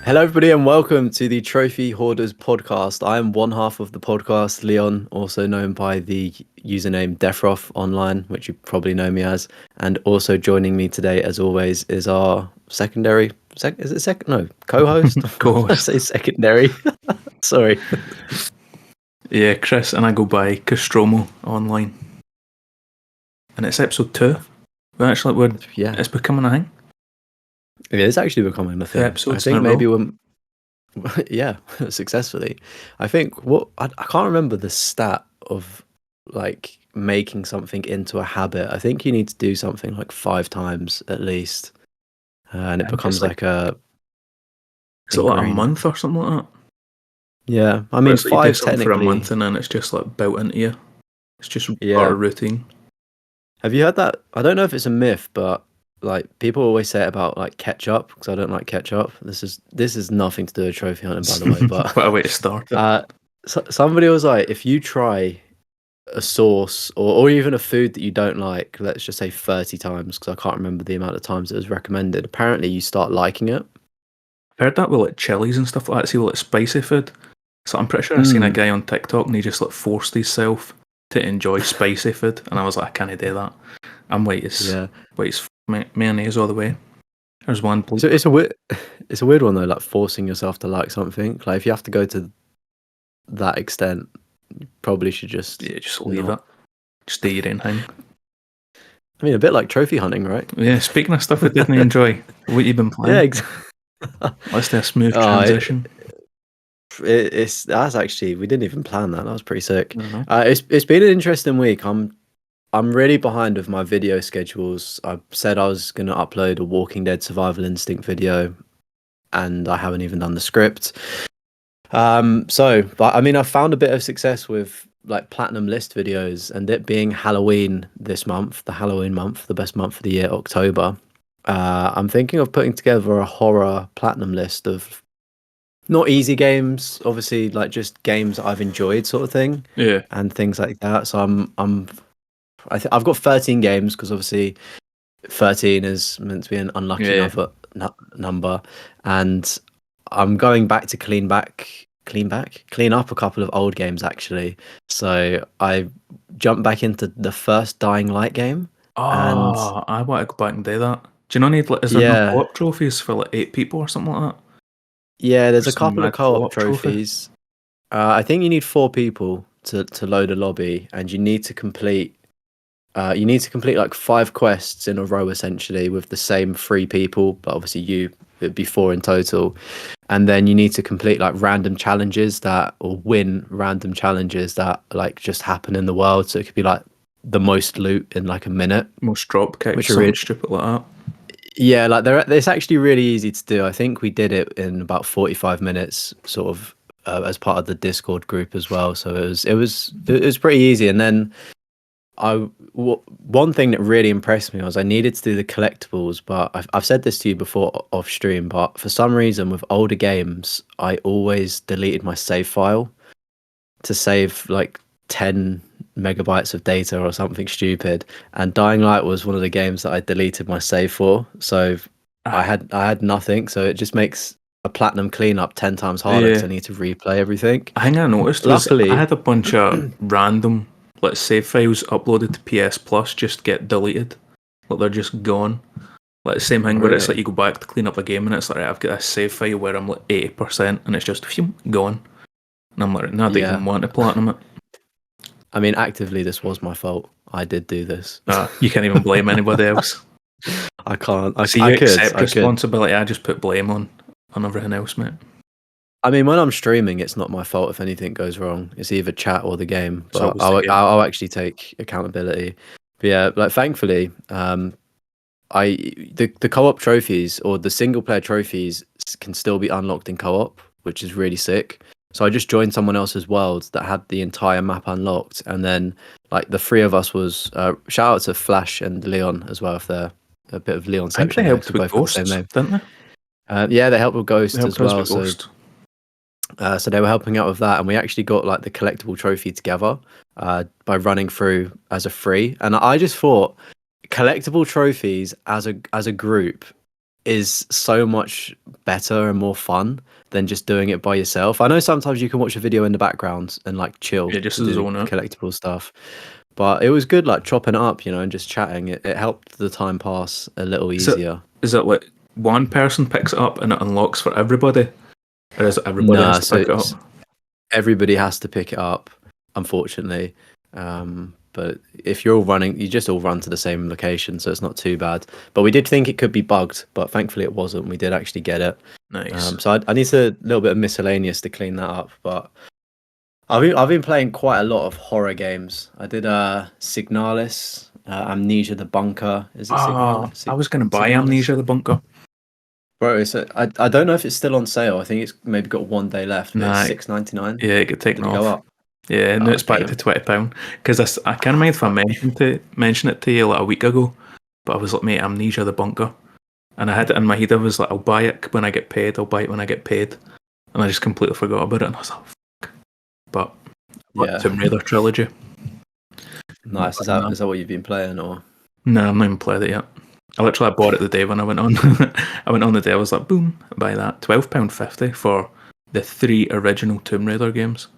Hello, everybody, and welcome to the Trophy Hoarders podcast. I am one half of the podcast, Leon, also known by the username Defroth online, which you probably know me as. And also joining me today, as always, is our secondary. Is it second? No, co-host. I Co-host. say secondary. Sorry. Yeah, Chris, and I go by Castromo online. And it's episode 2. Yeah, It's becoming a thing. it is actually becoming a thing. Episodes I in think a maybe row. when, yeah, successfully. I think I can't remember the stat of like making something into a habit. I think you need to do something like 5 times at least, and it I think becomes it's like, like a is it like a ingrained. month or something like that? Yeah, I Where mean it's like you do five something for a technically. month and then it's just like built into you. It's just part Yeah. of routine. Have you heard that? I don't know if it's a myth, but like people always say it about like ketchup because I don't like ketchup. This is nothing to do with trophy hunting, by the way. But What a way to start it. somebody was like, if you try a sauce or even a food that you don't like, let's just say 30 times, because I can't remember the amount of times it was recommended, apparently you start liking it. I've heard that with like chilies and stuff like that. See, like spicy food. So I'm pretty sure I've seen a guy on TikTok and he just like forced himself to enjoy spicy food, and I was like, I can't do that. I'm white as mayonnaise all the way. There's one. So it's a weird one though, like forcing yourself to like something. Like if you have to go to that extent, you probably should just Leave it. Just do your own thing. I mean, a bit like trophy hunting, right? Yeah, speaking of stuff I didn't enjoy, what you been playing? Yeah, exactly. Let's do a smooth transition. That's actually, we didn't even plan that. That was pretty sick. Mm-hmm. It's been an interesting week. I'm really behind with my video schedules. I said I was going to upload a Walking Dead Survival Instinct video, and I haven't even done the script. But I mean, I've found a bit of success with like platinum list videos, and it being Halloween this month, the Halloween month, the best month of the year, October. I'm thinking of putting together a horror platinum list of not easy games, obviously, like just games that I've enjoyed, sort of thing. Yeah, and things like that. So I've got 13 games because obviously 13 is meant to be an unlucky number, and I'm going back to clean up a couple of old games actually. So I jumped back into the first Dying Light game. Oh, I want to go back and do that. Do you not need like? Is there no co-op trophies for like 8 people or something like that? Yeah, there's a There's some couple of mad co-op trophy. trophies. I think you need 4 people to load a lobby, and you need to complete like 5 quests in a row essentially with the same 3 people, but obviously it'd be 4 in total. And then you need to complete like random challenges or win random challenges that like just happen in the world. So it could be like the most loot in like a minute. Most drop kicks, Which are something really, stupid like that. yeah, like it's actually really easy to do. I think we did it in about 45 minutes, sort of as part of the Discord group as well. So it was pretty easy. And then one thing that really impressed me was I needed to do the collectibles, but I've said this to you before off stream, but for some reason with older games, I always deleted my save file to save like 10 megabytes of data or something stupid. And Dying Light was one of the games that I deleted my save for. So I had nothing. So it just makes a platinum cleanup 10 times harder because I need to replay everything. I think I noticed Luckily, I had a bunch of random save files uploaded to PS Plus just get deleted. Like they're just gone. Like the same thing where it's like you go back to clean up a game and it's like, right, I've got a save file where I'm like 80% and it's just gone. And I'm like, no, I don't even want to platinum it. I mean, actively, this was my fault. I did do this. You can't even blame anybody else. I can't. I accept responsibility. I just put blame on everything else, mate. I mean, when I'm streaming, it's not my fault if anything goes wrong. It's either chat or the game. But I'll actually take accountability. But yeah, like thankfully, the co-op trophies or the single player trophies can still be unlocked in co-op, which is really sick. So I just joined someone else's world that had the entire map unlocked, and then like the 3 of us was shout out to Flash and Leon as well if they're a bit of Leon section. They helped with Ghosts, didn't they? Yeah, they helped with Ghosts as well. So they were helping out with that, and we actually got like the collectible trophy together by running through as a free. And I just thought collectible trophies as a group is so much better and more fun than just doing it by yourself. I know sometimes you can watch a video in the background and like chill Yeah, just to to do zone out. collectible stuff. But it was good, like chopping it up, and just chatting. It helped the time pass a little easier. Is it like one person picks it up and it unlocks for everybody? Or is it everybody Nah, has to so pick it up? everybody has to pick it up, unfortunately. But if you're all running, you just all run to the same location, so it's not too bad. But we did think it could be bugged, but thankfully it wasn't. We did actually get it. Nice. So I need a little bit of miscellaneous to clean that up. But I've been playing quite a lot of horror games. I did Signalis, Amnesia the Bunker. Is it Signalis? I was going to buy Signalis? Amnesia the Bunker. Bro, I don't know if it's still on sale. I think it's maybe got one day left, but it's $6.99. Yeah, it get taken Did it off. go up? Yeah, now it's back Okay. to £20. Because I can't remember if I mentioned it to you like a week ago, but I was like, mate, Amnesia the Bunker. And I had it in my head, I was like, I'll buy it when I get paid, I'll buy it when I get paid. And I just completely forgot about it, and I was like, fuck. But Yeah. Tomb Raider trilogy. Nice. Is that what you've been playing, or? No, I've not even played it yet. I bought it the day when I went on. I went on the day, I was like, boom, buy that. £12.50 for the 3 original Tomb Raider games.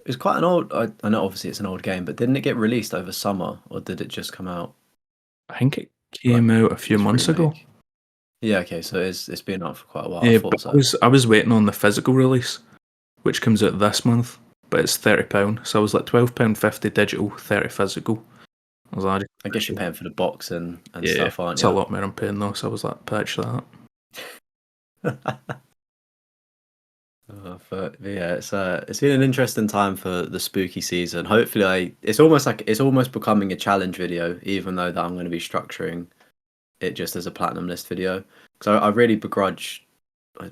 It's quite an old. I know, obviously, it's an old game, but didn't it get released over summer, or did it just come out? I think it came out a few months ago. Yeah, okay, so it's been out for quite a while. Yeah, I thought I was waiting on the physical release, which comes out this month, but it's £30. So I was like £12.50 digital, 30 physical. I guess you're paying for the box and yeah, stuff, aren't it's you? a lot more I'm paying though, so I was like, patch that. But yeah, it's been an interesting time for the spooky season. Hopefully, it's almost becoming a challenge video, even though that I'm going to be structuring it just as a platinum list video. So I really begrudge. I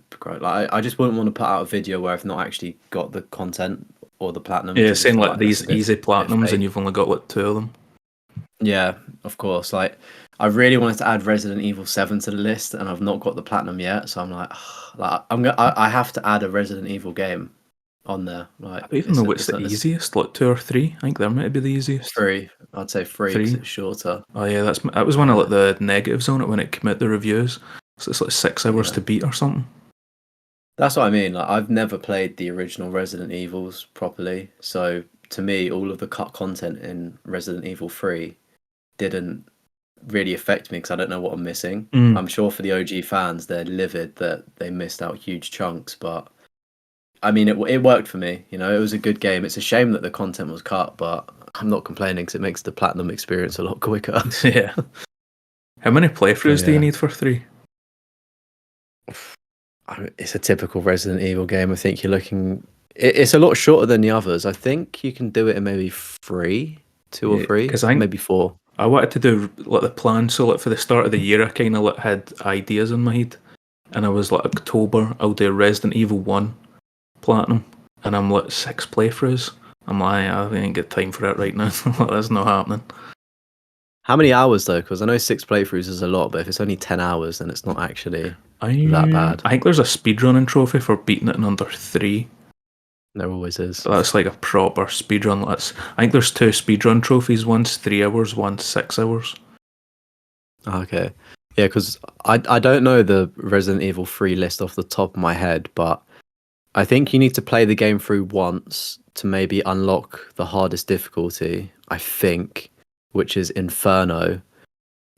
just wouldn't want to put out a video where I've not actually got the content or the platinum. Yeah, saying like these that's easy platinums and you've only got like 2 of them. Yeah, of course. Like, I really wanted to add Resident Evil 7 to the list, and I've not got the platinum yet. So I'm like, I have to add a Resident Evil game on there. Like, I don't even know what's the easiest, like 2 or 3. I think there might be the easiest. 3. I'd say 3 because it's shorter. Oh yeah, that was one of like the negatives on it when it came out, the reviews. So it's like 6 hours to beat or something. That's what I mean. Like, I've never played the original Resident Evils properly, so to me, all of the cut content in Resident Evil 3 didn't really affect me because I don't know what I'm missing. I'm sure for the OG fans, they're livid that they missed out huge chunks, but I mean, it worked for me. It was a good game. It's a shame that the content was cut, but I'm not complaining because it makes the platinum experience a lot quicker. Yeah. How many playthroughs do you need for 3? It's a typical Resident Evil game. I think you're looking. It's a lot shorter than the others. I think you can do it in maybe 3, 2 or 3, maybe 4. I wanted to do like the plan, so like for the start of the year, I kind of had ideas in my head, and I was like, October, I'll do Resident Evil 1 platinum, and I'm like 6 playthroughs. I'm like, I ain't got time for that right now. That's not happening. How many hours though? Because I know 6 playthroughs is a lot, but if it's only 10 hours, then it's not actually that bad. I think there's a speedrunning trophy for beating it in under 3. There always is. So that's like a proper speedrun. I think there's 2 speedrun trophies. One's 3 hours, one's 6 hours. Okay. Yeah, because I don't know the Resident Evil 3 list off the top of my head, but I think you need to play the game through once to maybe unlock the hardest difficulty, I think, which is Inferno.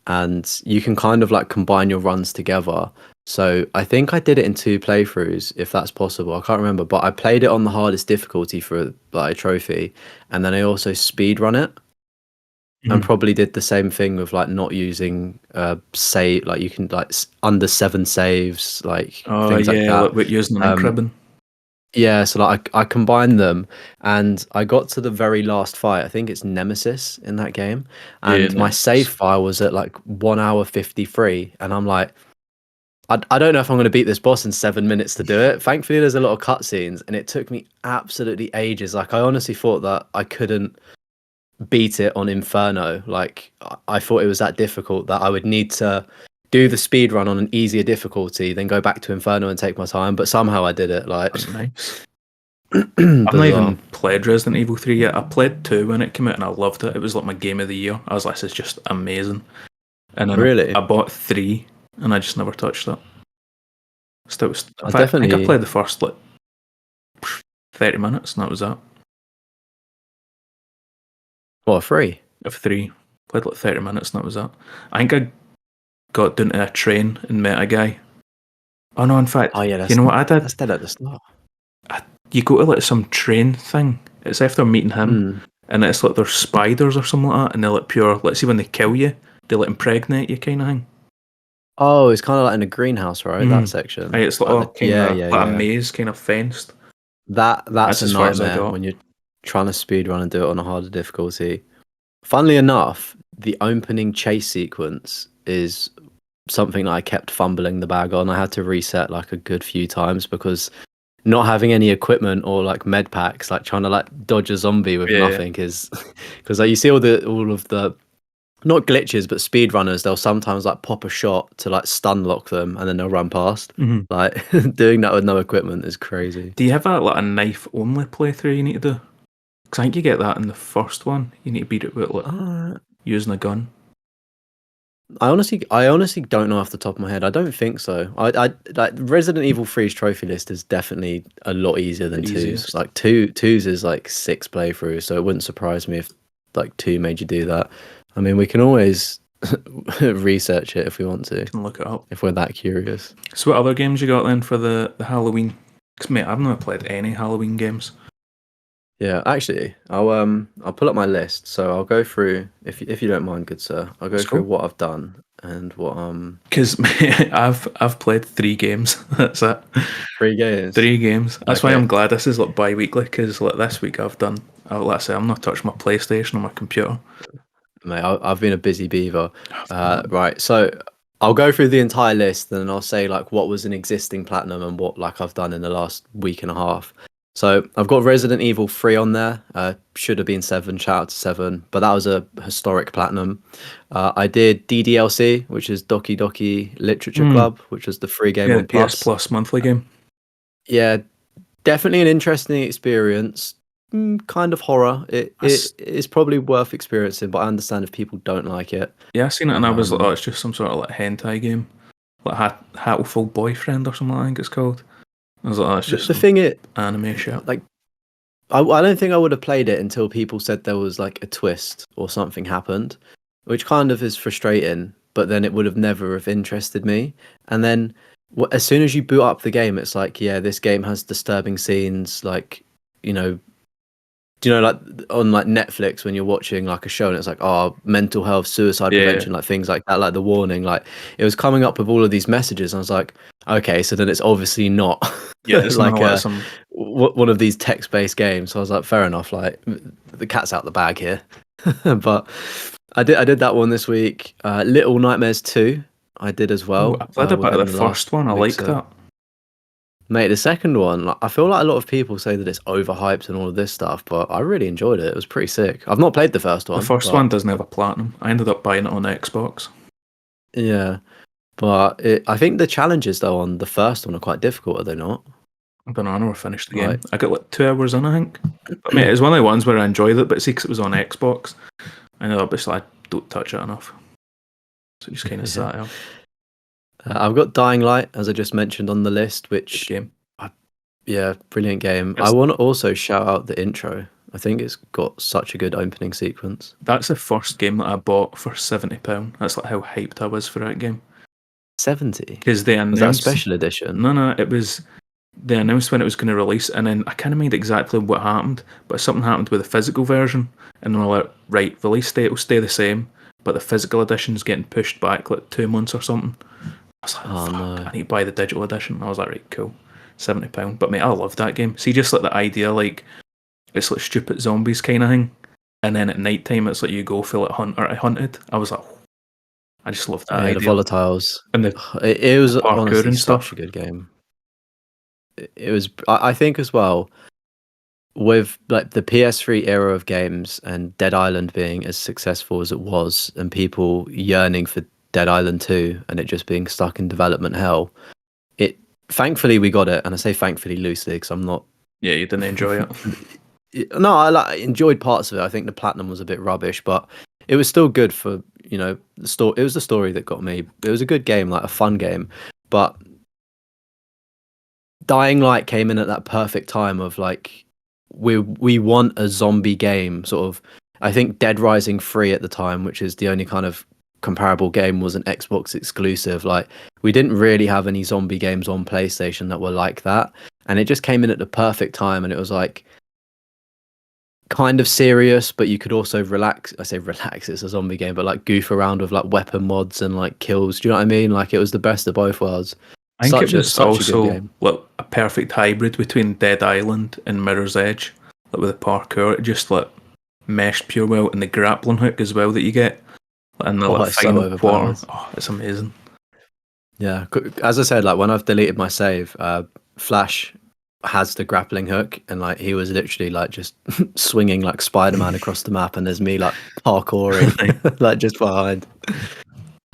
And you can kind of like combine your runs together. So I think I did it in 2 playthroughs, if that's possible. I can't remember, but I played it on the hardest difficulty for like a trophy, and then I also speedrun it, and probably did the same thing with like not using save. Like you can like under 7 saves, like things like that. Like with using an cribbing. Yeah, so like I combined them, and I got to the very last fight. I think it's Nemesis in that game, and my save file was at like 1 hour 53, and I'm like, I don't know if I'm going to beat this boss in 7 minutes to do it. Thankfully, there's a lot of cutscenes, and it took me absolutely ages. Like I honestly thought that I couldn't beat it on Inferno. Like I thought it was that difficult that I would need to do the speed run on an easier difficulty, then go back to Inferno and take my time. But somehow I did it. Like that's nice. I've not even played Resident Evil 3 yet. I played 2 when it came out and I loved it. It was like my game of the year. I was like, this is just amazing. And then really? I bought 3 and I just never touched it. Still, in fact, I definitely. think I played the first 30 minutes, and that was that. What, 3? Of 3, played 30 minutes, and that was that. I think I got down to a train and met a guy. Oh no! In fact, you know what I did? That's dead at the start. You go to some train thing. It's after meeting him, and it's there's spiders or something like that, and they're pure. Let's see, when they kill you, they impregnate you, kind of thing. Oh, it's kind of like in a greenhouse, right? That section. It's a maze, kind of fenced. That's a nightmare when you're trying to speedrun and do it on a harder difficulty. Funnily enough, the opening chase sequence is something that I kept fumbling the bag on. I had to reset a good few times because not having any equipment or med packs, trying to dodge a zombie with nothing is because you see all of the not glitches but speedrunners. They'll sometimes pop a shot to stun lock them and then they'll run past. Doing that with no equipment is crazy. Do you have a knife only playthrough you need to do? Because I think you get that in the first one. You need to beat it with using a gun. I honestly don't know off the top of my head. I don't think so. I Resident Evil 3's trophy list is definitely a lot easier than 2's. 2's is 6 playthroughs, so it wouldn't surprise me if 2 made you do that. I mean, we can always research it if we want to. Can look it up if we're that curious. So, what other games you got then for the Halloween? Because mate, I've never played any Halloween games. Yeah, actually, I'll pull up my list. So I'll go through, if you don't mind, good sir. I'll go through what I've done and what Because I've played 3 games. That's it. 3 games. 3 games. That's why I'm glad this is bi-weekly. Because this week I've done. Let's say I'm not touching my PlayStation or my computer. Mate, I've been a busy beaver. Right, so I'll go through the entire list and then I'll say what was an existing platinum and what I've done in the last week and a half. So I've got Resident Evil 3 on there. Should have been 7. Shout out to 7, but that was a historic platinum. I did DDLC, which is Doki Doki Literature Club, which was the free game on PS Plus monthly game. Yeah, definitely an interesting experience. Kind of horror. It is probably worth experiencing, but I understand if people don't like it. Yeah, I seen it and I was like, oh, it's just some sort of hentai game, Hatful Boyfriend or something. I think it's called. I was like, oh, it's just the thing. Anime shit. I don't think I would have played it until people said there was a twist or something happened, which kind of is frustrating. But then it would have never have interested me. And then as soon as you boot up the game, it's this game has disturbing scenes, do you know, on Netflix when you're watching a show and it's mental health, suicide prevention, things like that, the warning, it was coming up with all of these messages. And I was like, okay, so then it's obviously not it's one of these text-based games. So I was like, fair enough, the cat's out the bag here. But I did that one this week. Little Nightmares 2, I did as well. I played about the first one. I like that. Mate, the second one, I feel like a lot of people say that it's overhyped and all of this stuff, but I really enjoyed it. It was pretty sick. I've not played the first one. The first one doesn't have a platinum. I ended up buying it on Xbox. Yeah, but I think the challenges, though, on the first one are quite difficult, are they not? I don't know. I never finished the game. Right. I got 2 hours in, I think. But mate, it was one of the ones where I enjoyed it, but see, because it was on Xbox, I ended up just I don't touch it enough. So it just kind of sat out. I've got Dying Light, as I just mentioned on the list, which game. Brilliant game. I want to also shout out the intro. I think it's got such a good opening sequence. That's the first game that I bought for £70. That's how hyped I was for that game. 70? Because they announced... Was that a special edition? No, it was... They announced when it was going to release, and then I can't remember exactly what happened, but something happened with the physical version, and they're like, right, release date will stay the same, but the physical edition's getting pushed back 2 months or something. I was like, no. I need to buy the digital edition. I was like, right, cool. £70. But mate, I love that game. See, just the idea, it's stupid zombies kind of thing, and then at night time it's you go feel hunted. I was like, I just love that idea. The volatiles. And it was honestly such a good game. It was, I think as well, with the PS3 era of games and Dead Island being as successful as it was, and people yearning for Dead Island 2 and it just being stuck in development hell, thankfully we got it, and I say thankfully loosely because I'm not... Yeah, you didn't enjoy it. No, I enjoyed parts of it. I think the platinum was a bit rubbish, but it was still good for, the story. It was the story that got me. It was a good game, like a fun game, but Dying Light came in at that perfect time of like we want a zombie game, sort of. I think Dead Rising 3 at the time, which is the only kind of comparable game, was an Xbox exclusive. Like we didn't really have any zombie games on PlayStation that were like that, and it just came in at the perfect time, and it was like kind of serious, but you could also relax. I say relax, it's a zombie game, but like goof around with like weapon mods and like kills. Do you know what I mean? Like it was the best of both worlds. I think it was Such a good also game. like a perfect hybrid between Dead Island and Mirror's Edge. Like with the parkour, it just like meshed pure well, and the grappling hook as well that you get, and the like, It's so final quarter. overpowered. Oh, it's amazing. Yeah, as I said, like when I've deleted my save, Flash has the grappling hook, and like he was literally like just swinging like Spider-Man across the map, and there's me like parkouring like just behind.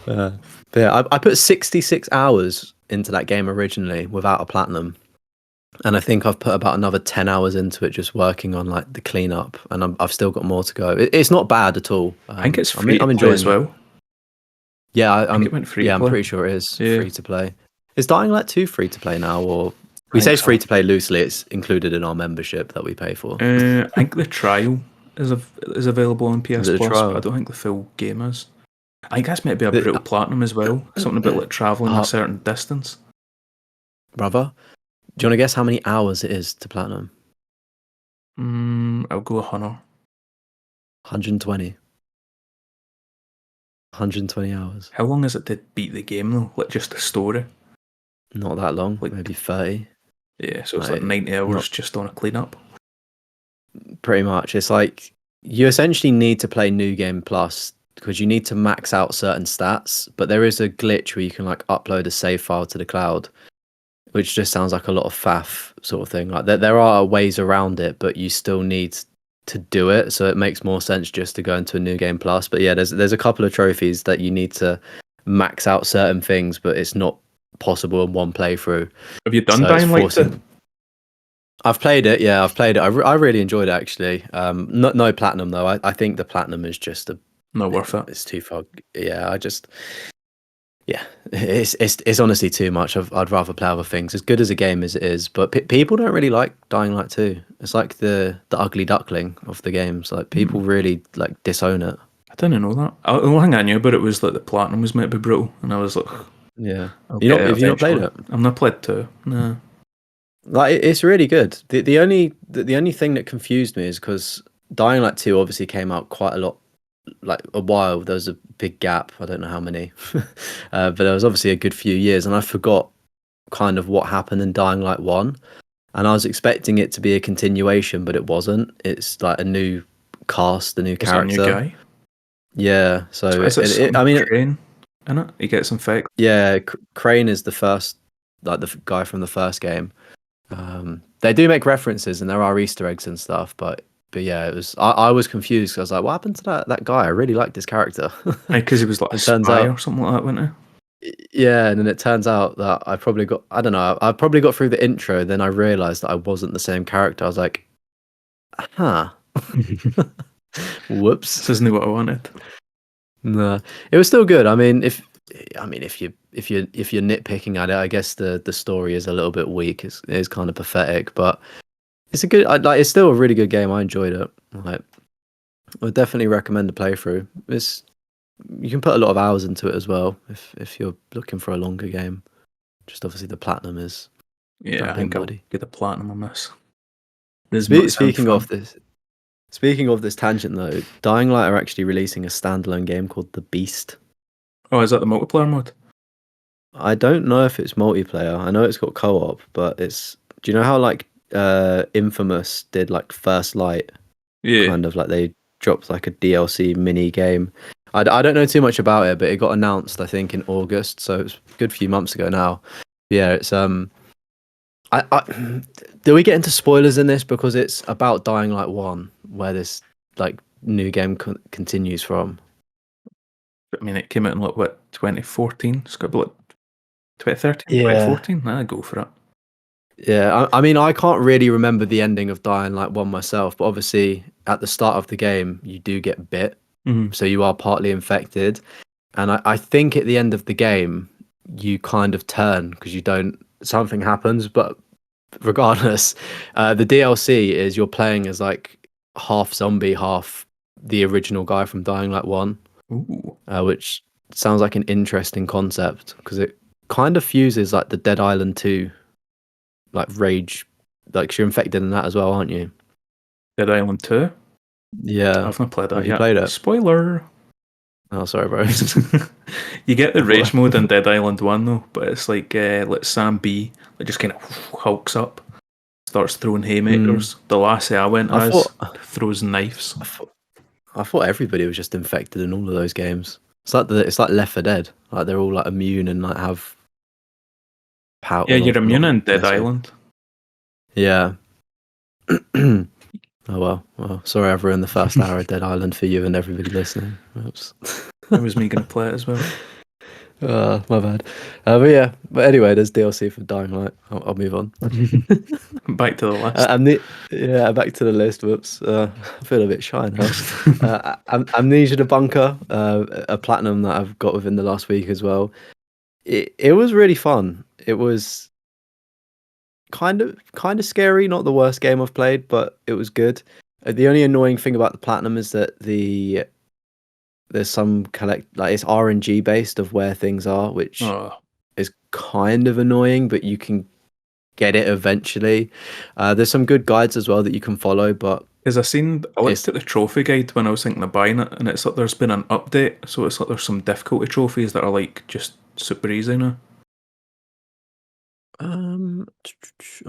But yeah, I put 66 hours into that game originally without a platinum, and I think I've put about another 10 hours into it just working on like the cleanup, and I've still got more to go. It's not bad at all. I think it's free I'm to play as well. Yeah, I think it went free to I'm play. pretty sure it is Yeah. free to play. Is Dying Light 2 free to play now, or we say free to play loosely? It's included in our membership that we pay for. I think the trial is available on PS it a Plus, trial? but I don't think the full game is. I think that's maybe a brutal platinum as well. Something about like traveling a certain distance. Brother, do you want to guess how many hours it is to platinum? I'll go 100. 120. 120 hours. How long is it to beat the game though? Like just the story? Not that long. Like, maybe 30. Yeah, so it's like 90 hours just on a cleanup. Pretty much. It's like you essentially need to play New Game Plus because you need to max out certain stats, but there is a glitch where you can like upload a save file to the cloud, which just sounds like a lot of faff sort of thing. Like there are ways around it, but you still need to do it, so it makes more sense just to go into a New Game Plus. But yeah, there's a couple of trophies that you need to max out certain things, but it's not possible in one playthrough. Have you done Dying Light 2? I've played it. Yeah, I've played it. I really enjoyed it actually. No platinum though. I think the platinum is just not worth it. It's too far. Yeah, it's honestly too much. I'd rather play other things. As good as a game as it is, but people don't really like Dying Light 2. It's like the ugly duckling of the games. Like people really like disown it. I didn't know that. The only thing I knew about it was that the platinum was meant to be brutal, and I was like, yeah. Have you not played it? I've not played 2. No. Like it's really good. The only thing that confused me is because Dying Light 2 obviously came out quite a lot, like a while. There was a big gap. I don't know how many, but there was obviously a good few years, and I forgot kind of what happened in Dying Light 1, and I was expecting it to be a continuation, but it wasn't. It's like a new cast, a new character. A new guy? Yeah. So Crane in it? He gets infected. Yeah, Crane is the first, like the guy from the first game. They do make references, and there are Easter eggs and stuff, but yeah, it was. I was confused because I was like, "What happened to that guy? I really liked his character." Because he was like a spy or something like that, wasn't he? Yeah, and then it turns out that I probably got. I don't know. I probably got through the intro, then I realized that I wasn't the same character. I was like, "Huh." Whoops. This isn't what I wanted. No, it was still good. I mean, if you're nitpicking at it, I guess the story is a little bit weak. It's kind of pathetic, but it's a good. It's still a really good game. I enjoyed it. Like, I would definitely recommend a playthrough. You can put a lot of hours into it as well if you're looking for a longer game. Just obviously the platinum is. Yeah, I think I'll get the platinum on this. Speaking of this tangent though, Dying Light are actually releasing a standalone game called The Beast. Oh, is that the multiplayer mode? I don't know if it's multiplayer. I know it's got co-op, but it's. Do you know how like Infamous did like First Light? Yeah. Kind of like they dropped like a DLC mini game. I don't know too much about it, but it got announced I think in August, so it's a good few months ago now. Yeah, it's do we get into spoilers in this because it's about Dying Light 1, where this like new game continues from? I mean, it came out in what 2014? It's got to be like 2013, yeah. 2014. I'd go for it. Yeah, I mean, I can't really remember the ending of Dying Light 1 myself, but obviously at the start of the game, you do get bit So you are partly infected. And I think at the end of the game, you kind of turn because something happens. But regardless, the DLC is you're playing as like half zombie, half the original guy from Dying Light 1, which sounds like an interesting concept because it kind of fuses like the Dead Island 2, like rage, like you're infected in that as well, aren't you? Dead Island 2? Yeah. I've not played that Have yet. you played it? Spoiler! Oh, sorry, bro. You get the rage mode in Dead Island 1 though, but it's like Sam B just kind of hulks up, starts throwing haymakers. The lassie I went as throws knives. I thought everybody was just infected in all of those games. It's like Left 4 Dead. Like they're all like immune and like have power. Yeah, you're immune in Dead Island. Yeah. Oh well. Sorry, I've ruined the first hour of Dead Island for you and everybody listening. Oops. It was me going to play it as well. My bad. But anyway, there's DLC for Dying Light. I'll move on. Back to the list. Back to the list. Whoops. I feel a bit shy now. Amnesia the Bunker, a platinum that I've got within the last week as well. It was really fun. It was kind of scary. Not the worst game I've played, but it was good. The only annoying thing about the platinum is that there's some it's RNG based of where things are, which is kind of annoying, but you can get it eventually. There's some good guides as well that you can follow, but because I looked at the trophy guide when I was thinking of buying it, and it's like there's been an update, so it's like there's some difficulty trophies that are like just super easy now. I'm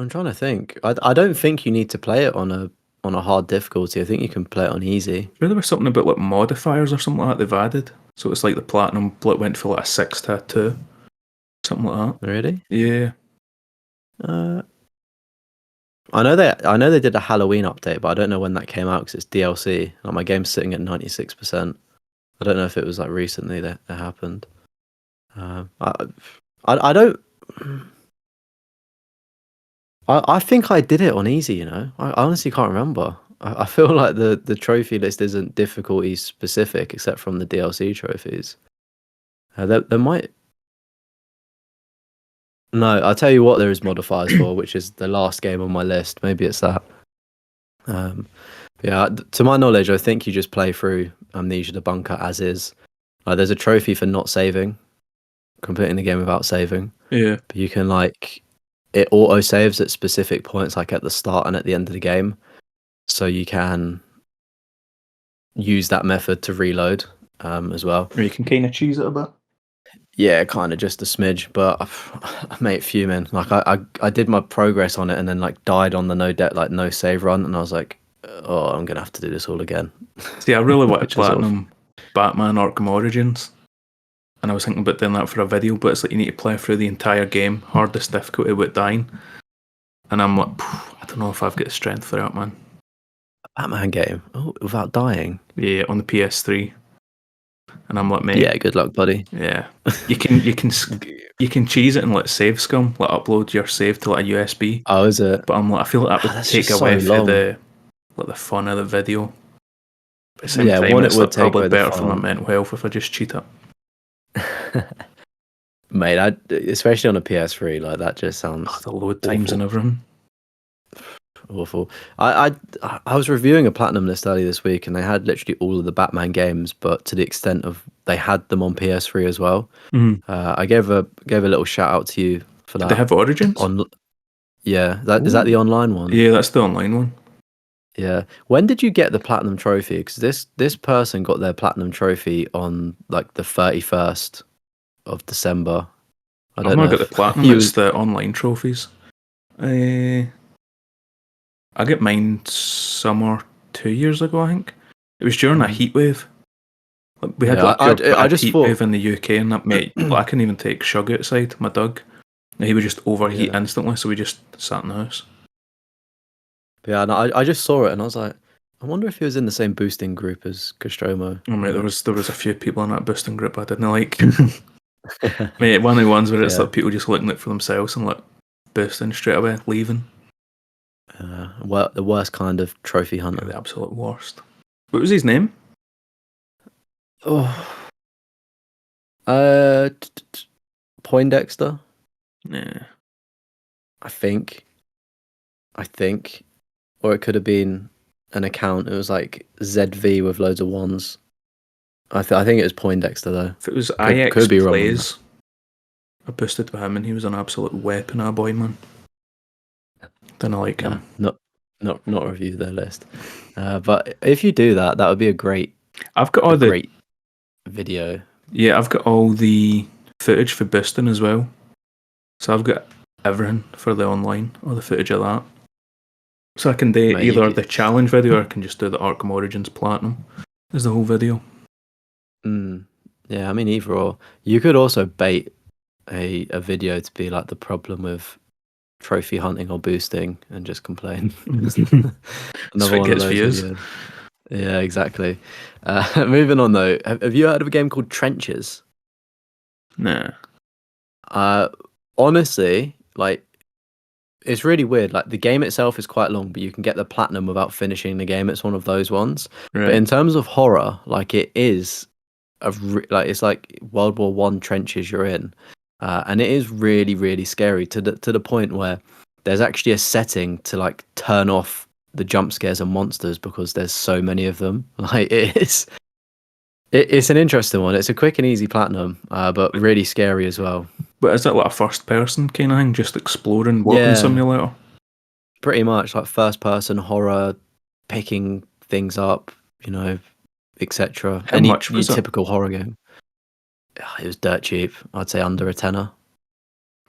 trying to think. I don't think you need to play it on a hard difficulty. I think you can play it on easy. Sure, there was something about like modifiers or something like that they've added. So it's like the platinum went for like a 6 to a 2. Something like that. Really? Yeah. I know they did a Halloween update, but I don't know when that came out because it's DLC. Like my game's sitting at 96%. I don't know if it was like recently that happened. I don't. I think I did it on easy. You know, I honestly can't remember. I feel like the trophy list isn't difficulty specific except from the DLC trophies. There might. No, I'll tell you what there is modifiers for, which is the last game on my list. Maybe it's that. To my knowledge, I think you just play through Amnesia the Bunker as is. There's a trophy for not saving, completing the game without saving. Yeah. But you can it auto saves at specific points, like at the start and at the end of the game. So you can use that method to reload as well. Or you can kind of cheese it a bit. Yeah, kind of just a smidge, but I made fuming. Like I did my progress on it and then like died on the no save run, and I was like, oh, I'm gonna have to do this all again. See, I really want to platinum Batman Arkham Origins, and I was thinking about doing that for a video, but it's like you need to play through the entire game, hardest difficulty without dying, and I'm like, I don't know if I've got the strength for that, man. A Batman game? Oh, without dying? Yeah, on the PS3. And I'm like, mate. Yeah, good luck, buddy. Yeah, you can cheese it and let save scum, like upload your save to like a USB. Oh, is it? But I'm like, I feel like that would take away from the fun of the video. But at the same time, it's like probably better for my mental health if I just cheat it. Mate, especially on a PS3, like that just sounds the load times and everything. Awful. I was reviewing a platinum list earlier this week, and they had literally all of the Batman games, but to the extent of they had them on PS3 as well. I gave a little shout out to you for that. Did they have Origins? Is that the online one? Yeah, that's the online one. Yeah. When did you get the platinum trophy? Because this person got their platinum trophy on like the 31st of December. I've not got the platinum. It's the online trophies. I got mine summer 2 years ago, I think. It was during a heat wave. Like, we had a heat wave in the UK, and that mate, I couldn't even take Shug outside, my dog. And he would just overheat instantly, so we just sat in the house. Yeah, no, I just saw it, and I was like, I wonder if he was in the same boosting group as Castromo. Oh, mate, there was a few people in that boosting group I didn't like. Mate, one of the ones where it's like people just looking out for themselves and like boosting straight away, leaving. The worst kind of trophy hunter. The absolute worst. What was his name? Oh, Poindexter, Nah. I think. Or it could have been an account. It was like ZV with loads of ones. I think it was Poindexter though. If it was Could IX be wrong on that. Plays, I boosted with him and he was an absolute weapon, a boy, man. Didn't like him. Not review their list. But if you do that, that would be a great. I've got all the great video. Yeah, I've got all the footage for boosting as well. So I've got everything for the online, or the footage of that. So I can do either the challenge video or I can just do the Arkham Origins Platinum as the whole video. Yeah, I mean either or. You could also bait a video to be like the problem with trophy hunting or boosting and just complain. Another one of those videos. Yeah, exactly. Moving on though, have you heard of a game called Trenches? Nah. Honestly, like, it's really weird. Like, the game itself is quite long, but you can get the platinum without finishing the game. It's one of those ones. Right. But in terms of horror, like, it is it's like World War One trenches you're in, and it is really, really scary to the point where there's actually a setting to like turn off the jump scares and monsters because there's so many of them. Like, it's an interesting one. It's a quick and easy platinum, but really scary as well. But is it like a first person kind of thing, just exploring walking simulator? Pretty much like first person horror, picking things up, you know, etc. How much was it? Typical horror game. It was dirt cheap. I'd say under a tenner.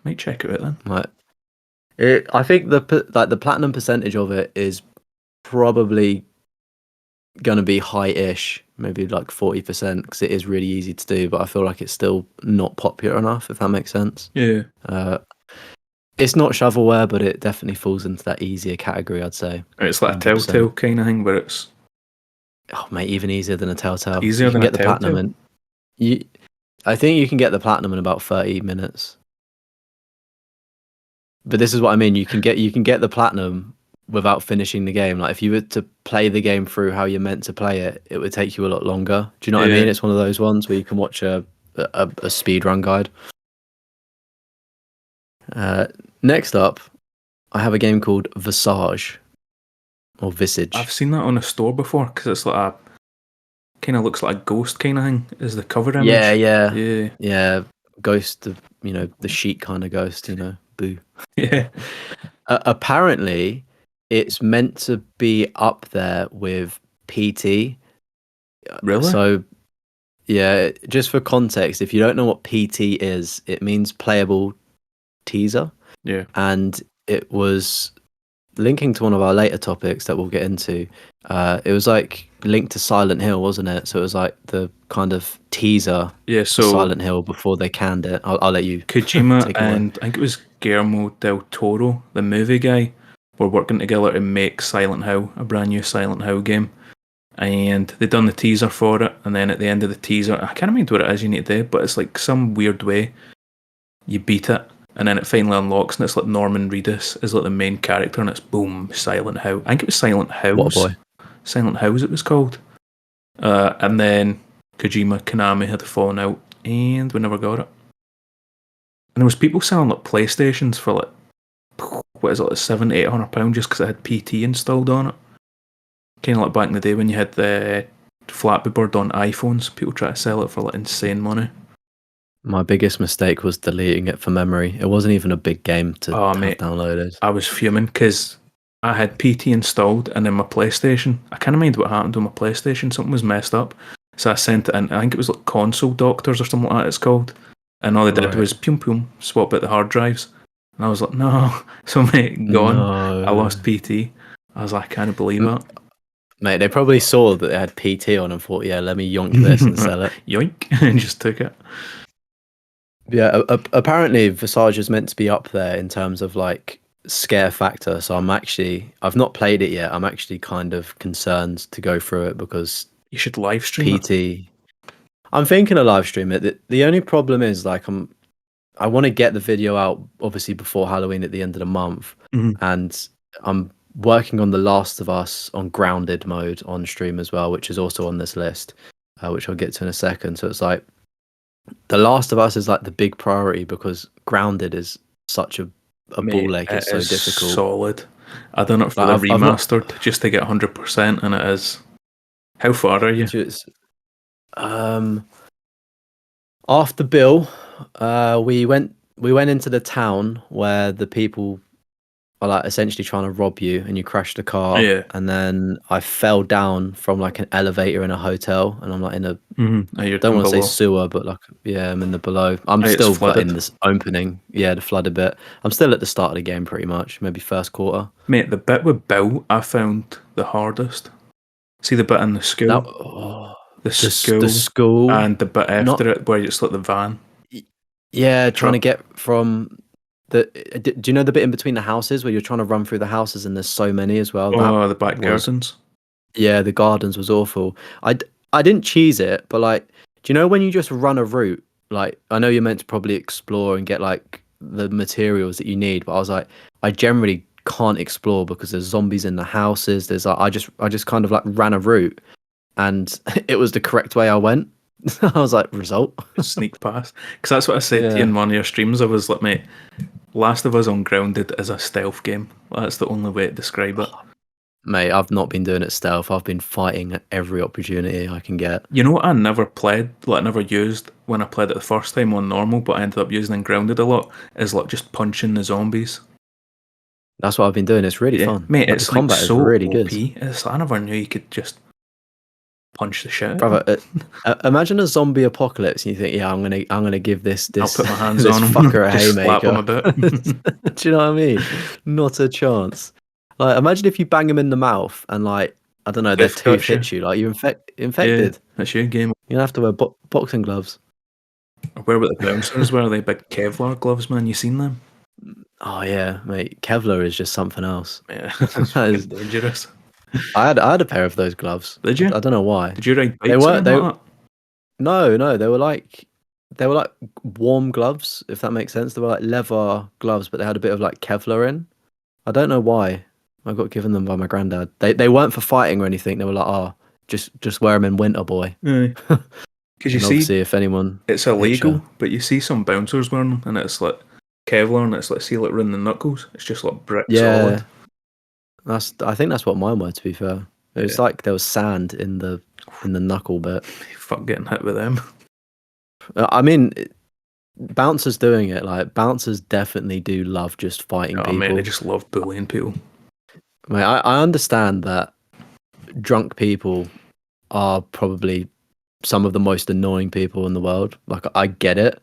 Might check it out then. Like, I think the platinum percentage of it is probably gonna be high-ish, maybe like 40%, because it is really easy to do. But I feel like it's still not popular enough, if that makes sense. Yeah. It's not shovelware, but it definitely falls into that easier category, I'd say. It's like 100%. A Telltale kind of thing, but it's mate, even easier than a Telltale. Easier than get the platinum in. I think you can get the platinum in about 30 minutes. But this is what I mean. You can get the platinum without finishing the game. Like, if you were to play the game through how you're meant to play it, it would take you a lot longer. Do you know what I mean? It's one of those ones where you can watch a speedrun guide. Next up, I have a game called Visage. Or Visage. I've seen that on a store before because it's like a kind of looks like a ghost kind of thing. Is the cover image? Yeah. Ghost, the sheet kind of ghost. Boo. Yeah. Apparently, it's meant to be up there with PT. Really? So, yeah. Just for context, if you don't know what PT is, it means playable teaser. Yeah. And it was linking to one of our later topics that we'll get into. It was like linked to Silent Hill, wasn't it? So it was like the kind of teaser for Silent Hill before they canned it. I'll let you. Kojima and I think it was Guillermo del Toro, the movie guy, were working together to make Silent Hill, a brand new Silent Hill game. And they done the teaser for it, and then at the end of the teaser, I can't remember what it is you need to do, but it's like some weird way you beat it, and then it finally unlocks, and it's like Norman Reedus is like the main character, and it's boom, Silent Hill. I think it was Silent House. What a boy. Silent House it was called. And then Kojima, Konami had fallen out, and we never got it. And there was people selling like PlayStations for like, what is it, like £700-800 just because it had PT installed on it. Kind of like back in the day when you had the Flappy Bird on iPhones, people try to sell it for like insane money. My biggest mistake was deleting it for memory. It wasn't even a big game to have downloaded. I was fuming because I had PT installed, and then my PlayStation, I can't mind what happened to my PlayStation. Something was messed up. So I sent it in. I think it was like Console Doctors or something like that it's called. And all they did was swap out the hard drives. And I was like, no. So mate, gone. No. I lost PT. I was like, I can't believe it. Mate, they probably saw that they had PT on and thought, yeah, let me yoink this and sell it. Yoink. And just took it. Yeah, apparently Visage is meant to be up there in terms of like scare factor. So I've not played it yet. I'm actually kind of concerned to go through it because you should live stream PT. It. I'm thinking of live stream it. The only problem is like I want to get the video out obviously before Halloween at the end of the month, and I'm working on The Last of Us on grounded mode on stream as well, which is also on this list. which I'll get to in a second. So it's like The Last of Us is like the big priority because Grounded is such a ball ache. It's so difficult. Solid. I done it for the remastered just to get 100%, and it is. How far are you? After Bill, we went into the town where the people are like essentially trying to rob you, and you crash the car. Yeah. And then I fell down from like an elevator in a hotel, and I'm like in a I don't want to say sewer, but like I'm in the below. I'm still like in this opening. Yeah, the flooded bit. I'm still at the start of the game pretty much, maybe first quarter. Mate, the bit with Bill I found the hardest. See the bit in the school? The school and the bit after it where it's like the van. Yeah, trying to get from do you know the bit in between the houses where you're trying to run through the houses and there's so many as well? The back gardens. Yeah, the gardens was awful. I didn't cheese it, but like, do you know when you just run a route? Like, I know you're meant to probably explore and get like the materials that you need, but I was like, I generally can't explore because there's zombies in the houses. There's like, I just kind of like ran a route, and it was the correct way I went. I was like, result. Sneak past. Because that's what I said to you in one of your streams. I was like, mate, Last of Us on Grounded is a stealth game. That's the only way to describe it. Mate, I've not been doing it stealth. I've been fighting at every opportunity I can get. You know what I never played, like I never used when I played it the first time on normal, but I ended up using in Grounded a lot, is like just punching the zombies. That's what I've been doing. It's really fun. Mate, it's combat so is really OP. Good. I never knew you could just punch the shit. Brother, imagine a zombie apocalypse and you think, I'm gonna give this I'll put my hands on him, fucker a haymaker. Slap him a bit. Do you know what I mean? Not a chance. Like, imagine if you bang them in the mouth and like, I don't know, their tooth hits you, like you're infected. Yeah, that's your game. You're gonna have to wear boxing gloves. Where were the bouncers? Where are they big Kevlar gloves, man? You seen them? Oh yeah, mate. Kevlar is just something else. Yeah, that is dangerous. I had a pair of those gloves. Did you? I don't know why. Did you ride bikes? No, they were like warm gloves, if that makes sense. They were like leather gloves, but they had a bit of like Kevlar in. I don't know why. I got given them by my granddad. They weren't for fighting or anything. They were like, just wear them in winter, boy. Because you see, obviously, if anyone, it's illegal, but you see some bouncers wearing them, and it's like Kevlar, and it's like see like around the knuckles. It's just like brick solid. I think that's what mine were. To be fair, it was like there was sand in the knuckle bit. Fuck getting hit with them. I mean, bouncers doing it. Like bouncers definitely do love just fighting people. Man, they just love bullying people. Mate, I understand that drunk people are probably some of the most annoying people in the world. Like, I get it,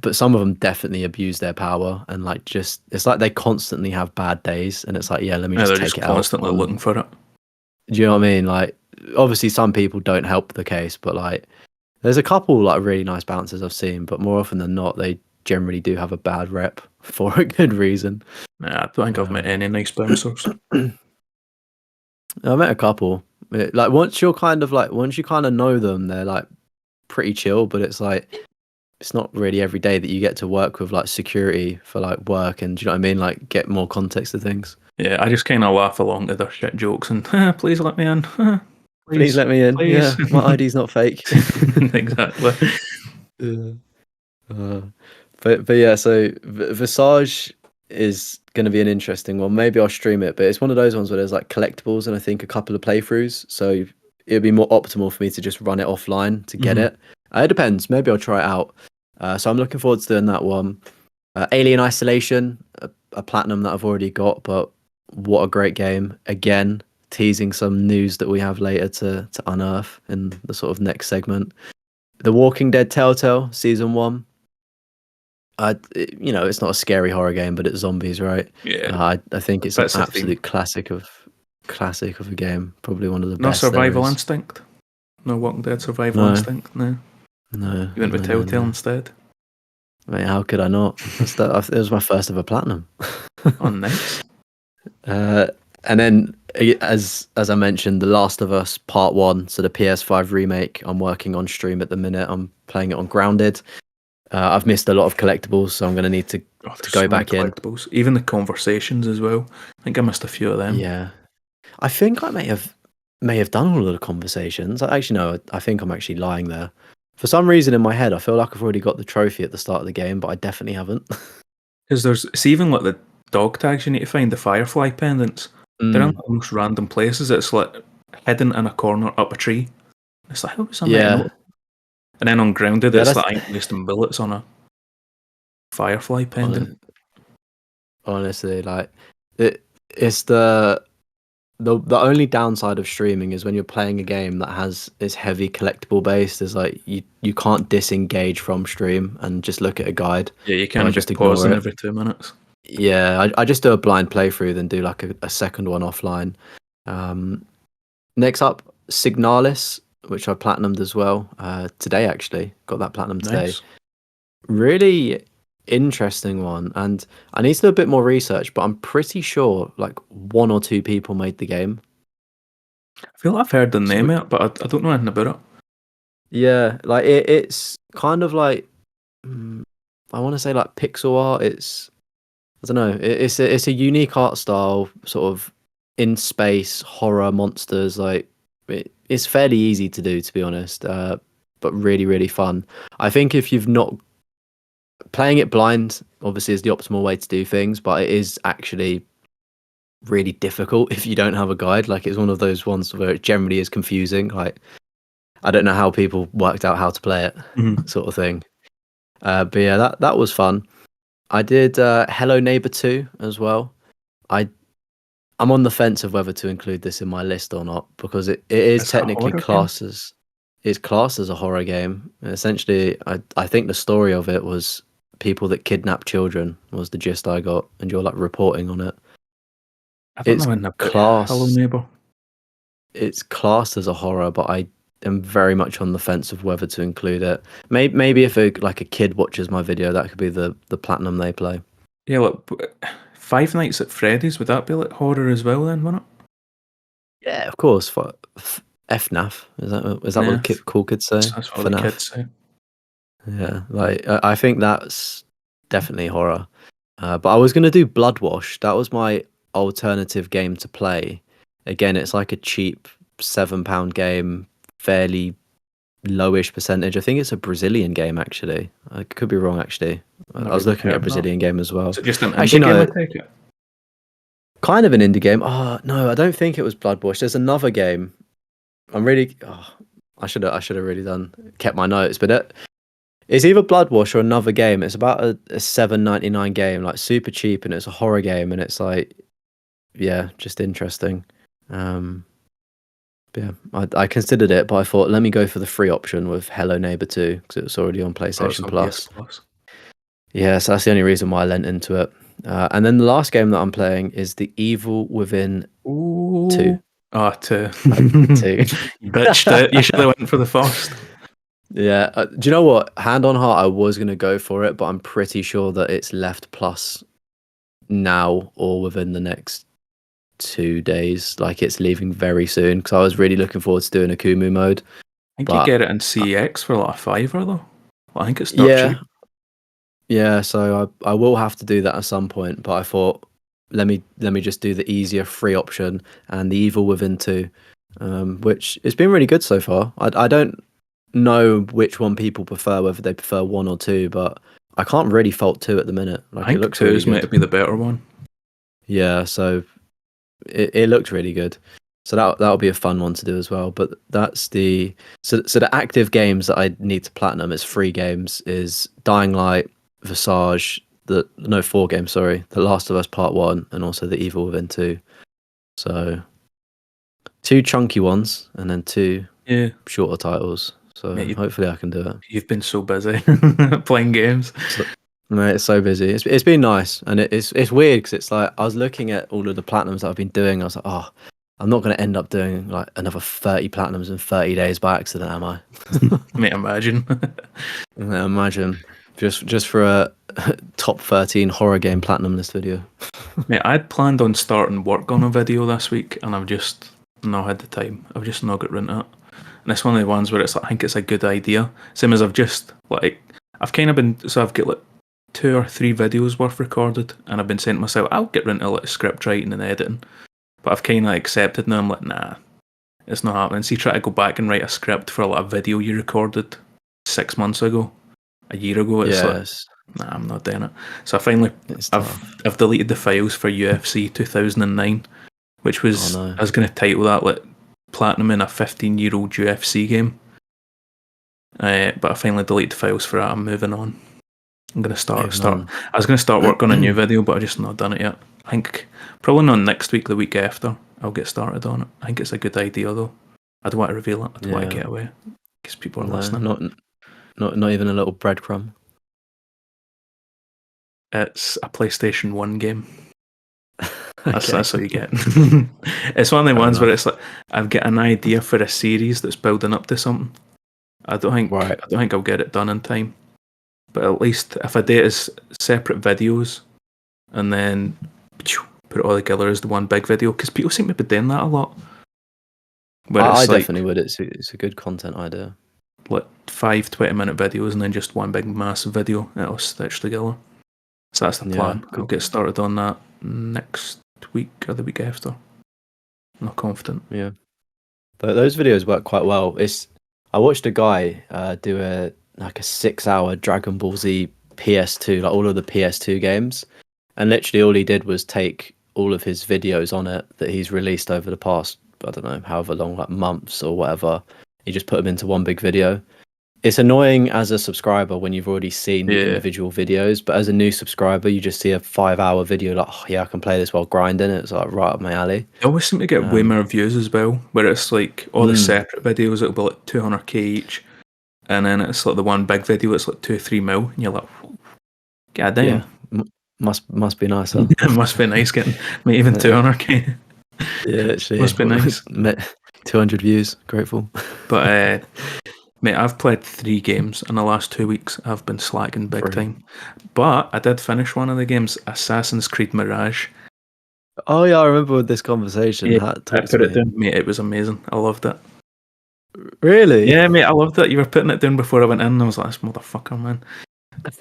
but some of them definitely abuse their power and like just it's like they constantly have bad days, and it's like, let me just take it out. They're constantly looking for it. Do you know what I mean? Like, obviously, some people don't help the case, but like, there's a couple like really nice bouncers I've seen, but more often than not, they generally do have a bad rep for a good reason. Yeah, I don't think I've met any nice bouncers. I met a couple. Like once you kind of know them, they're like pretty chill, but it's like it's not really every day that you get to work with like security for like work, and do you know what I mean? Like get more context to things. Yeah, I just kind of laugh along to their shit jokes and please let me in. Please let me in. Please. Yeah, my ID's not fake. Exactly. But yeah, so Visage is going to be an interesting one. Maybe I'll stream it, but it's one of those ones where there's like collectibles and I think a couple of playthroughs, so it'd be more optimal for me to just run it offline to get it. It depends. Maybe I'll try it out. So I'm looking forward to doing that one. Alien Isolation, a platinum that I've already got, but what a great game. Again, teasing some news that we have later to unearth in the sort of next segment. The Walking Dead Telltale Season 1. It's not a scary horror game, but it's zombies, right? Yeah. I think it's an absolute classic of a game. Probably one of the best. No Survival Instinct? No Walking Dead Survival Instinct? No. No. You went with Telltale instead? Mate, how could I not? It was my first ever platinum. Oh, nice. And then, as I mentioned, The Last of Us Part 1, so the PS5 remake, I'm working on stream at the minute. I'm playing it on Grounded. I've missed a lot of collectibles, so I'm going to need to go back in. Even the conversations as well. I think I missed a few of them. Yeah. I think I may have may have done all of the conversations. Actually, no, I think I'm actually lying there. For some reason in my head, I feel like I've already got the trophy at the start of the game, but I definitely haven't. Because it's even like the dog tags you need to find, the firefly pendants. They're in the most random places. It's like hidden in a corner up a tree. It's like, how was I meant to know? And then on Grounded, it's like I'm wasting bullets on a firefly pendant. Honestly, like it's the only downside of streaming is when you're playing a game that is heavy collectible based, is like you can't disengage from stream and just look at a guide. Yeah, you can't just pause every 2 minutes. Yeah, I just do a blind playthrough, then do like a second one offline. Next up, Signalis, which I platinumed as well today. Actually, got that platinum today. Nice. Really interesting one, and I need to do a bit more research, but I'm pretty sure like 1 or 2 people made the game. I feel like I've heard the name of it, but I don't know anything about it. Yeah, like it's kind of like I want to say like pixel art. I don't know. It's a unique art style, sort of in space horror monsters. Like it's fairly easy to do, to be honest, but really really fun. I think if you've not playing it blind, obviously is the optimal way to do things, but it is actually really difficult if you don't have a guide. Like it's one of those ones where it generally is confusing. Like I don't know how people worked out how to play it, sort of thing. But yeah, that was fun. I did Hello Neighbor 2 as well. I'm on the fence of whether to include this in my list or not, because it is technically classed as a horror game. And essentially, I think the story of it was people that kidnap children was the gist I got, and you're like reporting on it. Hello Neighbor. It's classed as a horror, but I am very much on the fence of whether to include it. Maybe if a kid watches my video, that could be the platinum they play. Yeah, look, Five Nights at Freddy's, would that be like horror as well then, wouldn't it? Yeah, of course. FNAF, is that what the cool kids say? That's what the kids say. Yeah, like I think that's definitely horror. But I was gonna do Bloodwash. That was my alternative game to play. Again, it's like a cheap £7 game, fairly lowish percentage. I think it's a Brazilian game actually. I could be wrong actually. I was looking at a Brazilian game as well. Is it just an indie game, I take it? Kind of an indie game. Oh no, I don't think it was Bloodwash. There's another game. I should have really kept my notes, but it's either Bloodwash or another game. It's about a $7.99 game, like super cheap, and it's a horror game, and it's like, yeah, just interesting. Yeah, I considered it, but I thought let me go for the free option with Hello Neighbor 2 because it was already on PlayStation Plus. Yeah, so that's the only reason why I lent into it. And then the last game that I'm playing is The Evil Within 2. Oh, 2. 2. You bitched it. You should have went for the first. Yeah. Do you know what? Hand on heart, I was going to go for it, but I'm pretty sure that it's left plus now or within the next 2 days. Like it's leaving very soon because I was really looking forward to doing a Kumu mode. I think you get it in CX for like $5 though. Well, I think it's not cheap. Yeah, so I will have to do that at some point, but I thought let me just do the easier free option and The Evil Within 2, which it's been really good so far. I don't know which one people prefer, whether they prefer 1 or 2, but I can't really fault 2 at the minute. Like, I think it looks 2 really is meant to be the better one. Yeah, so it looked really good. So that'll be a fun one to do as well. But that's the active games that I need to platinum as free games is Dying Light, Visage, 4 games, sorry. The Last of Us Part 1 and also The Evil Within 2. So 2 chunky ones and then 2 shorter titles. So hopefully I can do it. You've been so busy playing games. Mate, it's so busy. It's been nice, and it's weird because it's like I was looking at all of the platinums that I've been doing. I was like, oh, I'm not going to end up doing like another 30 platinums in 30 days by accident, am I? Mate, imagine. Imagine just for a top 13 horror game platinum list video. Mate, I'd planned on starting work on a video this week, and I've just not had the time. I've just not got round to it. And it's one of the ones where it's like I think it's a good idea. Same as I've kind of been, so I've got like 2 or 3 videos worth recorded, and I've been saying to myself, I'll get into like script writing and editing, but I've kind of accepted now. I'm like, nah, It's not happening. See, try to go back and write a script for like a video you recorded 6 months ago, a year ago. It's like, nah, I'm not doing it. So I finally, I've deleted the files for UFC 2009, which was I was going to title that like platinum in a 15-year-old UFC game. But I finally deleted the files for that. I'm moving on. I'm going to start. I was going to start work on a new video, but I've just not done it yet. I think probably not next week, the week after, I'll get started on it. I think it's a good idea though. I don't want to reveal it. I don't want to get away because people are listening. Not even a little breadcrumb. It's a PlayStation 1 game. That's what you get. It's one of the ones where it's like I've got an idea for a series that's building up to something. I don't think I'll get it done in time. But at least if I do it as separate videos and then put it all together as the one big video, because people seem to be doing that a lot. I definitely would. It's a good content idea. Like 5 20-minute videos and then just one big massive video it'll stitch together. So that's the plan. Cool. I'll get started on that next week or the week after. I'm not confident. Yeah. But those videos work quite well. I watched a guy do a 6-hour Dragon Ball Z PS2, like all of the PS2 games, and literally all he did was take all of his videos on it that he's released over the past, I don't know, however long, like months or whatever. He just put them into one big video. It's annoying as a subscriber when you've already seen the individual videos, but as a new subscriber, you just see a 5-hour video like, oh yeah, I can play this while grinding. It's like right up my alley. I always seem to get way more views as well, where it's like all the separate videos, it'll be like 200k each, and then it's like the one big video, it's like 2 or 3 mil, and you're like, god damn. Yeah. Must be nice, huh? It must be nice getting even 200k. Yeah, actually. Must be nice. 200 views, grateful. But mate, I've played 3 games in the last 2 weeks. I've been slacking big time. But I did finish one of the games, Assassin's Creed Mirage. Oh yeah, I remember this conversation. Yeah, I put it down. Mate, it was amazing. I loved it. Really? Yeah, mate, I loved it. You were putting it down before I went in, and I was like, this motherfucker, man.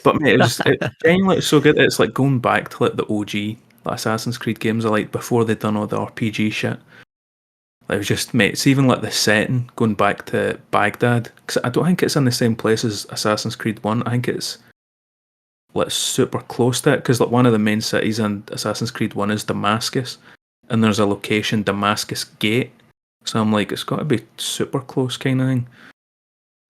But mate, it's genuinely so good. It's like going back to like the OG Assassin's Creed games, like before they'd done all the RPG shit. It was just, mate, it's even like the setting going back to Baghdad, because I don't think it's in the same place as Assassin's Creed 1. I think it's like super close to it, because like one of the main cities in Assassin's Creed 1 is Damascus, and there's a location, Damascus Gate. So I'm like, it's got to be super close kind of thing.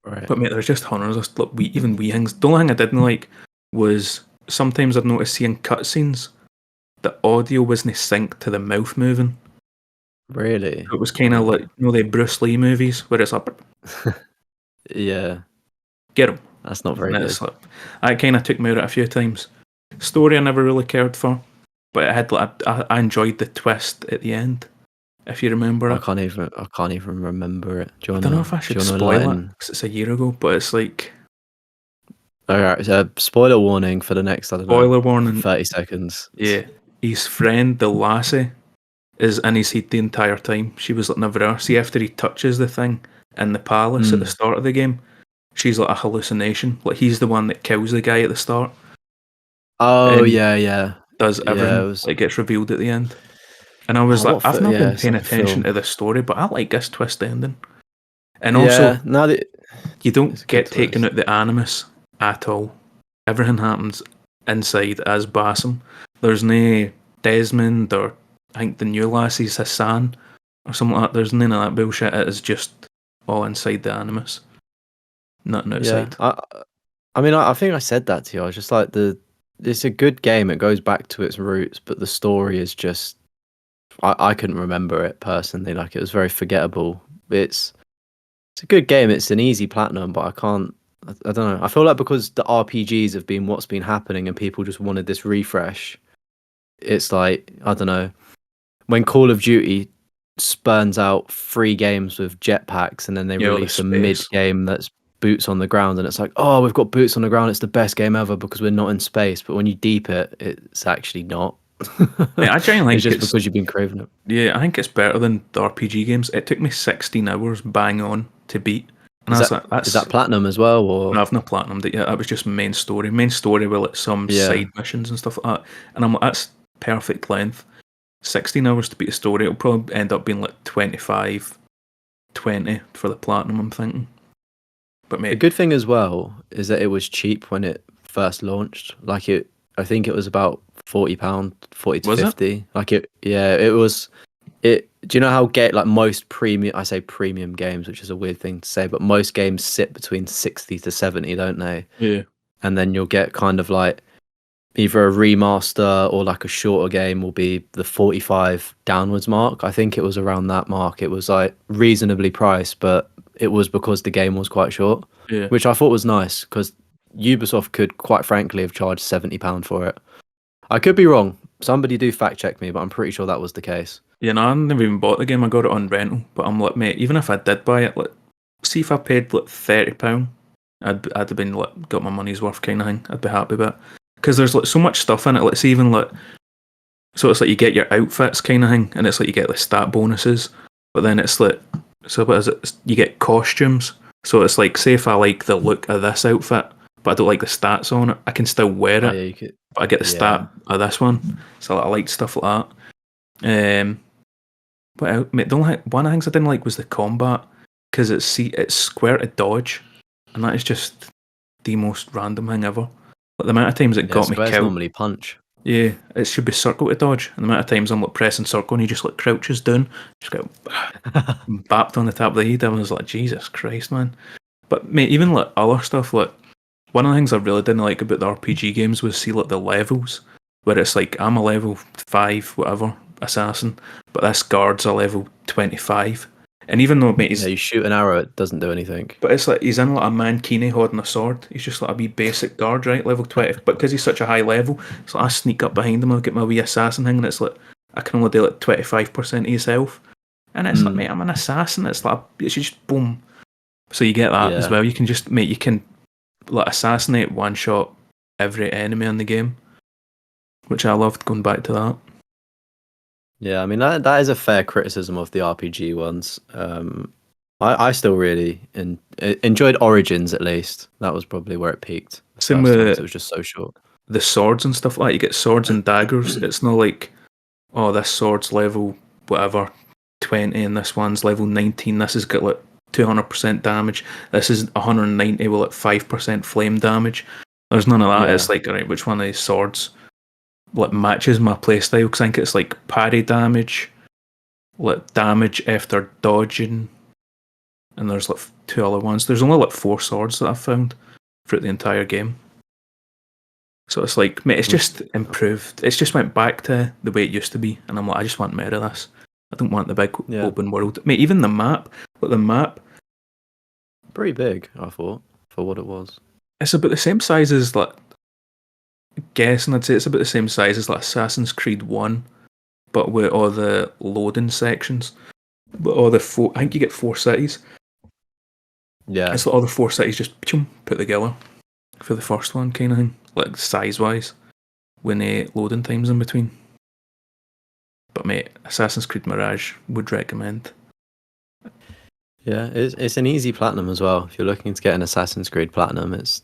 Right. But mate, there's just hundreds of like, wee things. The only thing I didn't like was sometimes I'd noticed seeing cutscenes, the audio wasn't synced to the mouth moving. Really? It was kind of like, the Bruce Lee movies where it's like, yeah, get him. That's not very good. Like, I kind of took me out a few times. Story I never really cared for, but it had I enjoyed the twist at the end. If you remember it, I can't even remember it. I don't know if I should spoil it because it's a year ago, but it's like. Alright, so spoiler warning for the next, spoiler warning, 30 seconds. Yeah, his friend, the lassie, is in his head the entire time. She was like never there. See, after he touches the thing in the palace at the start of the game, she's like a hallucination. Like he's the one that kills the guy at the start. Oh yeah. Does everything like gets revealed at the end. And I was like, I've not been paying attention to the story, but I like this twist ending. And also, you don't get taken out the animus at all. Everything happens inside as Basim. There's no Desmond or I think the new lassie's Hassan or something like that. There's none of that bullshit. It is just all inside the animus. Nothing outside. Yeah, I mean, I think I said that to you. I was just like, it's a good game. It goes back to its roots, but the story is just... I couldn't remember it personally. Like, it was very forgettable. It's a good game. It's an easy platinum, but I can't... I don't know. I feel like because the RPGs have been what's been happening and people just wanted this refresh, it's like, I don't know, when Call of Duty spurns out 3 games with jetpacks and then they release a mid-game that's boots on the ground and it's like, oh, we've got boots on the ground, it's the best game ever because we're not in space. But when you deep it, it's actually not. Yeah, I genuinely think it's just because you've been craving it. Yeah, I think it's better than the RPG games. It took me 16 hours bang on to beat. And is that platinum as well? Or? No, I've not platinumed it yet. That was just main story. Main story with like some side missions and stuff like that. And I'm like, that's perfect length. 16 hours to beat a story. It'll probably end up being like 25 20 for the platinum, I'm thinking. But The mate, good thing as well is that it was cheap when it first launched. I think it was about £40, 40 to was it? 50. It was. It. Do you know how most premium? I say premium games, which is a weird thing to say, but most games sit between 60 to 70, don't they? Yeah. And then you'll get kind of like either a remaster or like a shorter game will be the 45 downwards mark. I think it was around that mark. It was like reasonably priced, but it was because the game was quite short, Yeah. which I thought was nice because Ubisoft could quite frankly have charged £70 for it. I could be wrong. Somebody do fact check me, but I'm pretty sure that was the case. Yeah, no, I never even bought the game. I got it on rental. But I'm like, mate, even if I did buy it, like, see if I paid like £30, I'd have been like got my money's worth kind of thing. I'd be happy with it because there's like so much stuff in it. Let's even like, so it's like you get your outfits kind of thing, and it's like you get like stat bonuses. But then it's like, so what is it? You get costumes. So it's like, say if I like the look of this outfit, but I don't like the stats on it, I can still wear it. Oh, yeah, you could. But I get the stat of this one. So like, I like stuff like that. But mate, the only one of the things I didn't like was the combat because it's square to dodge, and that is just the most random thing ever. Like the amount of times it got me Squares killed. normally punch. Yeah, it should be circle to dodge, and the amount of times I'm like pressing circle and he just like crouches down, just get bapped on the top of the head. I was like, Jesus Christ, man. But mate, even like other stuff, like one of the things I really didn't like about the RPG games was see like the levels, where it's like I'm a level 5, whatever, assassin, but this guard's a level 25. And even though mate, You shoot an arrow, it doesn't do anything. but it's like he's in like a mankini holding a sword. He's just like a wee basic guard, right? Level 20. But because he's such a high level, it's like I sneak up behind him, I'll get my wee assassin thing, and it's like I can only do like 25% of his health. And it's like, mate, I'm an assassin. It's like it's just boom. So you get that as well. You can just you can like assassinate one shot every enemy in the game, which I loved going back to that. Yeah, I mean that is a fair criticism of the RPG ones. I still really enjoyed Origins at least. That was probably where it peaked. Same with it was just so short. The swords and stuff like that. You get swords and daggers. It's not like, oh, this sword's level whatever 20 and this one's level 19. This has got like 200% damage. This is 190 with like 5% flame damage. There's none of that. It's like, alright, which one of these swords like matches my playstyle? Because I think it's like parry damage, like damage after dodging, and there's like 2 other ones. There's only like 4 swords that I've found throughout the entire game. So it's like, mate, it's just improved. It's just went back to the way it used to be, and I'm like, I just want more of this. I don't want the big open world. Mate, even the map, pretty big, I thought, for what it was. It's about the same size as like, guessing I'd say it's about the same size as like Assassin's Creed 1, but with all the loading sections. But all the I think you get 4 cities. Yeah. It's like all the 4 cities just put together for the first one kind of thing, like size wise, when loading times in between. But mate, Assassin's Creed Mirage would recommend. Yeah, it's an easy platinum as well. If you're looking to get an Assassin's Creed platinum, it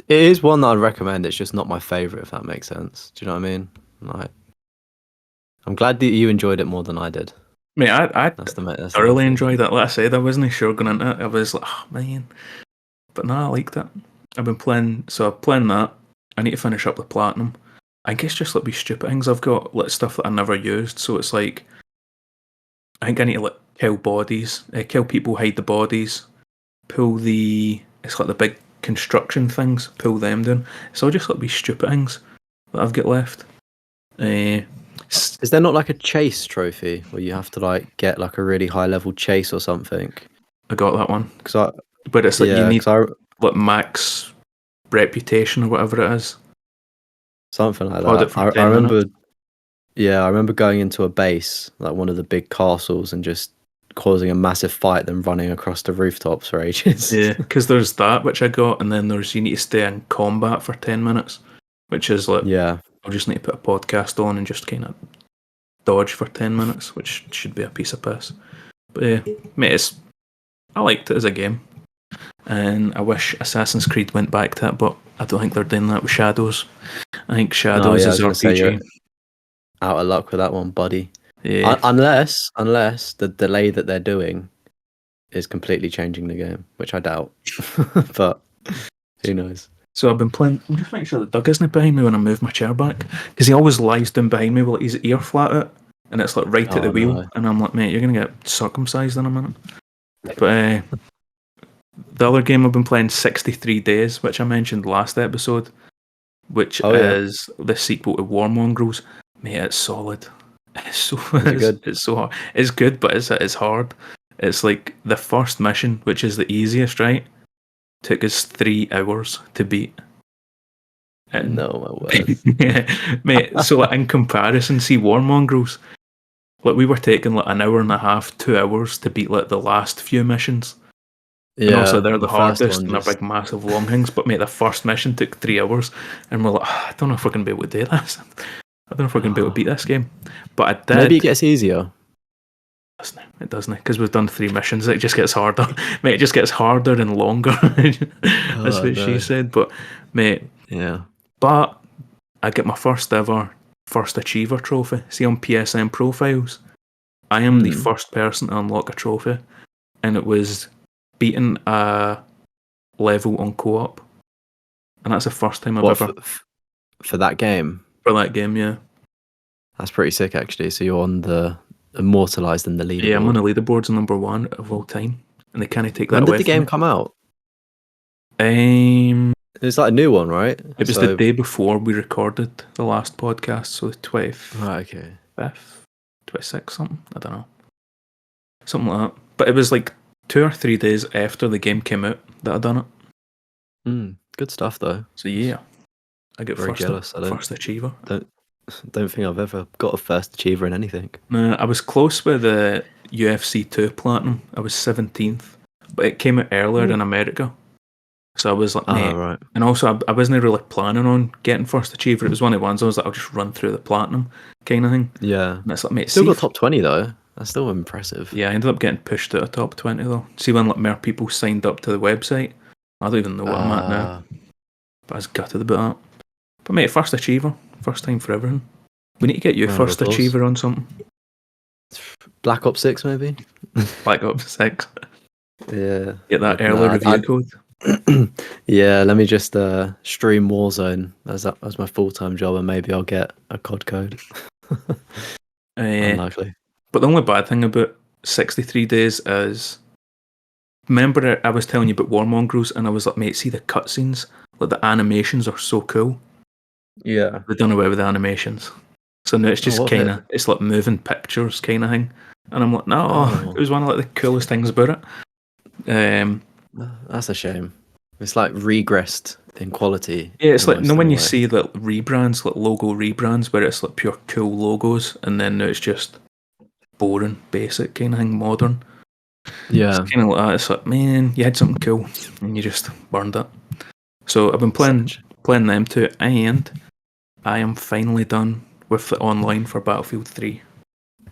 is one that I'd recommend. It's just not my favorite, if that makes sense. Do you know what I mean? Like, I'm glad that you enjoyed it more than I did. Mate, I thoroughly enjoyed it. Like I said, I wasn't sure going into it. I was like, oh man, but no, I liked it. I've been playing, that. I need to finish up the platinum. I guess just like be stupid things I've got, like stuff that I never used. So it's like, I think I need to like kill bodies, kill people, hide the bodies, pull it's like the big construction things, pull them down. So I'll just like be stupid things that I've got left. Is there not like a chase trophy where you have to like get like a really high level chase or something? I got that one. But it's like you need like max reputation or whatever it is. Something like that. I remember. Yeah, I remember going into a base, like one of the big castles, and just causing a massive fight, then running across the rooftops for ages. Yeah, because there's that which I got, and then there's you need to stay in combat for 10 minutes, which is like, I'll just need to put a podcast on and just kind of dodge for 10 minutes, which should be a piece of piss. But yeah, mate, I liked it as a game, and I wish Assassin's Creed went back to it, but I don't think they're doing that with Shadows. I think Shadows is RPG. Out of luck with that one, buddy. Yeah. Unless the delay that they're doing is completely changing the game, which I doubt. But who knows? So I've been playing. I'm just making sure that Doug isn't behind me when I move my chair back, because he always lies down behind me with like, his ear flat out, and it's like right at the wheel, No. and I'm like, mate, you're gonna get circumcised in a minute. But the other game I've been playing, 63 Days, which I mentioned last episode, which is the sequel to Warmongrels. Mate, it's solid. It's so good? It's so hard. It's good, but it's hard. It's like the first mission, which is the easiest, right? Took us 3 hours to beat. And No, my word. yeah, mate. So like, in comparison, see Warmongrels, like we were taking like an hour and a half, 2 hours to beat like the last few missions. And also they're the hardest and they're big massive long things, but mate, the first mission took 3 hours and we're like, I don't know if we're gonna be able to do this. I don't know if we're gonna be able to beat this game. But I did. Maybe it gets easier. It doesn't, because we've done 3 missions. It just gets harder. Mate, it just gets harder and longer. That's what she said. But mate, yeah. But I get my first ever First Achiever trophy. See on PSN profiles, I am the first person to unlock a trophy, and it was beating a level on co-op, and that's the first time I've ever for that game. For that game, yeah. That's pretty sick, actually. So you're on the immortalized in the leaderboard. Yeah, I'm on the leaderboards, number 1 of all time, and they can't take that away. When did the game come out? It's like a new one, right? It was the day before we recorded the last podcast, so the 25th. Right, okay. 26th, something. I don't know. Something like that. But it was like 2 or 3 days after the game came out that I done it. Good stuff, though. So yeah, I get very jealous. First Achiever. Don't think I've ever got a First Achiever in anything. No, I was close with the UFC 2 Platinum. I was 17th, but it came out earlier in America. So I was like, mate. Right. And also, I wasn't really planning on getting First Achiever. It was one of the ones I was like, I'll just run through the Platinum kind of thing. Yeah. And it's like, mate, still got top 20 though. That's still impressive. Yeah, I ended up getting pushed out of top 20 though. See when like more people signed up to the website. I don't even know what I'm at now. But I was gutted about that. But mate, First Achiever. First time for everything. We need to get you First Achiever on something. Black Ops 6 maybe? Black Ops 6. Yeah. Get that early review code. Yeah, let me just stream Warzone as my full-time job, and maybe I'll get a COD code. Unlikely. But the only bad thing about 63 Days is, remember I was telling you about Warmongrels, and I was like, mate, see the cutscenes? Like the animations are so cool. Yeah. They've done away with the animations. So now it's just kind of, it's like moving pictures kind of thing. And I'm like, no, it was one of like the coolest things about it. That's a shame. It's like regressed in quality. Yeah, it's like, when you see the rebrands, like logo rebrands, where it's like pure cool logos, and then now it's just boring, basic kind of thing, modern. Yeah. It's kind of like that. It's like, man, you had something cool, and you just burned it. So I've been playing them too, and I am finally done with the online for Battlefield 3.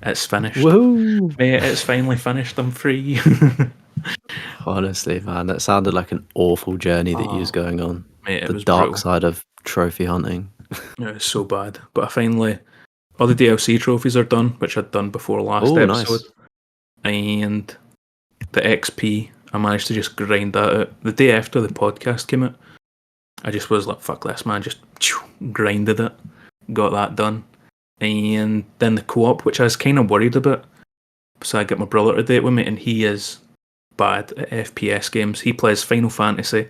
It's finished. Woo! Mate, it's finally finished. I'm free. Honestly, man, that sounded like an awful journey that you was going on. Mate, it was dark brutal. Side of trophy hunting. It was so bad. But I finally, all the DLC trophies are done, which I'd done before last episode. Nice. And the XP, I managed to just grind that out. The day after the podcast came out, I just was like, fuck this, man. Just grinded it. Got that done. And then the co-op, which I was kind of worried about. So I got my brother to date with me, and he is bad at FPS games. He plays Final Fantasy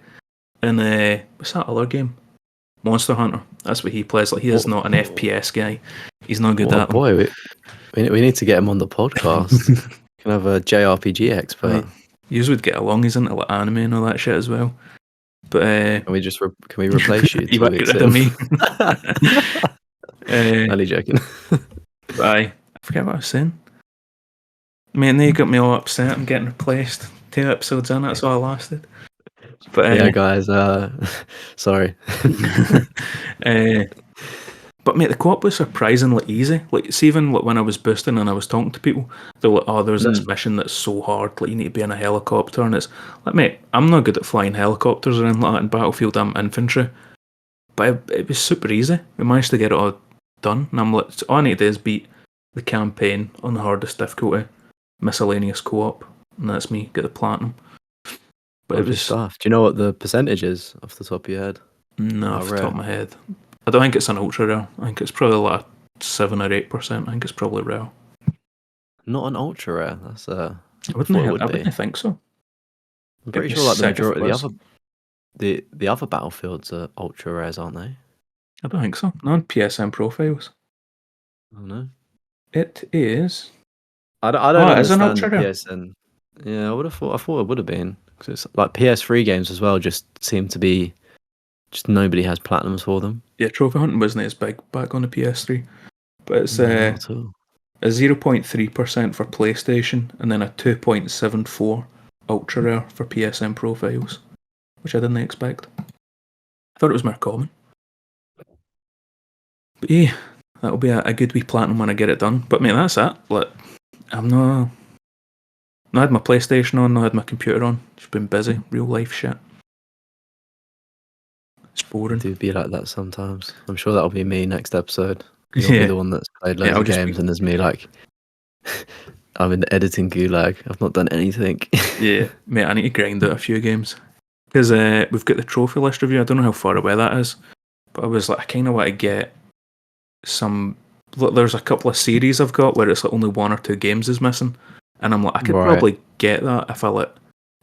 and what's that other game? Monster Hunter. That's what he plays. Like, he is not an FPS guy. He's not good at them. Boy, we need to get him on the podcast. Can have a JRPG expert. Right. You would get along. He's into like anime and all that shit as well. But can we replace you? You won't get rid of me. Only joking. I forget what I was saying. Man, they got me all upset. I'm getting replaced. 2 episodes in, that's all I lasted. But yeah, guys, sorry. But mate, the co-op was surprisingly easy. Like, see, even like, when I was boosting and I was talking to people, they were like, "Oh, there's this mission that's so hard. Like, you need to be in a helicopter." And it's like, mate, I'm not good at flying helicopters or anything like that in Battlefield. I'm infantry, but it was super easy. We managed to get it all done, and I'm like, all I need to do is beat the campaign on the hardest difficulty, miscellaneous co-op, and that's me, get the platinum. But Lovely stuff. Do you know what the percentage is off the top of your head? No, off the top of my head. I don't think it's an ultra rare. I think it's probably like 7 or 8%. I think it's probably rare. Not an ultra rare. That's I wouldn't think so. I'm pretty sure like the majority of the other Battlefields are ultra rares, aren't they? I don't think so. Not on PSN profiles. I don't know. It is. I don't understand the PSN. Yeah, I thought it would have been, because it's like PS3 games as well. Just seem to be, just nobody has platinums for them. Yeah, trophy hunting wasn't as big back on the PS3, but it's a 0.3% for PlayStation and then a 2.74 ultra rare for PSN profiles, which I didn't expect. I thought it was more common. But yeah, that'll be a good wee platinum when I get it done. But mate, that's it. Like, I'm not had my PlayStation on, not had my computer on. Just been busy, real life shit. It's boring. I do be like that sometimes. I'm sure that'll be me next episode. You'll be the one that's played loads of games, and there's me like, I'm in the editing gulag. I've not done anything. Yeah, mate, I need to grind out a few games. Because we've got the trophy list review. I don't know how far away that is, but I was like, I kind of want to get some. There's a couple of series I've got where it's like only 1 or 2 games is missing, and I'm like, I could probably get that if I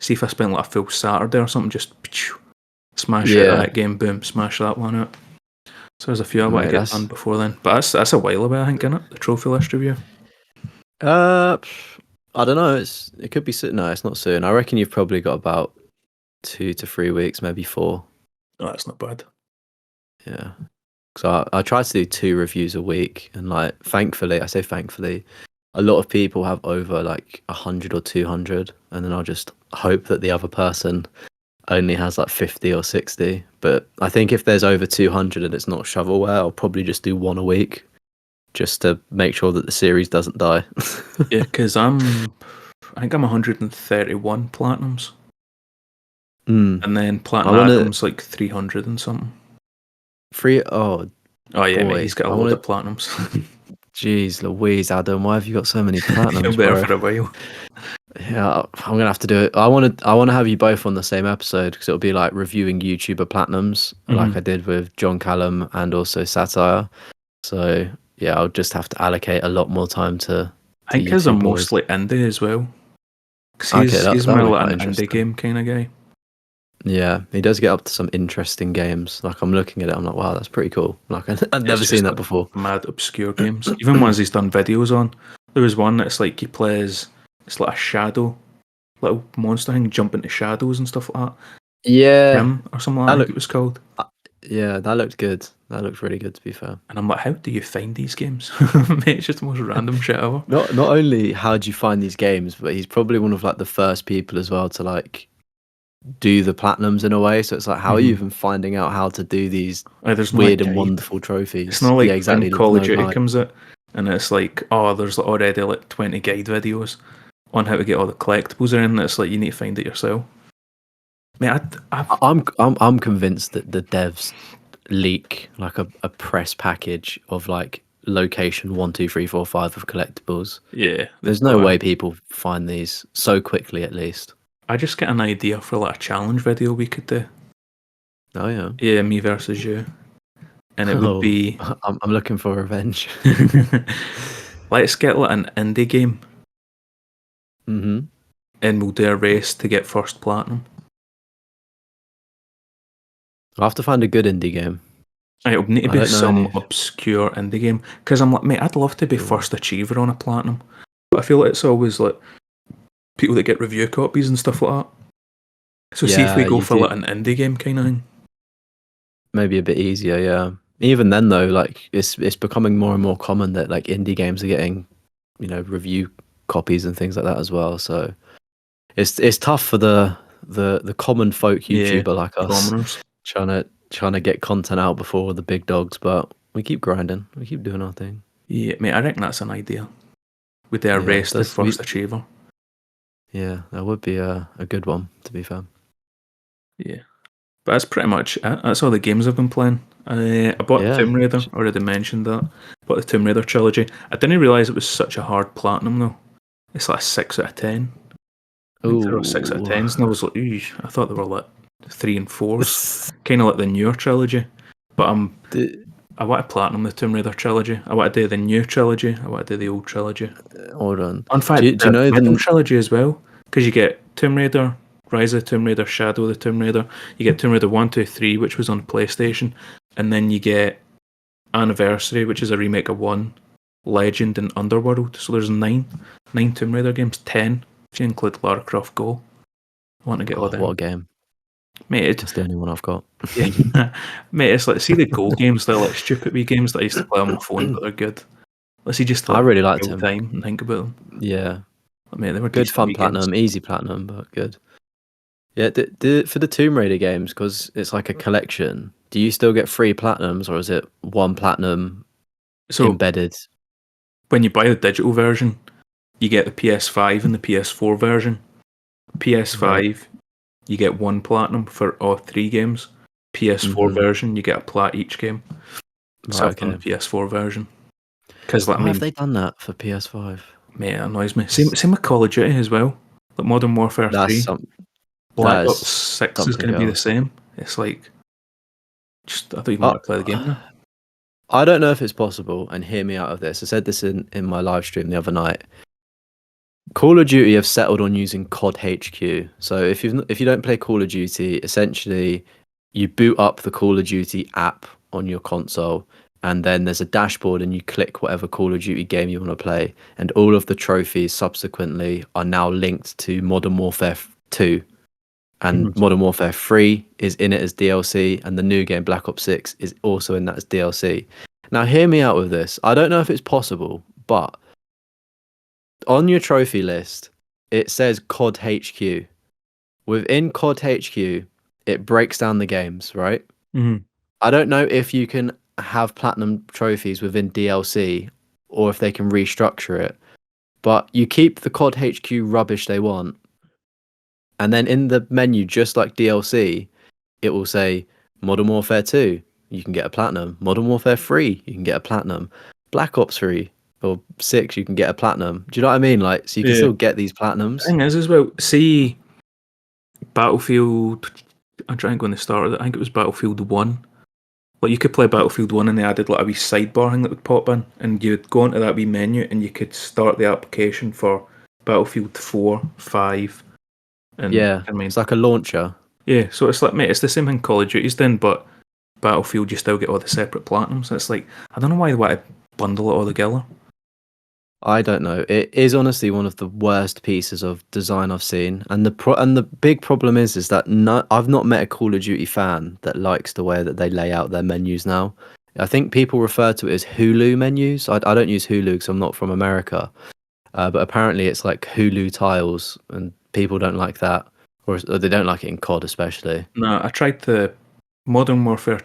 see if I spend like a full Saturday or something, just smash out that game, boom, smash that one out. So there's a few I want to get done before then, but that's a while away, I think, isn't it? The trophy list review. I don't know. It could be soon. No, it's not soon. I reckon you've probably got about 2 to 3 weeks, maybe 4. Oh, that's not bad. Yeah. So I try to do 2 reviews a week, and like, thankfully, a lot of people have over like 100 or 200, and then I'll just hope that the other person only has like 50 or 60. But I think if there's over 200 and it's not shovelware, I'll probably just do 1 a week, just to make sure that the series doesn't die. Yeah, because I think I'm 131 platinums. And then Platinum Adam's like 300 and something. Oh yeah, mate, he's got a lot of platinums. Jeez Louise, Adam, why have you got so many platinums? He'll be there for a while. Yeah, I'm gonna have to do it. I want to have you both on the same episode, because it'll be like reviewing YouTuber platinums, like I did with John Callum and also Satire. So yeah, I'll just have to allocate a lot more time to. I think because I'm mostly indie as well. He's more like an indie game kind of guy. Yeah, he does get up to some interesting games. Like, I'm looking at it, I'm like, wow, that's pretty cool. Like, I've never seen that before. Mad obscure games. Even ones he's done videos on. There was one that's like he plays. It's like a shadow, little monster thing, jump into shadows and stuff like that. Yeah, or something like that. It was called. Yeah, that looked good. That looked really good, to be fair. And I'm like, how do you find these games? Mate, it's just the most random shit ever. Not only how do you find these games, but he's probably one of like the first people as well to like do the platinums in a way. So it's like, how are you even finding out how to do these weird and wonderful trophies? It's not like when Call of Duty comes out and it's like, there's already like 20 guide videos on how to get all the collectibles in. It's like, you need to find it yourself. Mate, I'm convinced that the devs leak like a press package of like location 1, 2, 3, 4, 5 of collectibles. Yeah, there's no way people find these so quickly, at least. I just get an idea for like a challenge video we could do. Oh yeah. Yeah, me versus you, and it would be. I'm looking for revenge. Let's get like an indie game. And we'll do a race to get first platinum. I'll have to find a good indie game. It'll need to be some obscure indie game, because I'm like, mate, I'd love to be first achiever on a platinum, but I feel like it's always like people that get review copies and stuff like that. So see if we go for like an indie game kind of thing. Maybe a bit easier, yeah. Even then though, like it's becoming more and more common that like indie games are getting, review copies and things like that as well. So it's tough for the common folk YouTuber like us trying to get content out before the big dogs, but we keep grinding, we keep doing our thing. Yeah, mate, I reckon that's an idea. With their race to first achiever. Yeah, that would be a good one, to be fair. Yeah. But that's pretty much it. That's all the games I've been playing. I bought Yeah. Tomb Raider. I already mentioned that. Bought the Tomb Raider trilogy. I didn't realise it was such a hard platinum though. It's like a 6 out of 10. I think there were 6 out of Ooh. 10s, and I was like, eesh, I thought they were like 3 and 4s. Kind of like the newer trilogy. But I want to platinum the Tomb Raider trilogy. I want to do the new trilogy. I want to do the old trilogy. Hold on. In fact, Do you the know middle the trilogy as well, because you get Tomb Raider, Rise of the Tomb Raider, Shadow of the Tomb Raider. You get Tomb Raider 1, 2, 3, which was on PlayStation, and then you get Anniversary, which is a remake of 1, Legend, and Underworld. So there's 9 Tomb Raider games, 10 if you include Lara Croft Go. I want to get all them. what a game. Mate, It's the only one I've got. yeah. Mate, it's like, see the Go games, they're like stupid wee games that I used to play on my phone, but they're good. Let's see, just like I really liked real them. time and think about them. Yeah. Mate, they were Good decent fun wee platinum, games. easy platinum, but good. Yeah, for the Tomb Raider games, because it's like a collection, do you still get free platinums, or is it one platinum So embedded? when you buy the digital version, you get the PS5 and the PS4 version. PS5, Right. you get 1 platinum for all 3 games. PS4 Mhm. version, you get a plat each game. So Right, I've done the okay. PS4 version. Because, like, I Why have mean, they done that for PS5? mate, it annoys me. Same with Call of Duty as well. Like Modern Warfare That's 3. some Black that Ops is 6 is something going to be the else. same. It's like, just I don't even Uh, want to play the game now. I don't know if it's possible, and hear me out of this. I said this in my live stream the other night. Call of Duty have settled on using COD HQ. So if you don't play Call of Duty, essentially you boot up the Call of Duty app on your console, and then there's a dashboard, and you click whatever Call of Duty game you want to play, and all of the trophies subsequently are now linked to Modern Warfare 2, and Modern Warfare 3 is in it as DLC, and the new game Black Ops 6 is also in that as DLC. Now hear me out with this. I don't know if it's possible, but on your trophy list, it says COD HQ. Within COD HQ, it breaks down the games, right? Mm-hmm. I don't know if you can have platinum trophies within DLC or if they can restructure it, but you keep the COD HQ rubbish they want, and then in the menu, just like DLC, it will say Modern Warfare 2, you can get a platinum. Modern Warfare 3, you can get a platinum. Black Ops 3 or 6, you can get a platinum. Do you know what I mean? Like, so you can Yeah. still get these The platinums. thing is, as well, see Battlefield. I'm trying to go when they started it. I think it was Battlefield 1. Like, you could play Battlefield 1 and they added like a wee sidebar thing that would pop in, and you'd go into that wee menu and you could start the application for Battlefield 4, 5, and Yeah, I mean, it's like a launcher. yeah, so it's like, mate, it's the same thing Call of Duty's doing, but Battlefield, you still get all the separate platinums. It's like, I don't know why they want to bundle it all together. I don't know. It is honestly one of the worst pieces of design I've seen, and the big problem is that I've not met a Call of Duty fan that likes the way that they lay out their menus now. I think people refer to it as Hulu menus. I don't use Hulu because I'm not from America, but apparently it's like Hulu tiles, and people don't like that, or they don't like it in COD especially. No, I tried the Modern Warfare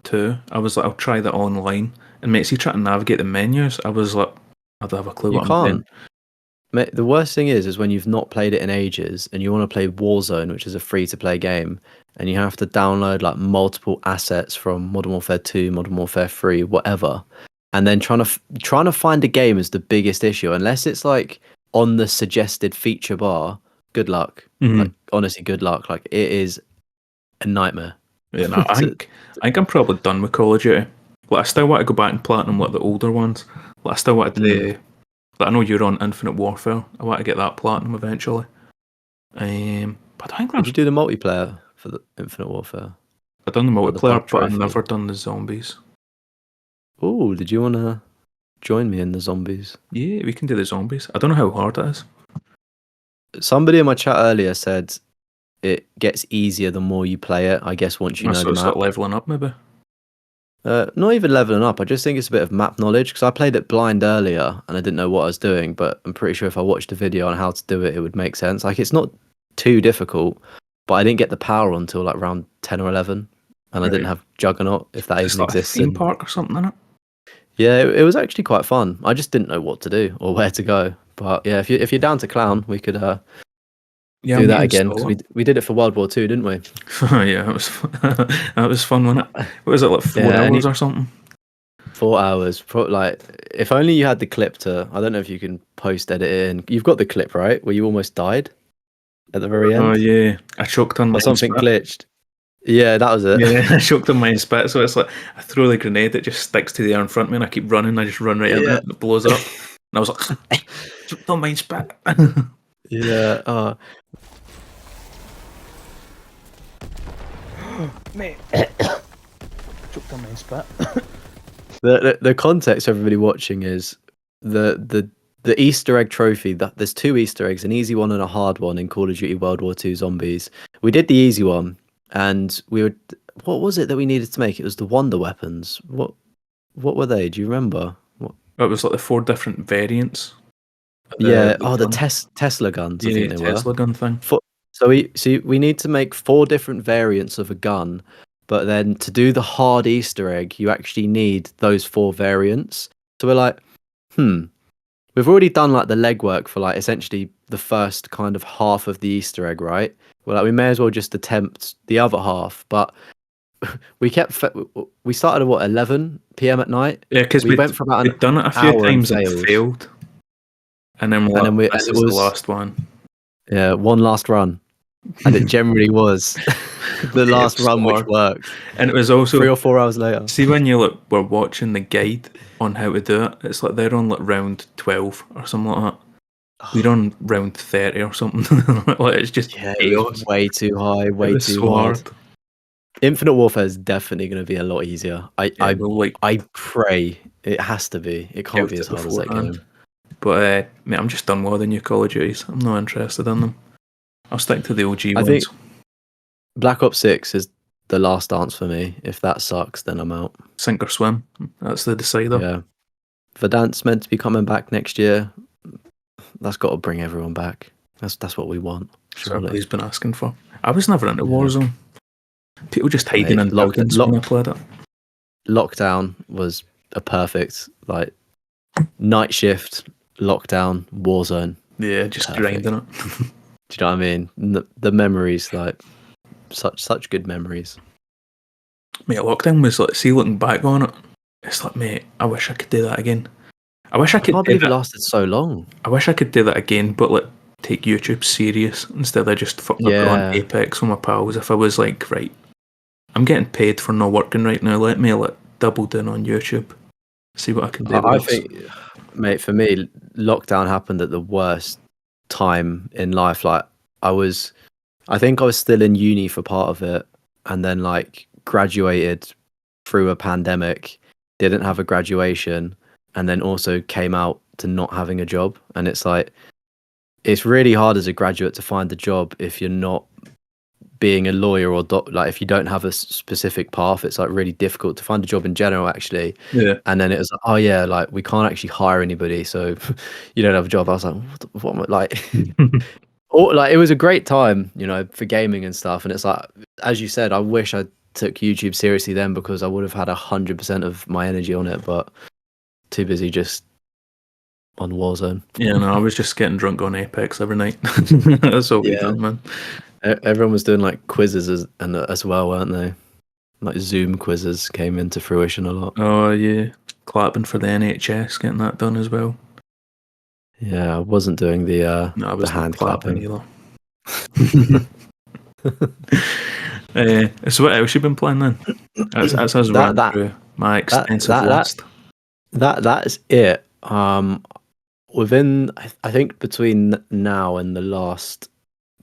2. I was like, I'll try that online. And mate, see, trying to navigate the menus, I was like, I don't have a clue You what I'm doing. can't. Mate, the worst thing is when you've not played it in ages and you want to play Warzone, which is a free-to-play game, and you have to download like multiple assets from Modern Warfare 2, Modern Warfare 3, whatever, and then trying to find a game is the biggest issue. Unless it's like on the suggested feature bar, good luck. Like honestly, good luck. Like it is a nightmare. Yeah, no, I think I'm probably done with Call of Duty. Like, I still want to go back and platinum like the older ones. Like, I still want to. Like, I know you're on Infinite Warfare. I want to get that platinum eventually. But I think Did you do the multiplayer for the Infinite Warfare? I've done the Like the multiplayer, pub but I've trophy? never done the zombies. Oh, did you want to join me in the zombies? Yeah, we can do the zombies. I don't know how hard it is. Somebody in my chat earlier said it gets easier the more you play it. I guess once you know So the it's like map. leveling up, maybe. Not even leveling up. I just think it's a bit of map knowledge because I played it blind earlier and I didn't know what I was doing. But I'm pretty sure if I watched a video on how to do it, it would make sense. Like it's not too difficult, but I didn't get the power until like round 10 or 11, and I didn't Right. have Juggernaut if that It's even like a exists. theme park or something, isn't it? Yeah, it was actually quite fun. I just didn't know what to do or where to go. But yeah, if you're down to clown, we could Yeah, do I'm that gonna again because install we did it for World War Two, didn't we? it. Yeah, that was that was fun, wasn't it? What was it, like four Yeah, hours or something? 4 hours. Like, if only you had the clip to. I don't know if you can post edit it in. You've got the clip, right? Where you almost died at the very Oh end, yeah, I choked on or my own something spit. glitched. Yeah, that was it. Yeah, I choked on my own spit. So it's like I throw the grenade, it just sticks to the air in front of me, and I keep running. I just run right into Yeah. it, and it blows up. And I was like, choked on my own spit. Yeah. Mate, choked on my own spit. The context everybody watching is the Easter egg trophy. There's two Easter eggs, an easy one and a hard one in Call of Duty World War Two Zombies. We did the easy one, and we were. What was it that we needed to make? It was the wonder weapons. What were they? Do you remember? What? It was like the 4 different variants. Yeah. The Oh, the gun. Tesla guns. I Yeah, think they were. Tesla gun thing. So we need to make 4 different variants of a gun, but then to do the hard Easter egg, you actually need those 4 variants. So we're like, we've already done like the legwork for like essentially the first kind of half of the Easter egg, right? Well, like we may as well just attempt the other half, but we started at what 11 p.m. at night. Yeah, because We went for about an we'd done it a few hour and times and failed. and then we're And then like, this it is the was last one. one last run, and it generally was the Yeah, it last was run so which hard. worked. And it was also 3 or 4 hours later. see when you were watching the guide on how to do it, it's like they're on like round 12 or something like that. We're on round 30 or something. Like it's just Yeah, it chaos. was way too high, It way was too so hard. hard. Infinite Warfare is definitely going to be a lot easier. Yeah, we'll like I pray it has to be. It can't out be it as hard as that beforehand. game. But mate, I'm just done with the new Call of Duties. I'm not interested in them. I'll stick to the OG I ones. think Black Ops 6 is the last dance for me. If that sucks, then I'm out. Sink or swim. That's the decider. Yeah. Verdansk's meant to be coming back next year. That's got to bring everyone back. That's what we want. Surely. He's been asking for. I was never into Warzone. People just hiding Mate, in buildings when I played it. Lockdown was a perfect like night shift, lockdown, Warzone. Yeah, just Perfect. grinding it. Do you know what I mean? The memories, like such good memories. Mate, lockdown was like, see, looking back on it, it's like, mate, I wish I could do that again. I can't believe it lasted so long. I wish I could do that again, but like take YouTube serious instead of just fucking on Apex with my pals. If I was like, right, I'm getting paid for not working right now, let me like double down on YouTube, see what I can do. I think, mate, for me, lockdown happened at the worst time in life. Like I think I was still in uni for part of it, and then like graduated through a pandemic, didn't have a graduation, and then also came out to not having a job. And it's like, it's really hard as a graduate to find a job if you're not being a lawyer or like if you don't have a specific path. It's like really difficult to find a job in general, actually. Yeah. And then it was like, oh yeah, like we can't actually hire anybody, so you don't have a job. I was like, what am I like? Or like it was a great time, you know, for gaming and stuff. And it's like, as you said, I wish I took YouTube seriously then, because I would have had 100% of my energy on it, but too busy just on Warzone. Yeah, no, I was just getting drunk on Apex every night. That's all we done, man. Everyone was doing like quizzes as well, weren't they? Like Zoom quizzes came into fruition a lot. Oh yeah, clapping for the NHS, getting that done as well. Yeah, I wasn't doing the hand clapping either. So what else you been playing then? That's us running through my extensive list. That is it. Within, I think between now and the last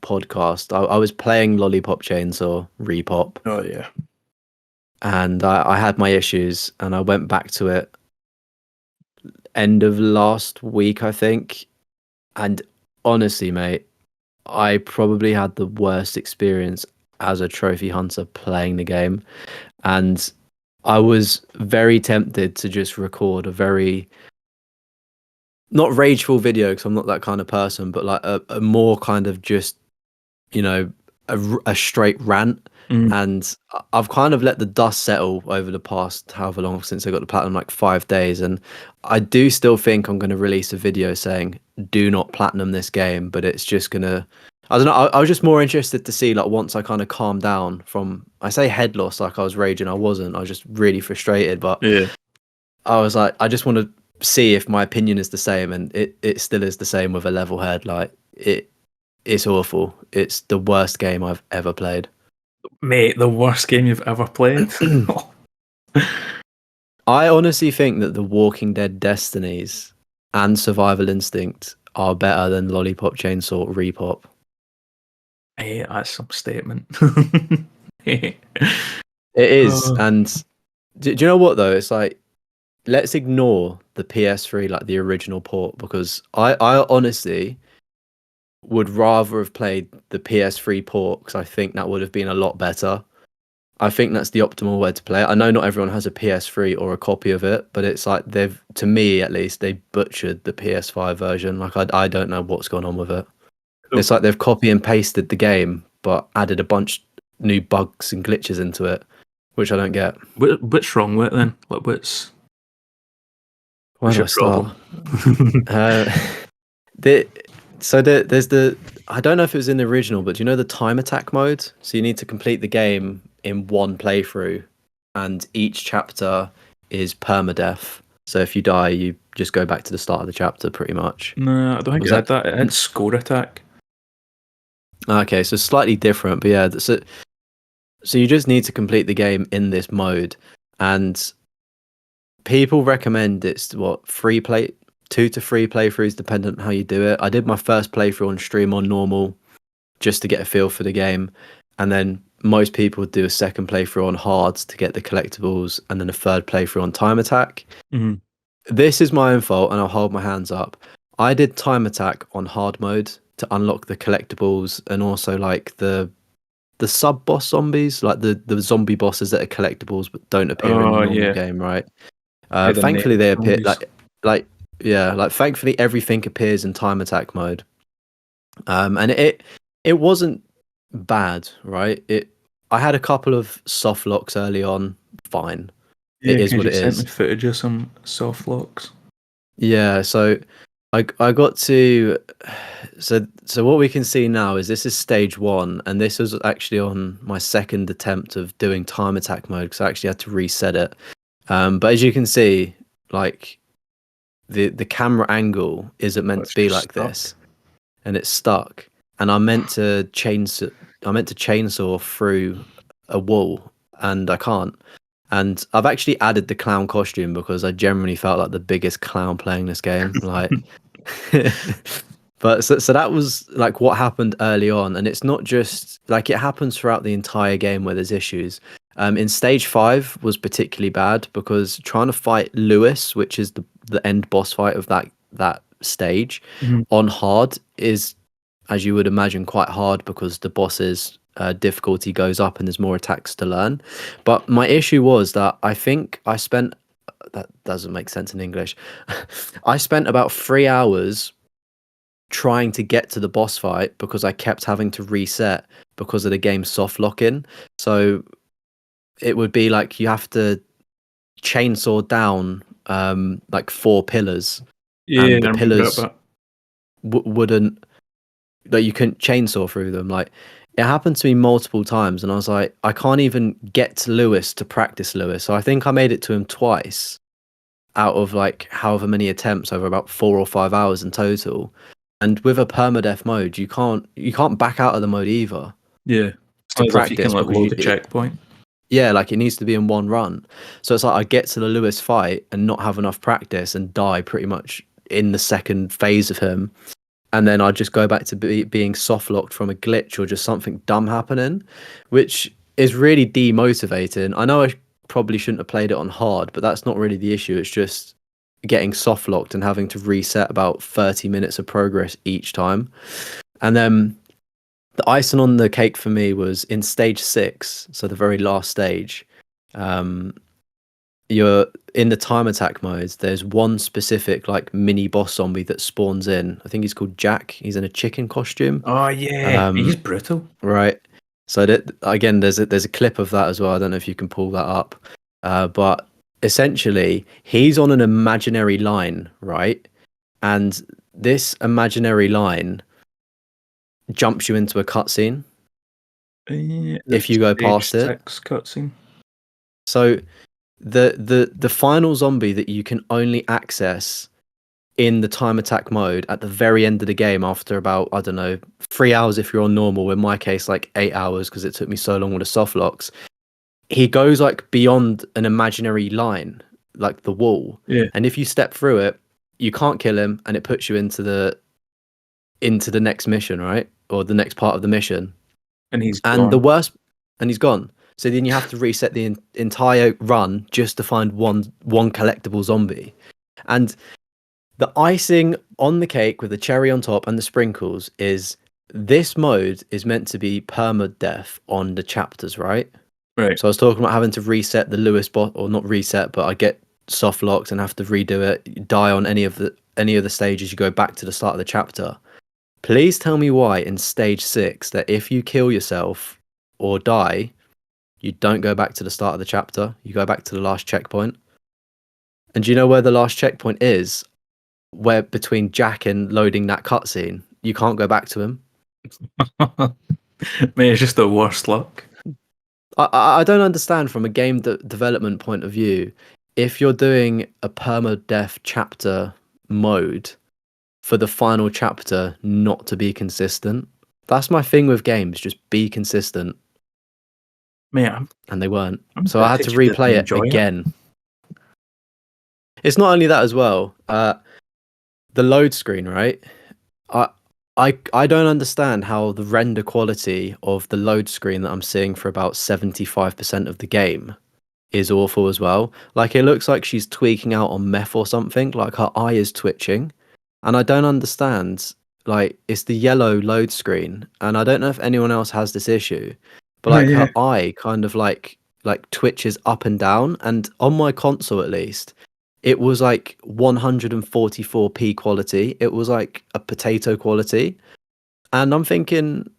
podcast, I was playing Lollipop Chainsaw Repop. Oh yeah. And I had my issues, and I went back to it end of last week, I think. And honestly, mate, I probably had the worst experience as a trophy hunter playing the game. And I was very tempted to just record a very, not rageful video, because I'm not that kind of person, but like a more kind of just, you know, a straight rant. And I've kind of let the dust settle over the past however long since I got the platinum, like 5 days, and I do still think I'm going to release a video saying do not platinum this game, but it's just going to I don't know. I was just more interested to see, like, once I kind of calmed down from, I say head loss, like I was raging. I wasn't. I was just really frustrated. But Yeah. I was like, I just want to see if my opinion is the same, and it still is the same with a level head. Like it's awful. It's the worst game I've ever played. Mate, the worst game you've ever played? I honestly think that the Walking Dead Destinies and Survival Instinct are better than Lollipop Chainsaw Repop. Hey, that's some statement. It is, and do you know what though? It's like, let's ignore the PS3, like the original port, because I honestly would rather have played the PS3 port because I think that would have been a lot better. I think that's the optimal way to play it. I know not everyone has a PS3 or a copy of it, but it's like to me at least, they butchered the PS5 version. Like I don't know what's going on with it. It's like they've copy and pasted the game, but added a bunch new bugs and glitches into it, which I don't get. What's wrong with it then? Like, what's Where do your I start? problem? There's the, I don't know if it was in the original, but do you know the time attack mode? So you need to complete the game in one playthrough, and each chapter is permadeath. So if you die, you just go back to the start of the chapter, pretty much. No, I don't think it had that. It had score attack. Okay, so slightly different, but yeah. So you just need to complete the game in this mode, and people recommend it's what, 2 to 3 playthroughs, depending on how you do it. I did my first playthrough on stream on normal, just to get a feel for the game, and then most people do a second playthrough on hard to get the collectibles, and then a third playthrough on time attack. Mm-hmm. This is my own fault, and I'll hold my hands up. I did time attack on hard mode to unlock the collectibles, and also like the sub boss zombies, like the zombie bosses that are collectibles but don't appear in the normal game, right? Thankfully they appear like thankfully everything appears in time attack mode. And it wasn't bad, right? I had a couple of soft locks early on, fine. Yeah, it is what it sent is. me footage of some soft locks. Yeah, so I got to, so what we can see now is this is stage 1, and this was actually on my second attempt of doing time attack mode because I actually had to reset it. But as you can see, like the camera angle isn't meant to be like this, and it's stuck. And I meant to chainsaw through a wall, and I can't. And I've actually added the clown costume because I generally felt like the biggest clown playing this game. Like, but so that was like what happened early on, and it's not just like, it happens throughout the entire game where there's issues. In stage 5 was particularly bad because trying to fight Lewis, which is the end boss fight of that stage, on hard is, as you would imagine, quite hard because the boss's difficulty goes up and there's more attacks to learn. But my issue was that I think I spent, that doesn't make sense in English. I spent about 3 hours trying to get to the boss fight because I kept having to reset because of the game's soft lock-in. So it would be like you have to chainsaw down like 4 pillars, and the pillars wouldn't, like, you couldn't chainsaw through them. Like, it happened to me multiple times, and I was like, I can't even get to Lewis to practice Lewis. So I think I made it to him twice out of like however many attempts over about 4 or 5 hours in total. And with a permadeath mode, you can't back out of the mode either. Yeah, to practice, you can like load the checkpoint. Yeah, like it needs to be in one run. So it's like I get to the Lewis fight and not have enough practice and die pretty much in the second phase of him. And then I just go back to being soft locked from a glitch or just something dumb happening, which is really demotivating. I know I probably shouldn't have played it on hard, but that's not really the issue. It's just getting soft locked and having to reset about 30 minutes of progress each time. And then the icing on the cake for me was in stage 6, so the very last stage. You're in the time attack modes. There's one specific like mini boss zombie that spawns in. I think he's called Jack. He's in a chicken costume. Oh yeah, he's brutal. Right. So that, again, there's a clip of that as well. I don't know if you can pull that up. But essentially, he's on an imaginary line, right? And this imaginary line jumps you into a cutscene if you It's go stage past it. 6 cutscene. So the final zombie that you can only access in the time attack mode at the very end of the game after about, I don't know, 3 hours if you're on normal, in my case like 8 hours because it took me so long with the soft locks. He goes like beyond an imaginary line, like the wall. Yeah. And if you step through it, you can't kill him and it puts you into the next mission, right? Or the next part of the mission. And he's And the gone. worst, and he's gone. So then you have to reset the entire run just to find one collectible zombie. And the icing on the cake with the cherry on top and the sprinkles is this mode is meant to be permadeath on the chapters, right? Right. So I was talking about having to reset the Lewis bot, or not reset, but I get soft locked and have to redo it. You die on any of the stages, you go back to the start of the chapter. Please tell me why in stage 6 that if you kill yourself or die, you don't go back to the start of the chapter. You go back to the last checkpoint. And do you know where the last checkpoint is? Where between Jack and loading that cutscene, you can't go back to him. Mate, it's just the worst luck. I don't understand from a game development point of view, if you're doing a permadeath chapter mode for the final chapter not to be consistent. That's my thing with games, just be consistent. Mate, and they weren't. I'm So I had to replay it again. It's not only that as well. The load screen, right? I don't understand how the render quality of the load screen that I'm seeing for about 75% of the game is awful as well. Like, it looks like she's tweaking out on meth or something. Like, her eye is twitching. And I don't understand. Like, it's the yellow load screen. And I don't know if anyone else has this issue. But like, her eye kind of like twitches up and down. And on my console at least, it was like 144p quality. It was like a potato quality. And I'm thinking,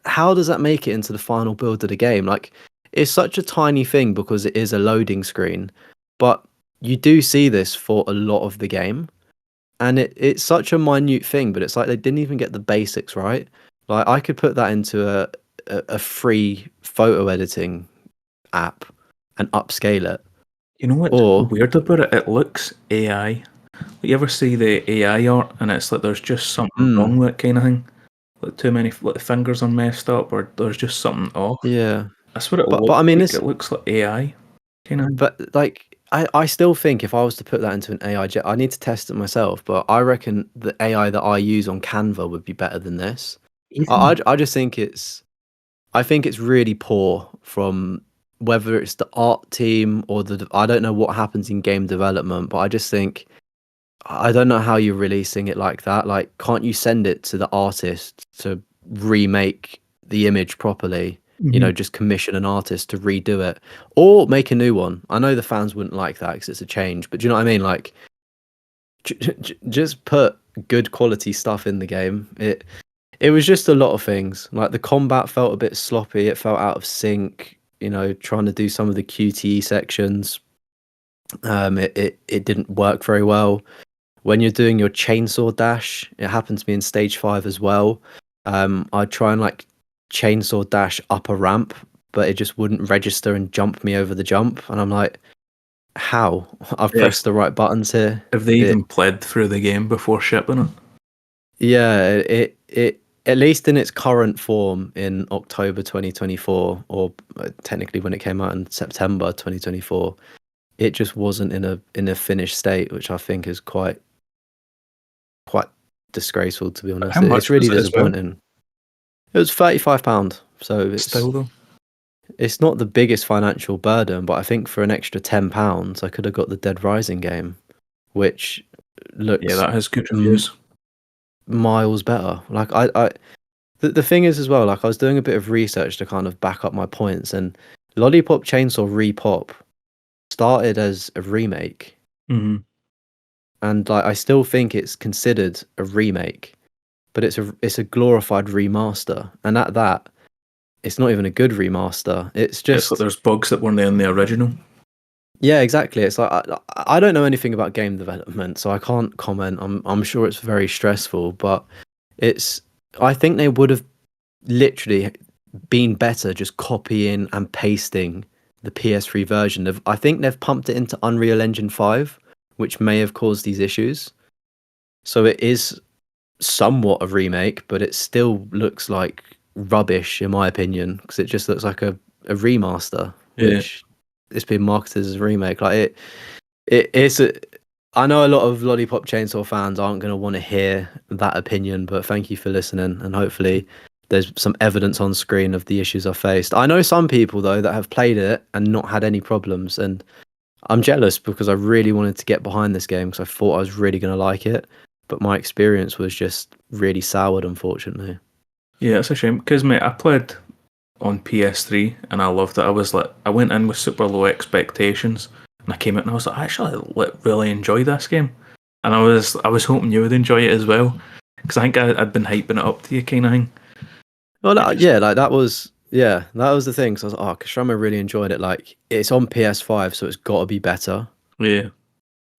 how does that make it into the final build of the game? Like, it's such a tiny thing because it is a loading screen, but you do see this for a lot of the game. And it's such a minute thing, but it's like they didn't even get the basics right. Like, I could put that into a free photo editing app and upscale it. You know what's weird about it? It looks AI. You ever see the AI art and it's like there's just something wrong with it, kind of thing? Like too many like the fingers are messed up, or there's just something off. Yeah, that's what it looks but I mean, like. It looks like AI, kind of. But like, I still think if I was to put that into an AI jet, I need to test it myself. But I reckon the AI that I use on Canva would be better than this. I just think I think it's really poor from whether it's the art team or I don't know what happens in game development, but I just think I don't know how you're releasing it like that. Like, can't you send it to the artist to remake the image properly? You know, just commission an artist to redo it or make a new one. I know the fans wouldn't like that because it's a change, but do you know what I mean? Like, just put good quality stuff in the game. It was just a lot of things. Like, the combat felt a bit sloppy. It felt out of sync. You know, trying to do some of the QTE sections, it didn't work very well. When you're doing your chainsaw dash, it happened to me in stage 5 as well. I'd try and like chainsaw dash up a ramp, but it just wouldn't register and jump me over the jump. And I'm like, how? I've pressed the right buttons here. Have they even played through the game before shipping it? Yeah, it at least in its current form in October 2024, or technically when it came out in September 2024, it just wasn't in a finished state, which I think is quite disgraceful, to be honest. It's really disappointing. It was £35, so it's still though. It's not the biggest financial burden, but I think for an extra £10, I could have got the Dead Rising game, which looks that has good reviews, miles better. Like, the thing is as well, like, I was doing a bit of research to kind of back up my points, and Lollipop Chainsaw Repop started as a remake, and like, I still think it's considered a remake, but it's a glorified remaster, and at that, it's not even a good remaster. It's just like there's bugs that weren't in the original. Yeah, exactly. It's like I don't know anything about game development, so I can't comment. I'm sure it's very stressful, but it's I think they would have literally been better just copying and pasting the PS3 version. I think they've pumped it into Unreal Engine 5, which may have caused these issues. So it is somewhat a remake, but it still looks like rubbish in my opinion, because it just looks like a remaster, which it's been marketed as a remake. Like it's I know a lot of Lollipop Chainsaw fans aren't going to want to hear that opinion, but thank you for listening, and hopefully there's some evidence on screen of the issues I faced. I know some people though that have played it and not had any problems, and I'm jealous because I really wanted to get behind this game because I thought I was really going to like it, but my experience was just really soured, unfortunately. Yeah, it's a shame because, mate, I played on PS3 and I loved it. I went in with super low expectations, and I came out and I was like, I actually really enjoy this game, and I was hoping you would enjoy it as well, because I think I'd been hyping it up to you, kind of thing. Well, that was the thing. So I was like, oh, Kashrama really enjoyed it. Like, it's on PS5, so it's got to be better. Yeah.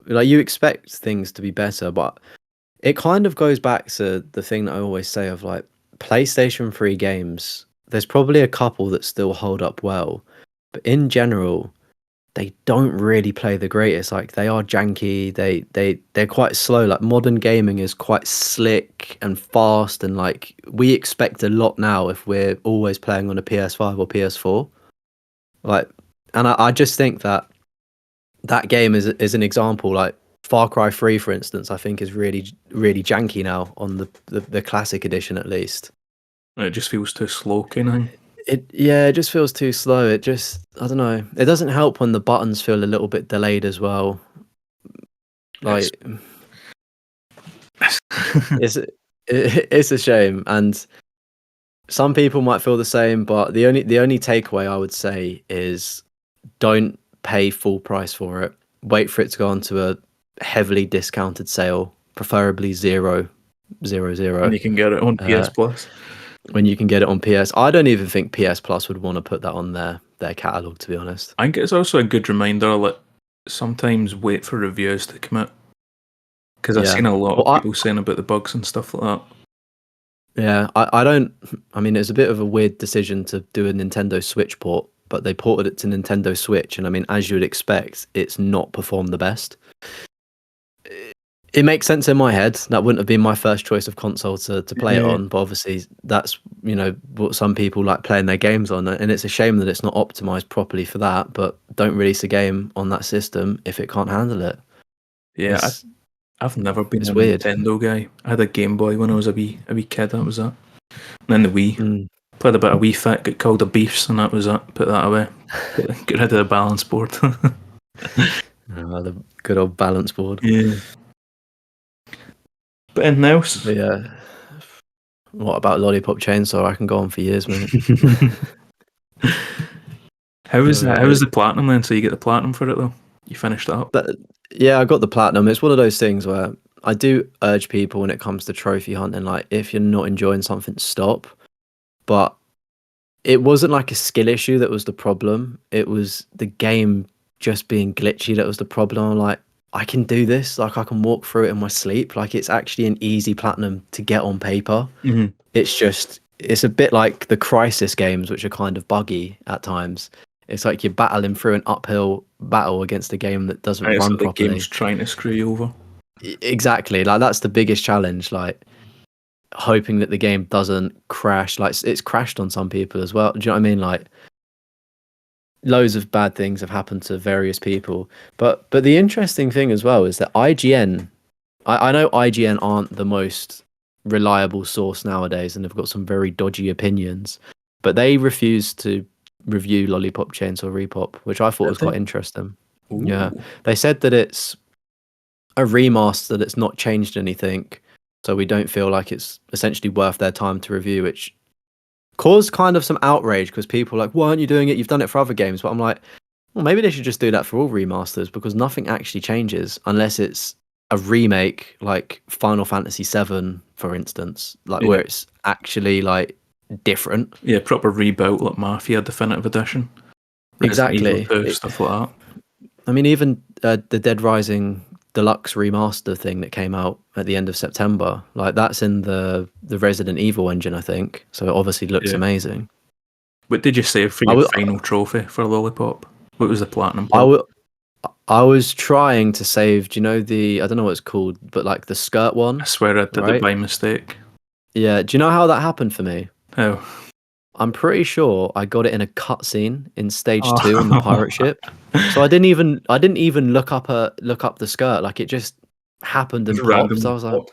Like, you expect things to be better, but it kind of goes back to the thing that I always say of like PlayStation 3 games. There's probably a couple that still hold up well, but in general, they don't really play the greatest. Like, they are janky. They're quite slow. Like, modern gaming is quite slick and fast, and like we expect a lot now if we're always playing on a PS5 or PS4. Like, and I just think that game is an example. Like Far Cry 3, for instance, I think is really really janky now on the classic edition at least. It just feels too slow, kind of thing. It just feels too slow. It just, I don't know. It doesn't help when the buttons feel a little bit delayed as well. Like, it's a shame, and some people might feel the same. But the only takeaway I would say is don't pay full price for it. Wait for it to go onto a heavily discounted sale, preferably 0.00. And you can get it on PS Plus. When you can get it on PS. I don't even think PS Plus would want to put that on their catalogue, to be honest. I think it's also a good reminder that sometimes wait for reviews to come out. Because I've seen a lot of people saying about the bugs and stuff like that. Yeah, I mean, it's a bit of a weird decision to do a Nintendo Switch port, but they ported it to Nintendo Switch, and I mean, as you would expect, it's not performed the best. It makes sense in my head. That wouldn't have been my first choice of console to play it on, but obviously that's, what some people like playing their games on, and it's a shame that it's not optimized properly for that, but don't release a game on that system if it can't handle it. Yeah, I've never been a Nintendo guy. I had a Game Boy when I was a wee kid, that was that. And then the Wii. Played a bit of Wii Fit, got called a Beefs, and that was it. Put that away. Get rid of the balance board. The good old balance board. Yeah. But anything else? But yeah. What about Lollipop Chainsaw? I can go on for years, mate. How was the platinum then? So you get the platinum for it though? You finished it up? Yeah, I got the platinum. It's one of those things where I do urge people when it comes to trophy hunting, like, if you're not enjoying something, stop. But it wasn't like a skill issue that was the problem. It was the game just being glitchy that was the problem. I'm like, I can do this. Like, I can walk through it in my sleep. Like, it's actually an easy platinum to get on paper. Mm-hmm. It's a bit like the Crisis games, which are kind of buggy at times. It's like you're battling through an uphill battle against a game that doesn't run properly. The game's trying to screw you over. Exactly. Like, that's the biggest challenge. Like, hoping that the game doesn't crash. Like, it's crashed on some people as well. Do you know what I mean? Like, loads of bad things have happened to various people. But the interesting thing as well is that IGN, I know IGN aren't the most reliable source nowadays, and they've got some very dodgy opinions, but they refuse to review Lollipop Chainsaw Repop, which I thought was quite interesting. Ooh. Yeah, they said that it's a remaster that's not changed anything, so we don't feel like it's essentially worth their time to review, which caused kind of some outrage because people are like, why aren't you doing it? You've done it for other games. But I'm like, well, maybe they should just do that for all remasters, because nothing actually changes unless it's a remake, like Final Fantasy VII, for instance, like where it's actually like different. Yeah, proper rebuilt, like Mafia Definitive Edition. Exactly. Stuff like that. I mean, even the Dead Rising Deluxe remaster thing that came out at the end of September, like, that's in the the Resident Evil engine, I think. So it obviously looks amazing. What did you save for your final trophy for Lollipop? What was the platinum pop? I was trying to save, do you know I don't know what it's called, but like the skirt one? I swear I did it by mistake. Yeah, do you know how that happened for me? How? I'm pretty sure I got it in a cutscene in stage 2 on the pirate ship. So I didn't even look up the skirt. Like it just happened and popped. So I was like,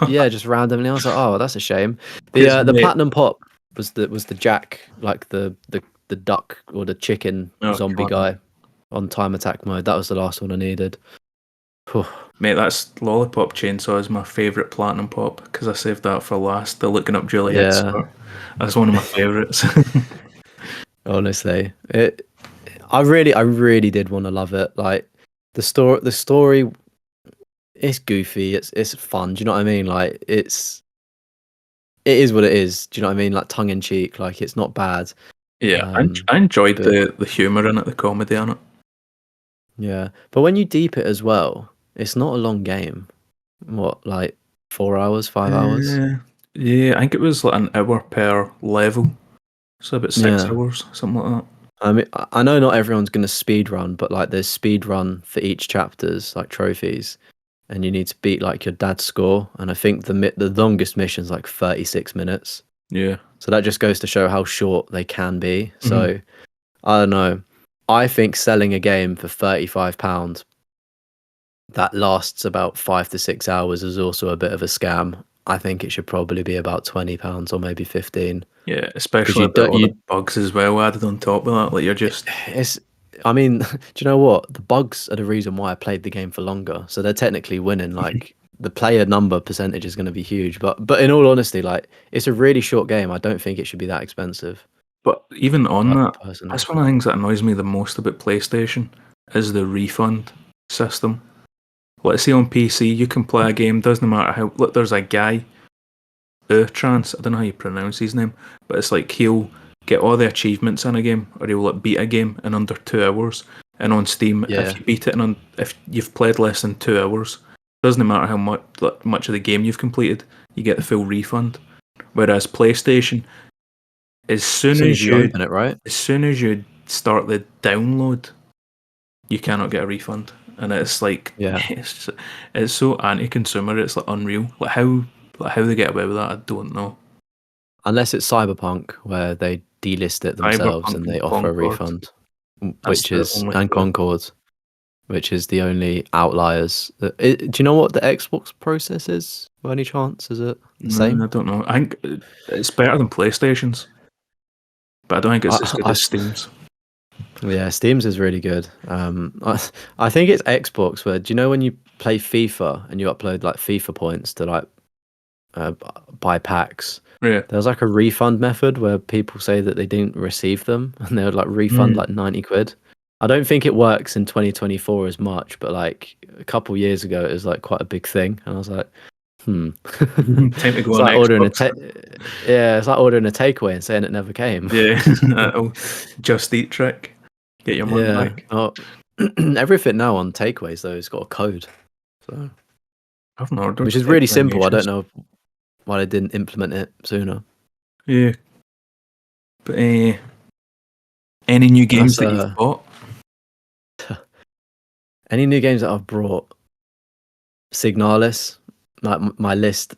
yeah, just randomly. I was like, oh, that's a shame. The platinum pop was the Jack, like the duck or the chicken zombie guy on time attack mode. That was the last one I needed. Mate, that's Lollipop Chainsaw is my favourite platinum pop because I saved that for last. The looking up Juliet skirt. That's one of my favourites. Honestly, I really did want to love it. Like the story it's goofy, it's fun. Do you know what I mean? Like it is what it is. Do you know what I mean? Like tongue in cheek. Like it's not bad. Yeah, I enjoyed the humour in it, the comedy on it. Yeah, but when you deep it as well, it's not a long game. What, like 4 hours, 5 hours? Yeah, I think it was like an hour per level, so about 6 hours, something like that. I mean, I know not everyone's going to speed run, but like there's speed run for each chapters, like trophies, and you need to beat like your dad's score. And I think the longest mission's like 36 minutes. Yeah. So that just goes to show how short they can be. So I don't know. I think selling a game for £35 that lasts about 5 to 6 hours is also a bit of a scam. I think it should probably be about £20 or maybe 15. Yeah, especially all the bugs as well added on top of that. Like you're just. I mean, do you know what? The bugs are the reason why I played the game for longer. So they're technically winning. Like the player number percentage is going to be huge. But in all honesty, like it's a really short game. I don't think it should be that expensive. But even on that, personally, that's one of the things that annoys me the most about PlayStation is the refund system. Let's say on PC you can play a game, doesn't matter how. Look, there's a guy, Trance. I don't know how you pronounce his name, but it's like he'll get all the achievements in a game, or he'll like beat a game in under 2 hours. And on Steam, if you beat it if you've played less than 2 hours, doesn't matter how much of the game you've completed, you get the full refund. Whereas PlayStation, as soon as you open it, right? As soon as you start the download, you cannot get a refund. And it's like, it's so anti-consumer. It's like unreal. Like how they get away with that, I don't know. Unless it's Cyberpunk, where they delist it themselves and they offer a refund, and Concord, which is the only outliers. Do you know what the Xbox process is? By any chance, is it the same? I don't know. I think it's better than PlayStation's, but I don't think it's as good as Steam's. Yeah, Steam's is really good. I think it's Xbox where, do you know when you play FIFA and you upload like FIFA points to like buy packs? Yeah. There's like a refund method where people say that they didn't receive them and they would like refund like 90 quid. I don't think it works in 2024 as much, but like a couple years ago it was like quite a big thing, and I was like, Time to go it's on like Xbox. it's like ordering a takeaway and saying it never came. Yeah, Just Eat trick. Get your money back. Oh, everything now on takeaways though has got a code, so I've not ordered, which is really simple. I don't know why they didn't implement it sooner. Yeah, but any new games that you've bought? Any new games that I've brought? Signalis, my list,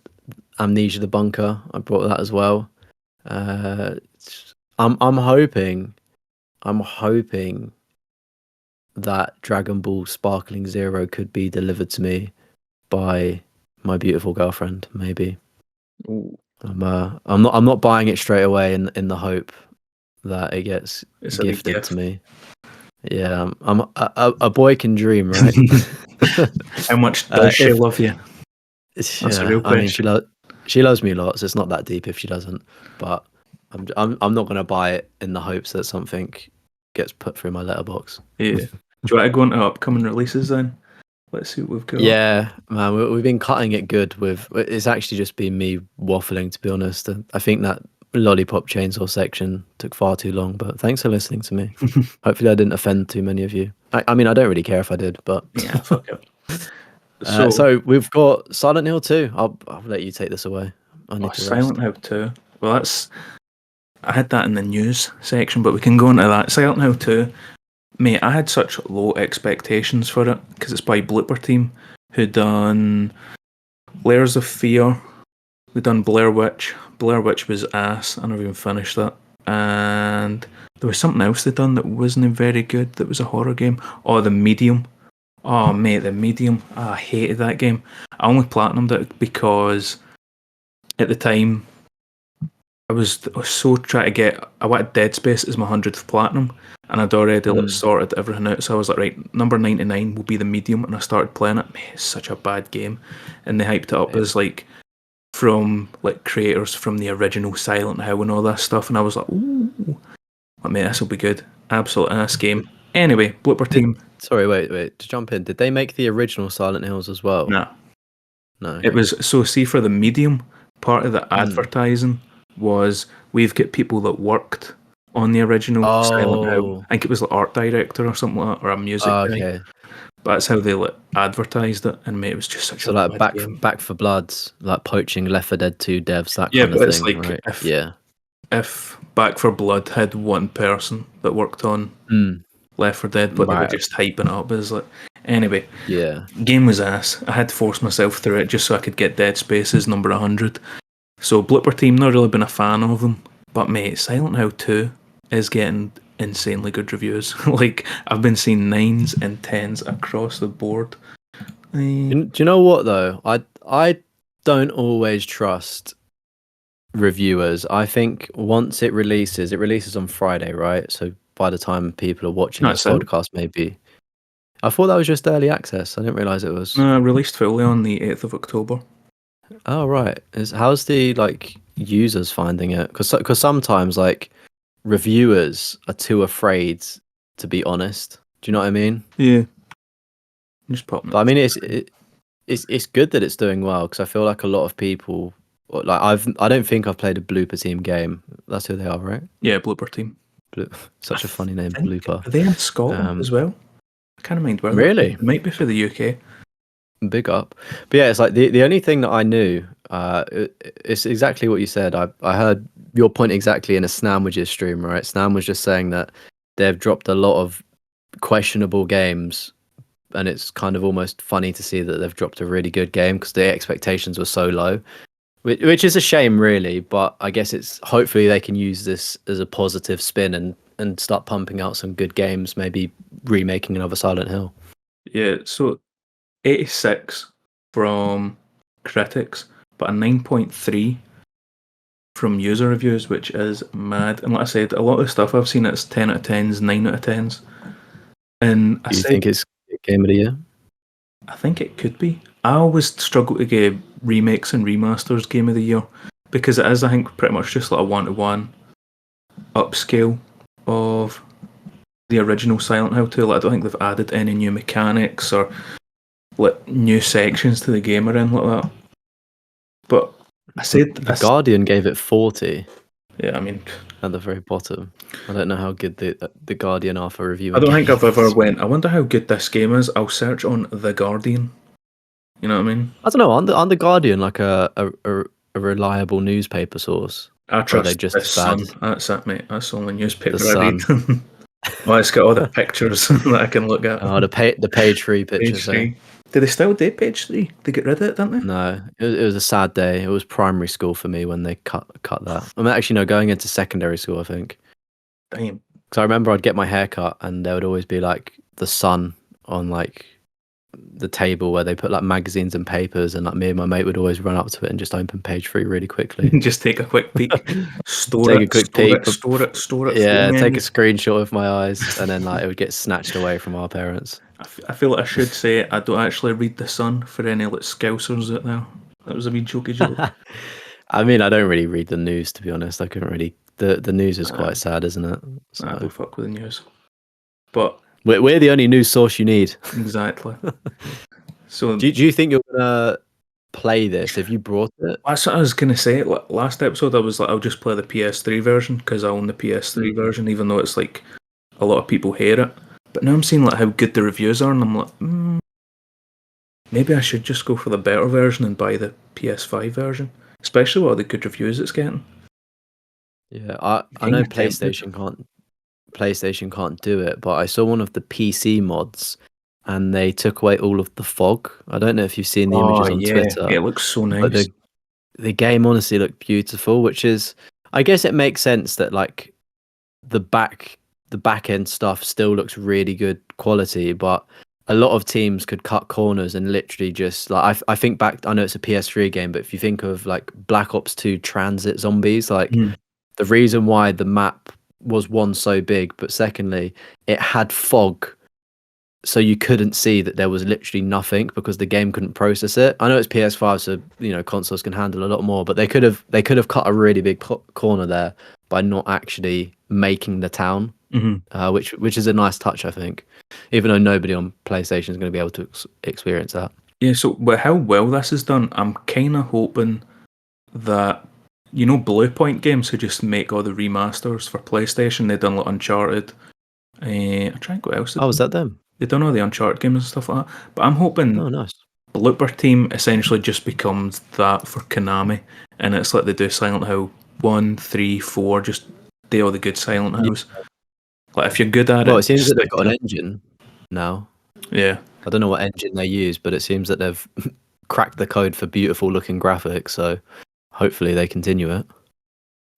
Amnesia the Bunker. I brought that as well. I'm hoping that Dragon Ball Sparkling Zero could be delivered to me by my beautiful girlfriend. Maybe. Ooh. I'm not buying it straight away in the hope that it gets gifted to me. Yeah, I'm a boy can dream, right? How much does she love you? That's a real question. I mean, she loves me a lot, so it's not that deep if she doesn't. But I'm not gonna buy it in the hopes that something gets put through my letterbox. Yeah. Do you want to go into upcoming releases then? Let's see what we've got. Yeah, man, we've been cutting it good with. It's actually just been me waffling, to be honest. I think that Lollipop Chainsaw section took far too long, but thanks for listening to me. Hopefully I didn't offend too many of you. I mean, I don't really care if I did, but yeah, fuck it. So we've got Silent Hill 2. I'll let you take this away. I need to Silent rest. Hill 2. Well, I had that in the news section, but we can go into that. Silent Hill 2, mate, I had such low expectations for it because it's by Blooper Team, who done Layers of Fear. They done Blair Witch. Blair Witch was ass. I never even finished that. And there was something else they done that wasn't very good. That was a horror game. Oh, The Medium. Oh, mate, The Medium. I hated that game. I only platinumed it because at the time I was so trying to get. I wanted Dead Space as my 100th platinum, and I'd already sorted everything out. So I was like, right, number 99 will be The Medium, and I started playing it. Mate, it's such a bad game, and they hyped it up as like from like creators from the original Silent Hill and all that stuff, and I was like, ooh, mate, this will be good. Absolute ass game. Anyway, Blooper Team. Sorry, wait. To jump in, did they make the original Silent Hills as well? Nah. No. It was so. See, for The Medium, part of the advertising was we've got people that worked on the original Silent Hill. I think it was like art director or something like that, or a music guy. But that's how they like advertised it, and mate, it was just such a like bad game. Back for Bloods, like poaching Left 4 Dead 2 devs, that kind of thing. It's like right? if Back for Blood had one person that worked on Left 4 Dead, but they were just hyping it up as like. Anyway, game was ass. I had to force myself through it just so I could get Dead Space's number 100. So Blooper Team, not really been a fan of them, but mate, Silent Hill 2 is getting insanely good reviews. Like, I've been seeing 9s and 10s across the board. Do you know what though? I don't always trust reviewers. I think once it releases on Friday, right? So by the time people are watching this podcast, maybe. I thought that was just early access. I didn't realise it was. Released fully on the 8th of October. Oh right. How's the like users finding it? Because sometimes like reviewers are too afraid to be honest. Do you know what I mean? Yeah. Just pop. But I mean, it's good that it's doing well because I feel like a lot of people like I don't think I've played a Blooper Team game. That's who they are, right? Yeah, Blooper Team. Such a funny name, Blooper. Are they in Scotland as well? I can't mind where. Really? It might be for the UK. Big up. But yeah, it's like the only thing that I knew, it's exactly what you said. I heard your point exactly in a Snamwages stream, right? Snam was just saying that they've dropped a lot of questionable games, and it's kind of almost funny to see that they've dropped a really good game because the expectations were so low, which is a shame, really. But I guess it's hopefully they can use this as a positive spin and start pumping out some good games, maybe remaking another Silent Hill. Yeah, so 86 from critics, but a 9.3 from user reviews, which is mad. And like I said, a lot of the stuff I've seen, it's 10 out of 10s, 9 out of 10s. And Do you think it's Game of the Year? I think it could be. I always struggle to get remakes and remasters Game of the Year because it is, I think, pretty much just like a one-to-one upscale of the original Silent Hill 2. Like, I don't think they've added any new mechanics or like new sections to the game or anything like that. But I said the Guardian gave it 40. Yeah, I mean, at the very bottom. I don't know how good the Guardian are for reviewing. I don't think I've ever went, I wonder how good this game is. I'll search on The Guardian. You know what I mean? I don't know. On the Guardian like a reliable newspaper source? I trust they just the Sun. That's it, mate. That's the only newspaper I read. Well, it's got all the pictures that I can look at. Oh, the page 3 pictures. Page 3. Did they still do page 3? They get rid of it, didn't they? No, it was a sad day. It was primary school for me when they cut that. I mean, actually, no, going into secondary school, I think. Damn. Because I remember I'd get my hair cut and there would always be like the Sun on like the table where they put like magazines and papers, and like me and my mate would always run up to it and just open page 3 really quickly. Just take a quick peek. Store it. Yeah, take a screenshot with my eyes, and then like it would get snatched away from our parents. I feel like I should say I don't actually read The Sun for any like scousers out there. That was a wee jokey joke. I mean, I don't really read the news, to be honest. I couldn't really. The news is quite sad, isn't it? So. I don't fuck with the news. But we're the only news source you need. Exactly. So do you think you're gonna play this? Have you brought it? That's what I was gonna say. Last episode, I was like, I'll just play the PS3 version because I own the PS3 version, even though it's like a lot of people hate it. But now I'm seeing like how good the reviews are, and I'm like, maybe I should just go for the better version and buy the PS5 version. especially with all the good reviews it's getting. Yeah, I know PlayStation can't do it, but I saw one of the PC mods and they took away all of the fog. I don't know if you've seen the Oh images on yeah, Twitter, it looks so but nice. the game honestly looked beautiful, which is, I guess it makes sense that like the back end stuff still looks really good quality, but a lot of teams could cut corners and literally just like I think back. I know it's a PS3 game, but if you think of like Black Ops 2 Transit Zombies, like Mm. the reason why the map was one so big, but secondly, it had fog, so you couldn't see that there was literally nothing because the game couldn't process it. I know it's PS5, so consoles can handle a lot more, but they could have cut a really big corner there by not actually making the town, which is a nice touch, I think. Even though nobody on PlayStation is going to be able to experience that. Yeah, so with how well this is done, I'm kind of hoping that Blue Point Games who just make all the remasters for PlayStation. They done like Uncharted. I'm trying to go else. Oh, was that them? They done all the Uncharted games and stuff like that. But I'm hoping Oh, nice. Blooper Team essentially just becomes that for Konami, and it's like they do Silent Hill 1, 3, 4, just do all the good Silent Yeah. Hills. Like if you're good at Well, it it, seems just that they've stick got to an it. engine now. Yeah. I don't know what engine they use, but it seems that they've cracked the code for beautiful looking graphics, so hopefully they continue it.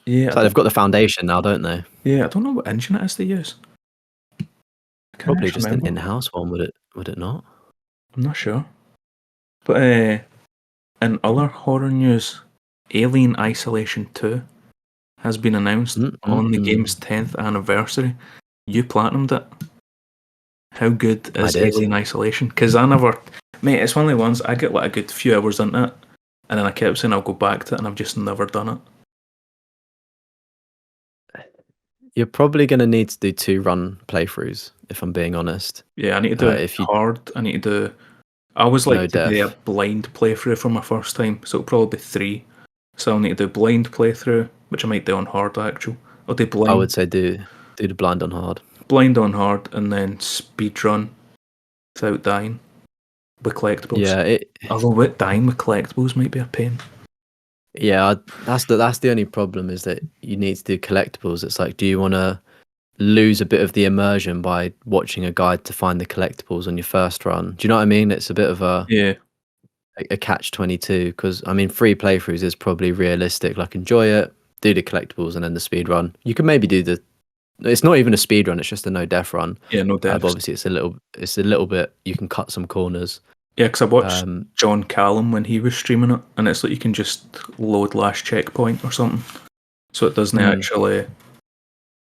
Yeah, So they've got the foundation now, don't they? I don't know what engine it is they use. I can't Probably actually just an remember. in-house one, would it not? I'm not sure. But in other horror news, Alien Isolation 2 has been announced on the game's 10th anniversary. You platinumed it. How good I is did. Alien Isolation? Because mate, it's one of the ones I get like a good few hours into it, and then I kept saying I'll go back to it, and I've just never done it. You're probably going to need to do 2 run playthroughs, if I'm being honest. Yeah, I need to do it If you hard. I need to do. I always no like to do a death. blind playthrough for my first time, so it'll probably be 3. So I'll need to do blind playthrough, which I might do on hard actual. I'll do I would blind, say do the blind on hard. blind on hard, and then speed run without dying with collectibles. Yeah, Although with dying with collectibles might be a pain. yeah, that's the only problem is that you need to do collectibles. It's like, do you want to lose a bit of the immersion by watching a guide to find the collectibles on your first run? Do you know what I mean? It's a bit of a catch-22 because I mean, 3 playthroughs is probably realistic. Like, enjoy it, do the collectibles, and then the speed run. You can maybe do the. It's not even a speed run; it's just a no death run. Yeah, no But deaths. obviously, it's a little bit. You can cut some corners. Yeah, because I watched John Callum when he was streaming it, and it's like you can just load last checkpoint or something, so it doesn't actually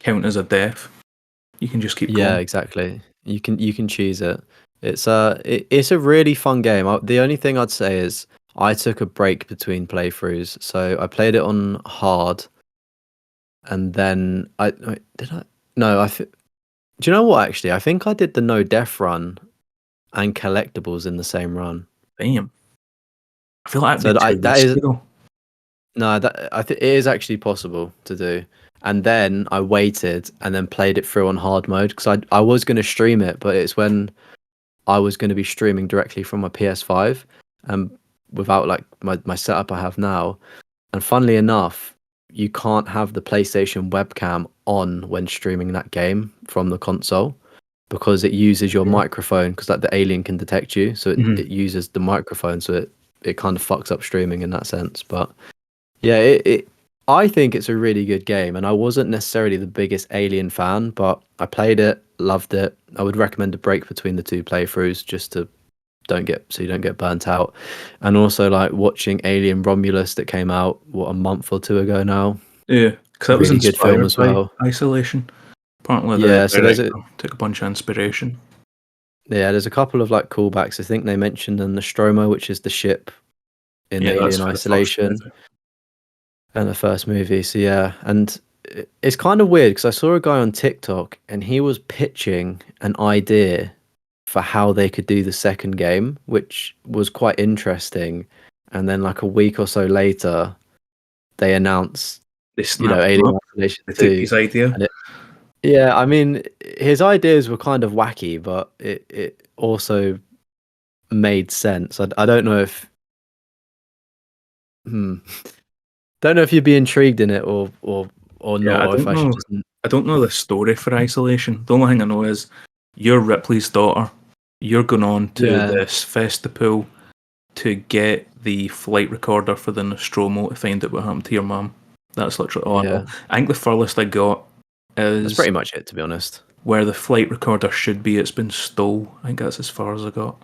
count as a death. You can just keep Yeah, going. exactly. You can choose it. It's a really fun game. The only thing I'd say is I took a break between playthroughs, so I played it on hard, and then did I no do you know what actually? I think I did the no death run and collectibles in the same run. Damn. I feel like So that'd be too that is risky though. no that I think it is actually possible to do. And then I waited and then played it through on hard mode because I was going to stream it, but it's when I was going to be streaming directly from my PS5 and without like my setup I have now. And funnily enough, you can't have the PlayStation webcam on when streaming that game from the console because it uses your microphone because like the alien can detect you. So it uses the microphone. So it kind of fucks up streaming in that sense. But yeah, I think it's a really good game, and I wasn't necessarily the biggest Alien fan, but I played it, loved it. I would recommend a break between the 2 playthroughs just to you don't get burnt out. And also like watching Alien Romulus that came out a month or 2 ago now. Yeah, because that was Really good film inspired as by well. Isolation. Apparently the Yeah, so director took a bunch of inspiration. there's a couple of like callbacks. I think they mentioned the Nostromo, which is the ship in Yeah, that's Alien for the first Isolation. movie. And the first movie. So yeah, and it's kind of weird because I saw a guy on TikTok and he was pitching an idea for how they could do the second game, which was quite interesting. And then like a week or so later, they announced, They snapped him Alien up. Isolation They took 2. his idea. And yeah, I mean, his ideas were kind of wacky, but it also made sense. I don't know if. Hmm. don't know if you'd be intrigued in it or Yeah, not, I or if don't I should know. just. I don't know the story for Isolation. The only thing I know is you're Ripley's daughter. You're going on to Yeah, this festival to get the flight recorder for the Nostromo to find out what happened to your mum. That's literally all I know. yeah. I think the furthest I got That's is pretty much it, to be honest. where the flight recorder should be. It's been stole. I think that's as far as I got.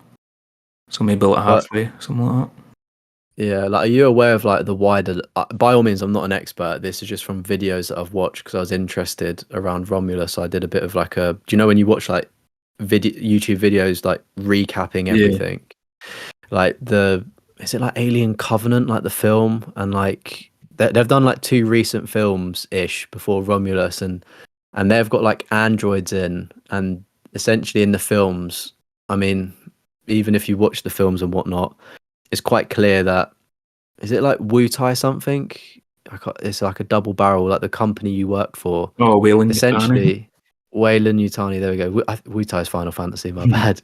So maybe like But halfway, something like that. yeah, like, are you aware of like the wider? By all means, I'm not an expert. This is just from videos that I've watched because I was interested around Romulus. I did a bit of like a. Do you know when you watch like video YouTube videos like recapping Yeah. everything? Like is it like Alien Covenant, like the film, and like they've done like two recent films ish before Romulus, and they've got like androids in, and essentially in the films, I mean, even if you watch the films and whatnot, it's quite clear that is it like Wu Tai something? It's like a double barrel, like the company you work for. Oh, Wailing Yutani. Essentially, Wayland Yutani. There we go. Wu Tai's Final Fantasy. My bad.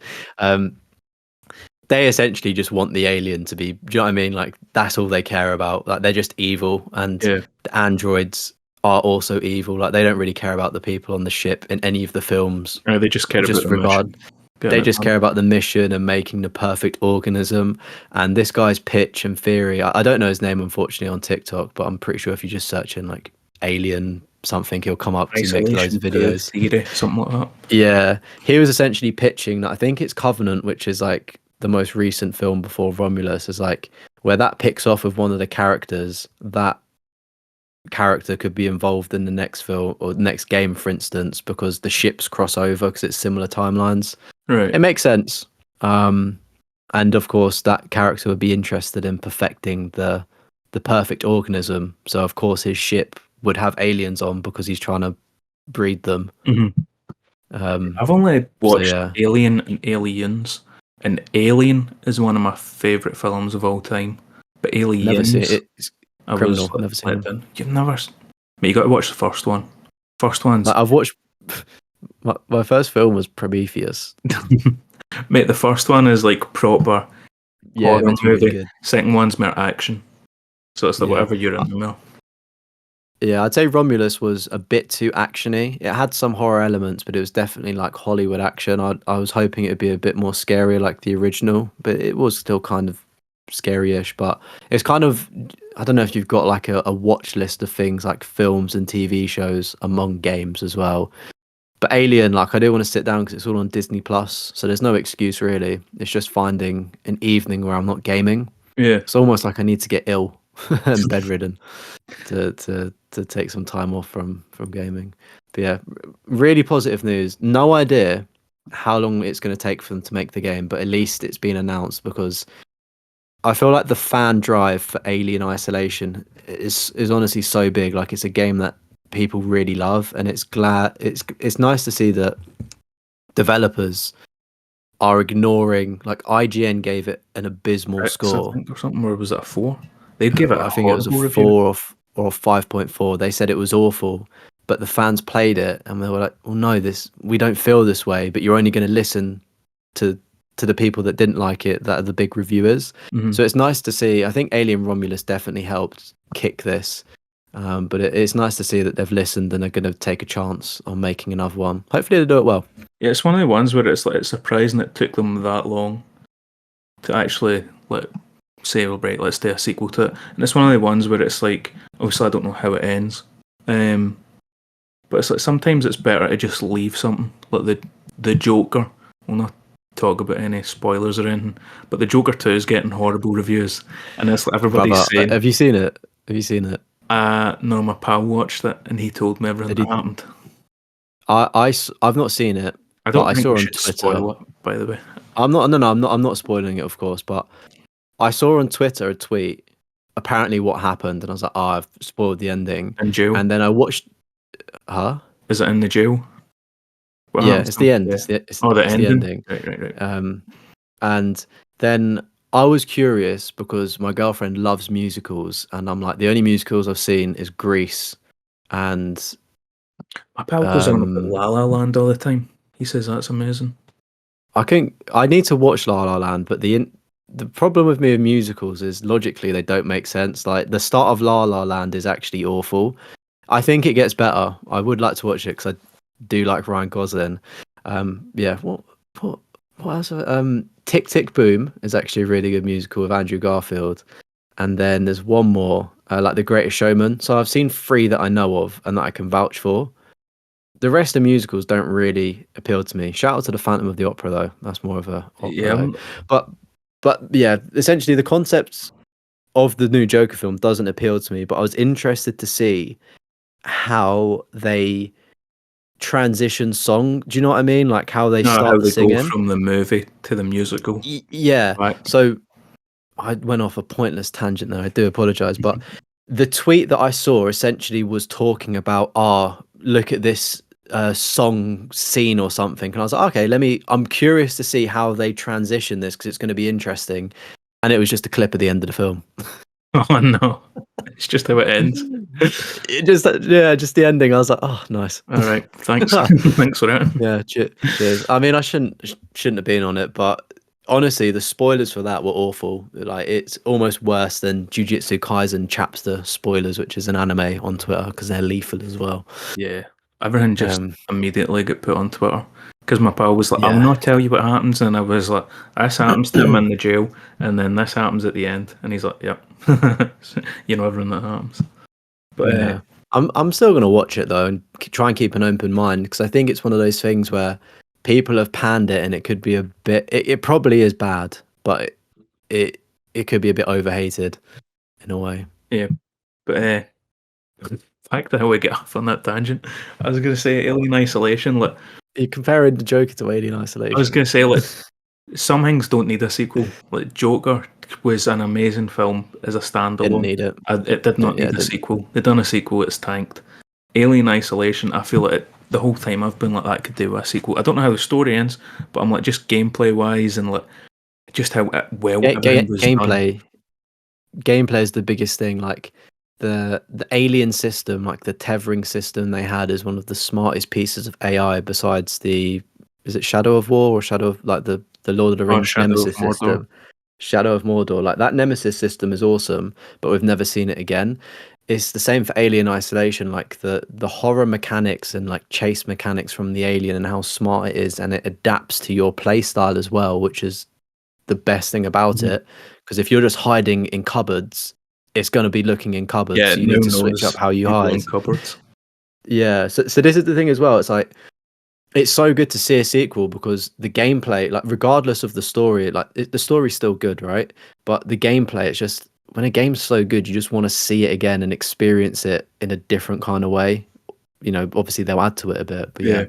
They essentially just want the alien to be. Do you know what I mean? Like that's all they care about. Like they're just evil, and Yeah. the androids are also evil. Like they don't really care about the people on the ship in any of the films. They just care about Just the mission. they just care about the mission and making the perfect organism. And this guy's pitch and theory, I don't know his name unfortunately on TikTok, but I'm pretty sure if you just search in like alien something, he'll come up because he makes loads of videos. Theory, something like that. Yeah, he was essentially pitching that. I think it's Covenant, which is like the most recent film before Romulus, is like where that picks off of one of the characters. That character could be involved in the next film or next game, for instance, because the ships cross over because it's similar timelines. Right. It makes sense. And of course, that character would be interested in perfecting the perfect organism. So of course, his ship would have aliens on because he's trying to breed them. I've only watched Alien and Aliens, and Alien is one of my favourite films of all time. But Aliens, never seen it. It's I criminal. was Never seen it. You've never. Mate, you got to watch the first one. First one's. Like, I've watched. My first film was Prometheus. Mate, the first one is like proper. Yeah, horror it's really movie. good. Second one's more action. So it's like whatever you're in the middle. Yeah, I'd say Romulus was a bit too actiony. It had some horror elements, but it was definitely like Hollywood action. I was hoping it would be a bit more scary like the original, but it was still kind of scary-ish. But it's kind of, I don't know if you've got like a watch list of things like films and TV shows among games as well. But Alien, like I do want to sit down because it's all on Disney Plus, so there's no excuse really. It's just finding an evening where I'm not gaming. Yeah. It's almost like I need to get ill and bedridden to take some time off from gaming. But yeah, really positive news. No idea how long it's going to take for them to make the game, but at least it's been announced because I feel like the fan drive for Alien Isolation is honestly so big. Like it's a game that people really love, and it's nice to see that developers are ignoring. Like IGN gave it an abysmal score, I think, or something, or was it a 4? They'd give it. I think it was a 4 or 5.4. They said it was awful, but the fans played it and they were like, "Well, no, we don't feel this way." But you're only going to listen to the people that didn't like it, that are the big reviewers. So it's nice to see. I think Alien Romulus definitely helped kick this, but it's nice to see that they've listened and are going to take a chance on making another one. Hopefully, they do it well. Yeah, it's one of the ones where it's like it's surprising it took them that long to actually say, "Well, right, let's do a sequel to it." And it's one of the ones where it's like, obviously, I don't know how it ends, but it's like sometimes it's better to just leave something like the Joker. We'll not talk about any spoilers or anything, but the Joker 2 is getting horrible reviews, and it's like everybody's saying, "Have you seen it? Have you seen it?" No, my pal watched it and he told me everything that happened. I've not seen it. I don't think I saw we on should Twitter. spoil it, by the way. I'm not spoiling it, of course, but I saw on Twitter a tweet apparently what happened, and I was like, "Oh, I've spoiled the ending." In jail? And then I watched. Huh? Is it in the jail? Yeah, it's the end. Yeah. It's the ending. Right. And then I was curious because my girlfriend loves musicals, and I'm like, the only musicals I've seen is Grease, and my pal goes on about La La Land all the time. He says that's amazing. I need to watch La La Land, but the problem with me with musicals is logically they don't make sense. Like the start of La La Land is actually awful. I think it gets better. I would like to watch it because I do like Ryan Gosling. Yeah. What what else? Tick Tick Boom is actually a really good musical with Andrew Garfield. And then there's one more, like The Greatest Showman. So I've seen three that I know of and that I can vouch for. The rest of musicals don't really appeal to me. Shout out to the Phantom of the Opera though. That's more of a opera Yeah, though. But yeah, essentially the concept of the new Joker film doesn't appeal to me. But I was interested to see how they transition song. Do you know what I mean? Like how they no, how start the they go singing. from the movie to the musical. Yeah. Right. So I went off a pointless tangent there. I do apologize, but the tweet that I saw essentially was talking about, look at this song scene or something, and I was like, okay, I'm curious to see how they transition this because it's going to be interesting. And it was just a clip at the end of the film. Oh no, it's just how it ends. Just the ending. I was like, oh, nice. All right, thanks, thanks for that. Yeah, cheers. I mean, I shouldn't have been on it, but honestly, the spoilers for that were awful. Like, it's almost worse than Jujutsu Kaisen Chapster spoilers, which is an anime on Twitter because they're lethal as well. Yeah, everything just immediately got put on Twitter because my pal was like, "I'll Yeah. not tell you what happens," and I was like, "This happens to him in the jail, and then this happens at the end," and he's like, "Yep, you know everything that happens." But Yeah, I'm still gonna watch it though and try and keep an open mind because I think it's one of those things where people have panned it and it could be a bit. It probably is bad, but it could be a bit overhated in a way. yeah, but back to how we get off on that tangent. I was gonna say Alien Isolation. Like, You're comparing the Joker to Alien Isolation. I was gonna say, like, some things don't need a sequel. Like Joker was an amazing film as a standalone. Didn't need it. It did not need a sequel. They done a sequel, it's tanked. Alien Isolation, I feel like the whole time I've been like, that could do a sequel. I don't know how the story ends, but I'm like, just gameplay wise and like just how well everything was done. Gameplay is the biggest thing. Like the alien system, like the tethering system they had, is one of the smartest pieces of AI besides is it Shadow of War or Shadow of like the Lord of the Rings Nemesis system? Shadow of Mordor. Like that Nemesis system is awesome, but we've never seen it again. It's the same for Alien Isolation, like the horror mechanics and like chase mechanics from the alien and how smart it is, and it adapts to your play style as well, which is the best thing about it. Because if you're just hiding in cupboards, it's going to be looking in cupboards. Yeah, so you need to switch up how you hide. In cupboards. Yeah, so this is the thing as well. It's like it's so good to see a sequel because the gameplay, like regardless of the story, like the story's still good, right? But the gameplay, it's just when a game's so good, you just want to see it again and experience it in a different kind of way. You know, obviously they'll add to it a bit, but yeah.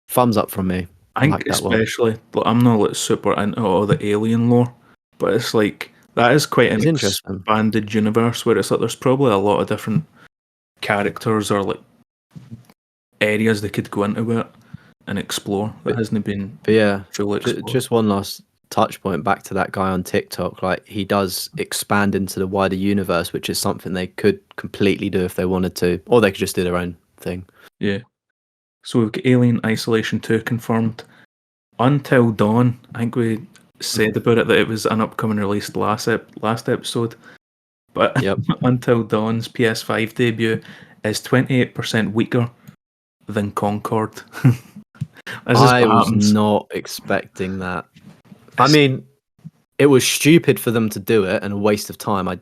Thumbs up from me. I think like especially, like, I'm not like super into all the alien lore, but it's like that is quite an expanded universe where it's like there's probably a lot of different characters or like areas they could go into it and explore that hasn't been fully explored. Just one last touch point back to that guy on TikTok. Like he does expand into the wider universe, which is something they could completely do if they wanted to, or they could just do their own thing. Yeah. So we've got Alien Isolation 2 confirmed. Until Dawn, I think we said about it that it was an upcoming release last episode. But Until Dawn's PS5 debut is 28% weaker than Concord. I was not expecting that. I mean, it was stupid for them to do it and a waste of time.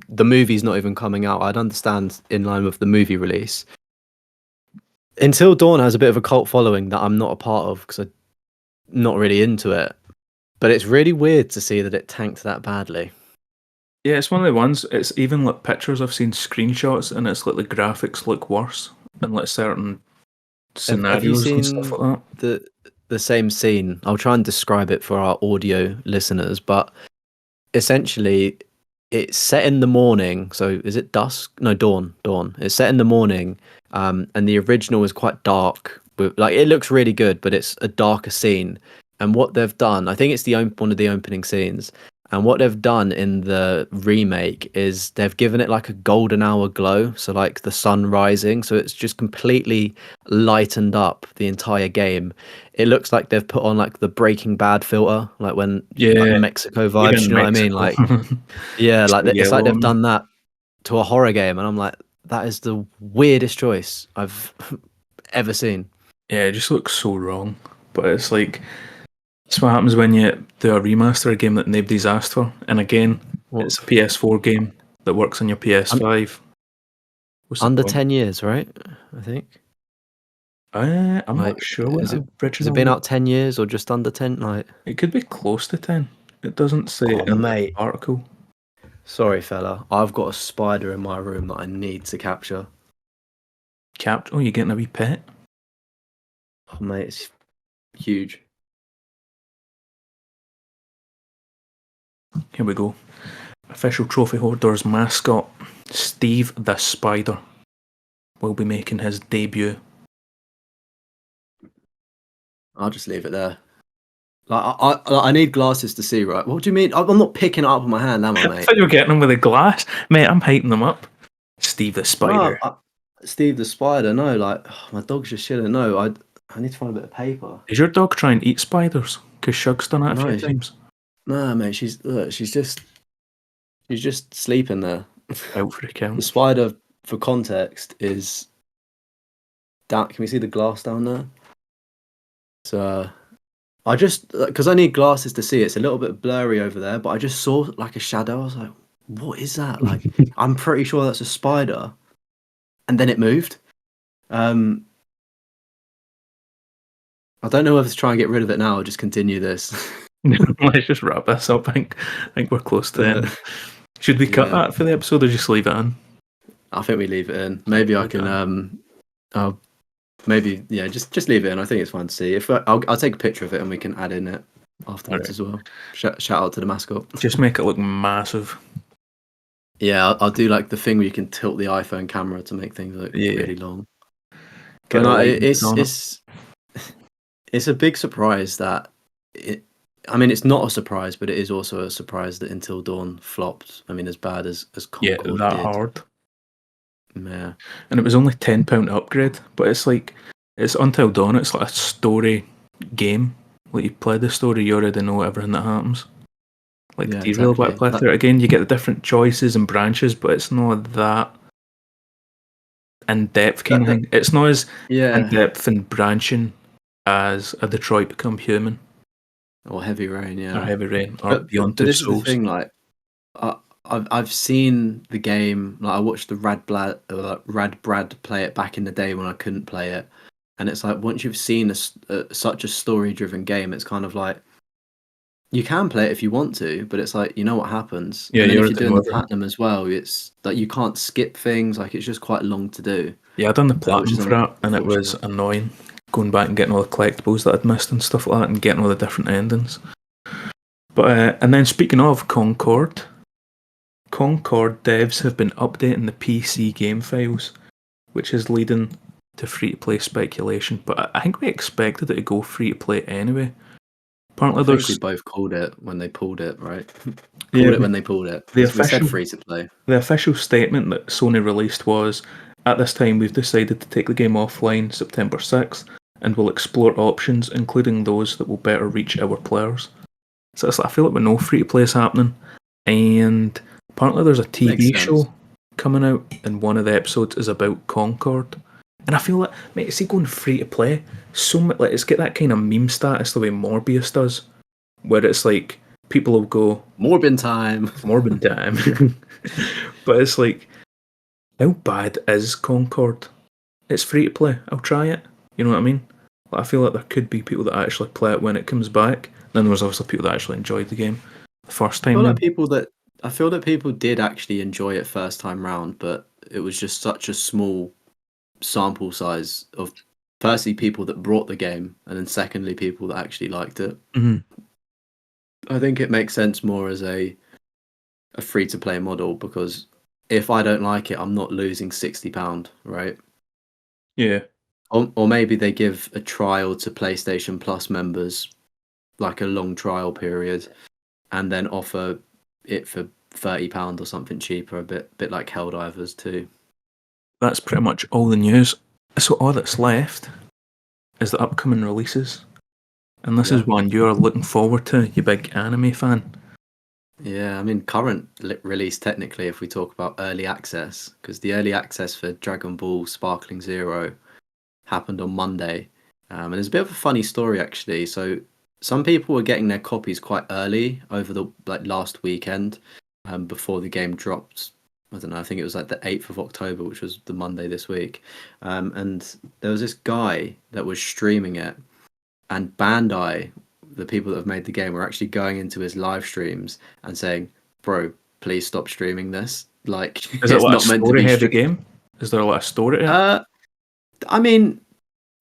The movie's not even coming out. I'd understand in line with the movie release. Until Dawn has a bit of a cult following that I'm not a part of because I'm not really into it. But it's really weird to see that it tanked that badly. Yeah, it's one of the ones. It's even like pictures I've seen screenshots, and it's like the graphics look worse and like certain scenarios have you seen and stuff like that. The same scene. I'll try and describe it for our audio listeners, but essentially, it's set in the morning. So is it dusk? No, dawn. Dawn. It's set in the morning, and the original is quite dark. Like it looks really good, but it's a darker scene. And what they've done, I think it's one of the opening scenes, And what they've done in the remake is they've given it like a golden hour glow, so like the sun rising, so it's just completely lightened up the entire game. It looks like they've put on like the Breaking Bad filter, like when like Mexico vibes, even you know what I mean? Mexico. Like yeah, like it's like Yellow they've done that to a horror game, and I'm like, that is the weirdest choice I've ever seen. Yeah, it just looks so wrong. But it's like, it's what happens when you do a remaster of a game that nobody's asked for. And again, it's a PS4 game that works on your PS5. Under 10 years, right? I think. I'm Like, not sure what the has it original. been out 10 years or just under 10? Like, It could be close to 10. It doesn't say oh, in the mate. article. Sorry, fella. I've got a spider in my room that I need to capture. Oh, you're getting a wee pet? Oh, mate, it's huge. Here we go. Official Trophy Hoarders mascot, Steve the Spider, will be making his debut. I'll just leave it there. Like, I need glasses to see, right? What do you mean? I'm not picking it up with my hand, am I, I mate? thought you were getting them with a glass. Mate, I'm hyping them up. Steve the Spider. No, Steve the Spider, no, like, my dog's just chilling. No, I need to find a bit of paper. Is your dog trying to eat spiders? Because Shug's done it a few times. No, mate, she's just sleeping there. Out for the count. The spider, for context, is down. Can we see the glass down there? So I just, because I need glasses to see, it's a little bit blurry over there, but I just saw like a shadow. I was like, what is that? Like, I'm pretty sure that's a spider. And then it moved. I don't know whether to try and get rid of it now or just continue this. Let's just wrap this up. I think we're close to the end. Should we cut that for the episode or just leave it in? I think we leave it in. Maybe I can. Maybe just leave it in. I think it's fine to see. If I'll take a picture of it and we can add in it afterwards as well. Shout out to the mascot. Just make it look massive. Yeah, I'll do like the thing where you can tilt the iPhone camera to make things look really long. It's a big surprise that it. I mean, it's not a surprise, but it is also a surprise that Until Dawn flopped. I mean, as bad as Concord that did. hard. Yeah, and it was only £10 upgrade, but it's like, it's Until Dawn. It's like a story game. Like, you play the story, you already know everything that happens. Like, do you really want to play through it again? You get the different choices and branches, but it's not that in-depth kind of thing. It's not as in-depth and branching as a Detroit Become Human. Or Heavy Rain, Or Heavy Rain, or Beyond Two Souls. This is the thing, like, I've seen the game. Like, I watched the Rad Brad play it back in the day when I couldn't play it, and it's like, once you've seen such a story-driven game, it's kind of like, you can play it if you want to, but it's like, you know what happens. Yeah, and then if you're doing the platinum as well, it's like you can't skip things. Like, it's just quite long to do. Yeah, I done the platinum for that, and it was annoying going back and getting all the collectibles that I'd missed and stuff like that, and getting all the different endings. But and then speaking of Concord devs have been updating the PC game files, which is leading to free-to-play speculation. But I think we expected it to go free-to-play anyway. Apparently, we both called it when they pulled it, right? When they pulled it. We said free-to-play. The official statement that Sony released was, at this time we've decided to take the game offline September 6th, and we'll explore options, including those that will better reach our players. So it's like, I feel like we know free-to-play is happening, and apparently there's a TV show coming out, and one of the episodes is about Concord. And I feel like, mate, see, going free-to-play, like, it's got that kind of meme status the way Morbius does, where it's like, people will go, Morbin time. But it's like, how bad is Concord? It's free-to-play. I'll try it. You know what I mean? Like, I feel like there could be people that actually play it when it comes back. Then there was obviously people that actually enjoyed the game the first time. I feel that people did actually enjoy it first time round, but it was just such a small sample size of, firstly, people that brought the game, and then secondly, people that actually liked it. Mm-hmm. I think it makes sense more as a free-to-play model, because if I don't like it, I'm not losing £60, right? Yeah. Or maybe they give a trial to PlayStation Plus members, like a long trial period, and then offer it for £30 or something cheaper, a bit like Helldivers too. That's pretty much all the news. So all that's left is the upcoming releases. And this is one you're looking forward to, you big anime fan. Yeah, I mean, current release technically, if we talk about early access, because the early access for Dragon Ball Sparkling Zero happened on Monday. And there's a bit of a funny story actually. So some people were getting their copies quite early over the last weekend, before the game dropped. I don't know, I think it was like the 8th of October, which was the Monday this week. And there was this guy that was streaming it, and Bandai, the people that have made the game, were actually going into his live streams and saying, "Bro, please stop streaming this. Like, is it like not a story-heavy game? Is there a lot of story to it? I mean,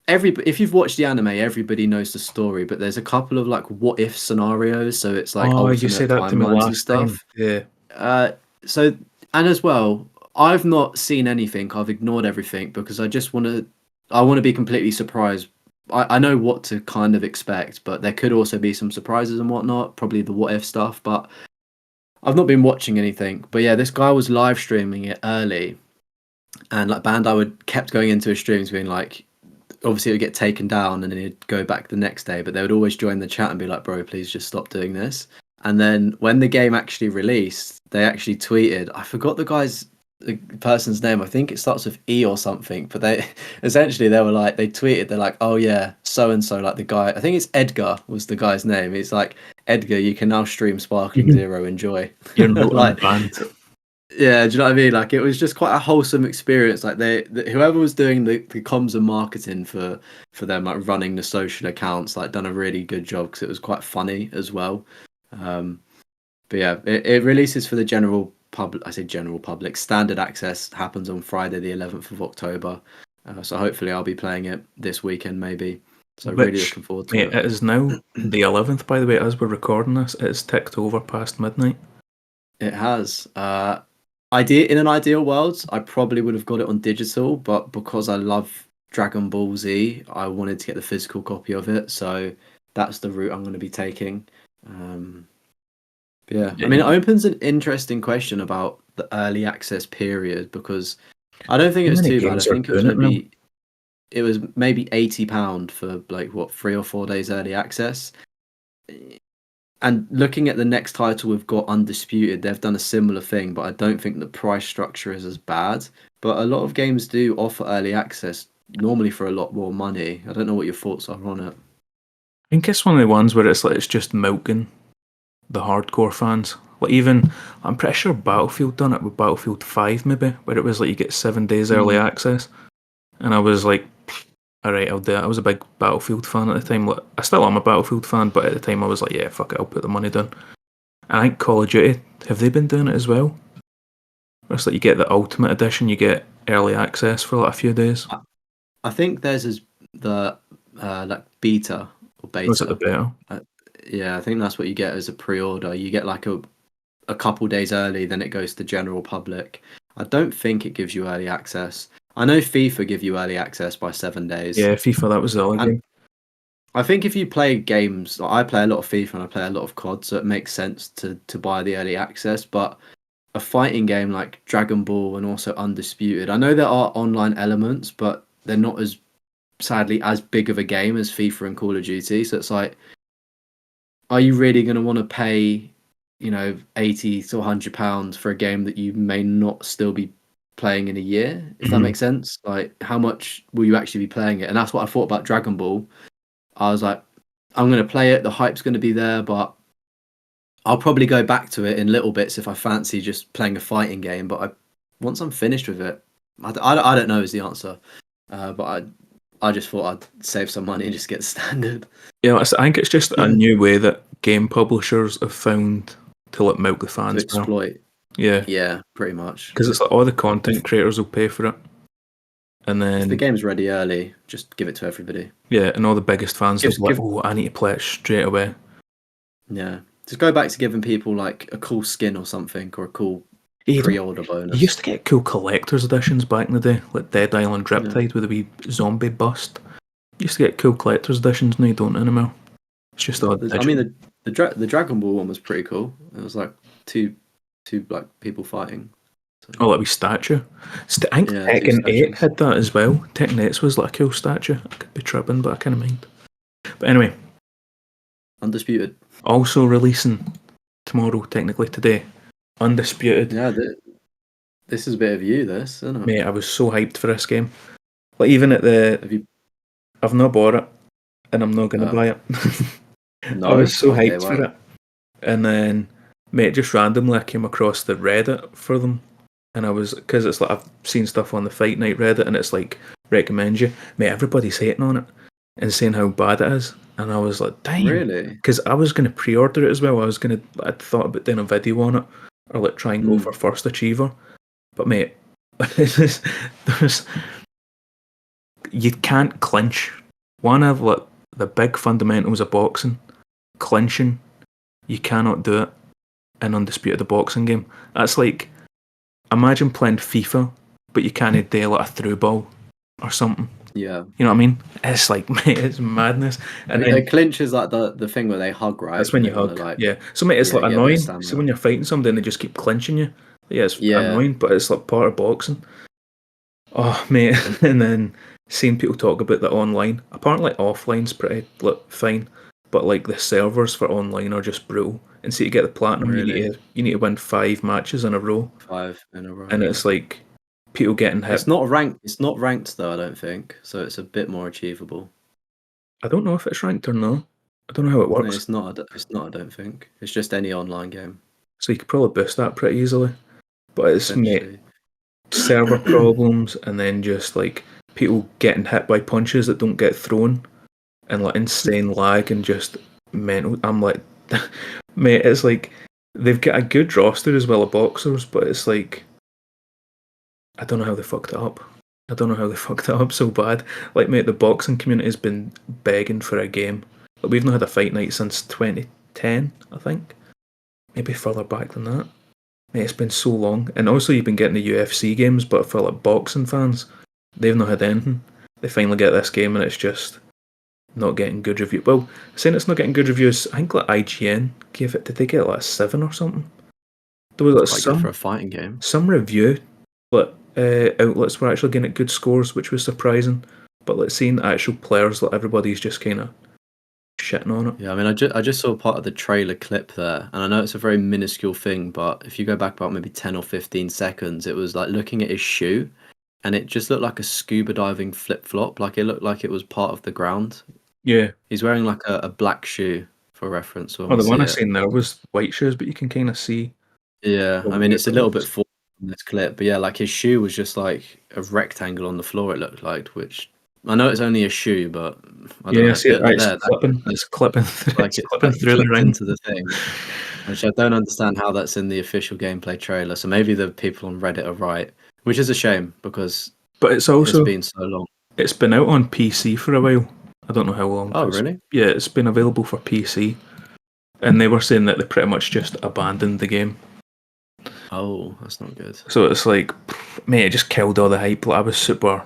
if you've watched the anime, everybody knows the story, but there's a couple of like what if scenarios, so it's like you say that to me last time. Yeah. So, and as well, I've not seen anything. I've ignored everything because I want to be completely surprised. I know what to kind of expect, but there could also be some surprises and whatnot, probably the what if stuff, but I've not been watching anything. But yeah, this guy was live streaming it early, and like Bandai kept going into his streams being like, obviously it would get taken down and then he'd go back the next day, but they would always join the chat and be like, "Bro, please just stop doing this." And then when the game actually released, they actually tweeted, I forgot the person's name, I think it starts with E or something, but they essentially they tweeted, they're like, "Oh yeah, so and so, like the guy, I think it's Edgar was the guy's name. It's like, Edgar, you can now stream Sparkling Zero, enjoy." You're not like banned. Yeah, do you know what I mean? Like, it was just quite a wholesome experience. Like, whoever was doing the comms and marketing for them, like running the social accounts, like done a really good job because it was quite funny as well. But yeah, it releases for the general public. I say general public. Standard access happens on Friday, the 11th of October. So hopefully I'll be playing it this weekend, maybe. So really looking forward to it. It is now the 11th, by the way, as we're recording this. It's ticked over past midnight. It has. In an ideal world, I probably would have got it on digital, but because I love Dragon Ball Z, I wanted to get the physical copy of it. So that's the route I'm going to be taking. Yeah, I mean, it opens an interesting question about the early access period, because I don't think it was too bad. I think it was maybe £80 for like 3 or 4 days early access. And looking at the next title we've got, Undisputed, they've done a similar thing, but I don't think the price structure is as bad. But a lot of games do offer early access, normally for a lot more money. I don't know what your thoughts are on it. I think it's one of the ones where it's like it's just milking the hardcore fans. Like, even I'm pretty sure Battlefield done it with Battlefield 5 maybe, where it was like you get 7 days early access, and I was like, alright, I'll do it. I was a big Battlefield fan at the time. Like, I still am a Battlefield fan, but at the time I was like, yeah, fuck it, I'll put the money down. And I think Call of Duty, have they been doing it as well? Where it's like you get the Ultimate Edition, you get early access for like a few days. I think theirs is the like beta or beta. Was it the beta? Yeah, I think that's what you get as a pre-order. You get like a couple days early, then it goes to general public. I don't think it gives you early access. I know FIFA give you early access by 7 days. Yeah, FIFA, that was the other game. I think if you play games, like I play a lot of FIFA and I play a lot of COD, so it makes sense to buy the early access. But a fighting game like Dragon Ball and also Undisputed, I know there are online elements, but they're not sadly as big of a game as FIFA and Call of Duty. So it's like, are you really going to want to pay, £80 to £100 for a game that you may not still be playing in a year, if that makes sense? Like, how much will you actually be playing it? And that's what I thought about Dragon Ball. I was like, I'm going to play it, the hype's going to be there, but I'll probably go back to it in little bits if I fancy just playing a fighting game. But once I'm finished with it, I don't know is the answer. But I just thought I'd save some money and just get standard. Yeah, I think it's just a new way that game publishers have found to like milk the fans. To exploit. Yeah, pretty much. Because it's like all the content creators will pay for it. And then if the game's ready early, just give it to everybody. Yeah, and all the biggest fans will be like, oh, I need to play it straight away. Yeah. Just go back to giving people like a cool skin or something, or a cool pre-order bonus. You used to get cool collector's editions back in the day, like Dead Island Riptide with a wee zombie bust. You used to get cool collector's editions, now you don't anymore. It's just odd. I mean, The Dragon Ball one was pretty cool. It was like two like people fighting. So, Oh, that wee statue. I think yeah, two Tekken 8 statues. had that as well. Tekken 8 was like a cool statue. I could be tripping, but I kind of mind. But anyway, Undisputed. also releasing tomorrow, technically today. Undisputed. Yeah, this is a bit of you, this, isn't it? Mate, I was so hyped for this game. Like, even at the... I've not bought it, and I'm not going to buy it. No? I was so Okay, hyped for it. And then, mate, just randomly I came across the Reddit for them. And I was... Because it's like, I've seen stuff on the Fight Night Reddit, and it's like, recommends you. Mate, everybody's hating on it and saying how bad it is. And I was like, damn. Really? Because I was going to pre-order it as well. I'd thought about doing a video on it, or like try and go for First Achiever. But mate, you can't clinch. One of like the big fundamentals of boxing, clinching, you cannot do it in Undisputed, the boxing game. That's like, imagine playing FIFA, but you can't do like a through ball or something. Yeah. You know what I mean? It's like, mate, it's madness. And then, clinch is like the thing where they hug, right? That's when you hug. Like, yeah. So mate, it's like annoying. So when you're fighting somebody and they just keep clinching you, yeah, it's annoying, but it's like part of boxing. Oh mate, and then seeing people talk about that online. Apparently offline's pretty fine, but like the servers for online are just brutal. And so to get the platinum, really? you need to win 5 matches in a row. 5 in a row. And it's like people getting hit. It's not ranked though, I don't think. So it's a bit more achievable. I don't know if it's ranked or not. I don't know how it works. No, it's not. I don't think. It's just any online game. So you could probably boost that pretty easily. But it's mate, server problems, and then just like people getting hit by punches that don't get thrown, and like insane lag and just mental. I'm like, mate, it's like they've got a good roster as well of boxers, but it's like I don't know how they fucked it up. I don't know how they fucked it up so bad. Like, mate, the boxing community has been begging for a game. Like, we've not had a fight night since 2010, I think. Maybe further back than that. Mate, it's been so long. And also you've been getting the UFC games, but for like boxing fans, they've not had anything. They finally get this game and it's just not getting good reviews. Well, saying it's not getting good reviews, I think like IGN gave it, did they get like a 7 or something? There was like quite good for a fighting game. Some review outlets were actually getting good scores, which was surprising. But like seeing actual players, like everybody's just kind of shitting on it. Yeah, I mean, I just saw part of the trailer clip there, and I know it's a very minuscule thing, but if you go back about maybe 10 or 15 seconds, it was like looking at his shoe, and it just looked like a scuba diving flip-flop. Like it looked like it was part of the ground. Yeah. He's wearing like a black shoe for reference. Oh, the one I seen there was white shoes, but you can kind of see. Yeah, I mean, it's a little bit forward in this clip, but yeah, like his shoe was just like a rectangle on the floor, it looked like, which I know it's only a shoe, but I don't know. See it, it's clipping through the ring into the thing, which I don't understand how that's in the official gameplay trailer. So maybe the people on Reddit are right, which is a shame because it's been so long. It's been out on PC for a while. I don't know how long. Oh, really? Yeah, it's been available for PC, and they were saying that they pretty much just abandoned the game. Oh, that's not good. So it's like, mate, it just killed all the hype. Like, I was super.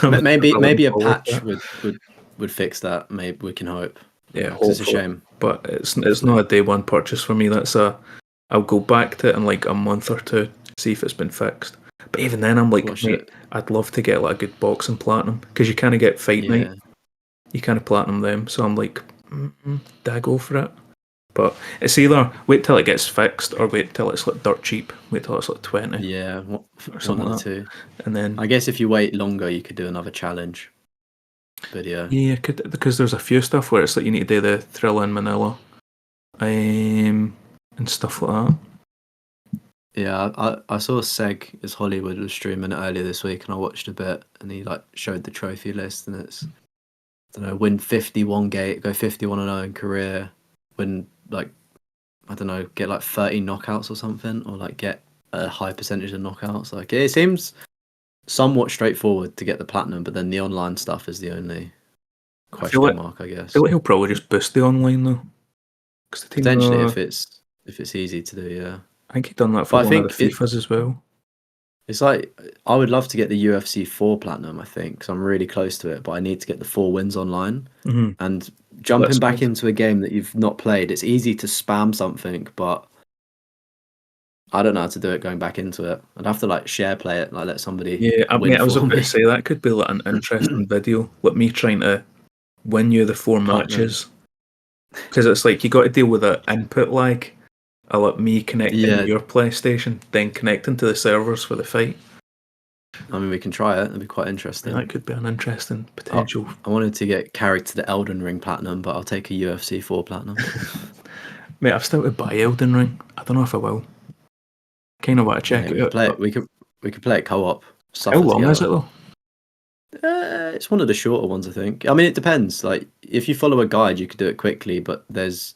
Maybe a patch would fix that. Maybe we can hope. Yeah, it's a shame. But it's not a day one purchase for me. I'll go back to it in like a month or two, see if it's been fixed. But even then, I'm like, mate, I'd love to get like a good boxing platinum because you kind of get Fight Night. You kind of platinum them. So I'm like, did I go for it? But it's either wait till it gets fixed or wait till it's like dirt cheap. Wait till it's like 20. Yeah, or something like that. And then I guess if you wait longer, you could do another challenge video. Yeah, because there's a few stuff where it's like you need to do the Thriller in Manila, and stuff like that. Yeah, I saw Seg is Hollywood was streaming it earlier this week, and I watched a bit, and he like showed the trophy list, and it's I don't know, win 51 go 51-0 in career, win like I don't know, get like 30 knockouts or something, or like get a high percentage of knockouts. Like it seems somewhat straightforward to get the platinum, but then the online stuff is the only question mark, I guess. I feel like he'll probably just boost the online though. Potentially, if it's easy to do, yeah. I think he'd done that for one of the FIFAs as well. It's like I would love to get the UFC 4 platinum, I think, because I'm really close to it, but I need to get the 4 wins online. Mm-hmm. And jumping That's back good. into a game that you've not played, it's easy to spam something, but I don't know how to do it going back into it. I'd have to like share play it, like let somebody Yeah, win I was for about to me. say that could be like an interesting video, like me trying to win you the 4 Platinum. matches, because it's like you got to deal with an input lag. I let me connecting Yeah, your PlayStation, then connecting to the servers for the fight. I mean we can try it. It'd be quite Yeah, interesting. that could be an interesting I, potential. I wanted to get carried to the Elden Ring platinum, but I'll take a UFC 4 platinum. Mate, I've still to buy Elden Ring. I don't know if I will. Kind of want to check Mate, we it could out. play But it. We could play it co-op, how suffer long is it together. though? It's one of the shorter ones, I think. I mean, it depends. Like, if you follow a guide, you could do it quickly. But there's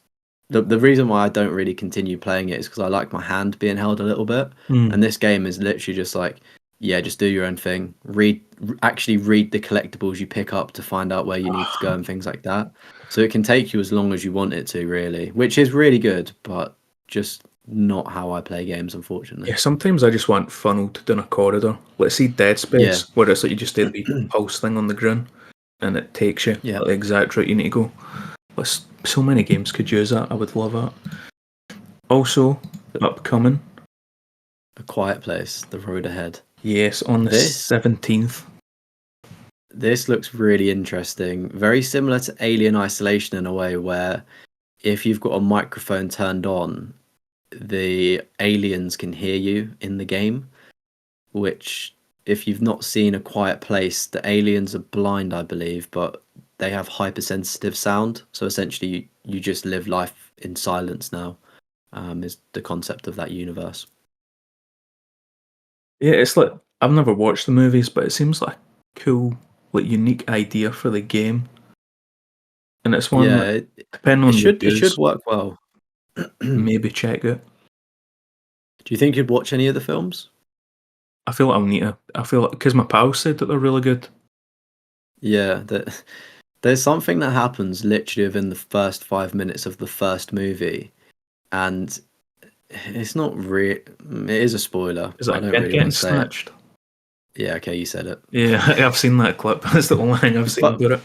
the reason why I don't really continue playing it is because I like my hand being held a little bit. And this game is literally just like, yeah, just do your own thing. Actually read the collectibles you pick up to find out where you need to go and things like that. So it can take you as long as you want it to, really, which is really good, but just not how I play games, unfortunately. Yeah, sometimes I just want funneled down a corridor. Let's see Dead Yeah. Space, where it's like you just do the pulse thing on the ground, and it takes you Yeah. like the exact route you need to go. But so many games could use that. I would love that. Also, upcoming. A Quiet Place, The Road Ahead. Yes, on the This 17th. This looks really interesting. Very similar to Alien Isolation in a way where if you've got a microphone turned on, the aliens can hear you in the game, which if you've not seen A Quiet Place, the aliens are blind, I believe, but they have hypersensitive sound. So essentially you just live life in silence now, is the concept of that universe. Yeah, it's like I've never watched the movies, but it seems like a cool, like unique idea for the game. And it's one Yeah, that, depending on it should reviews, work well. Do maybe check it. you think you'd watch any of the films? I feel like I'll need to. I feel like because my pals said that they're really good. Yeah, there's something that happens literally within the first 5 minutes of the first movie, and it's not real. It is a spoiler, Is but that I a don't kid really want getting to say it. snatched? Yeah, okay, you said it. Yeah, I've seen that clip. That's the only thing I've seen But about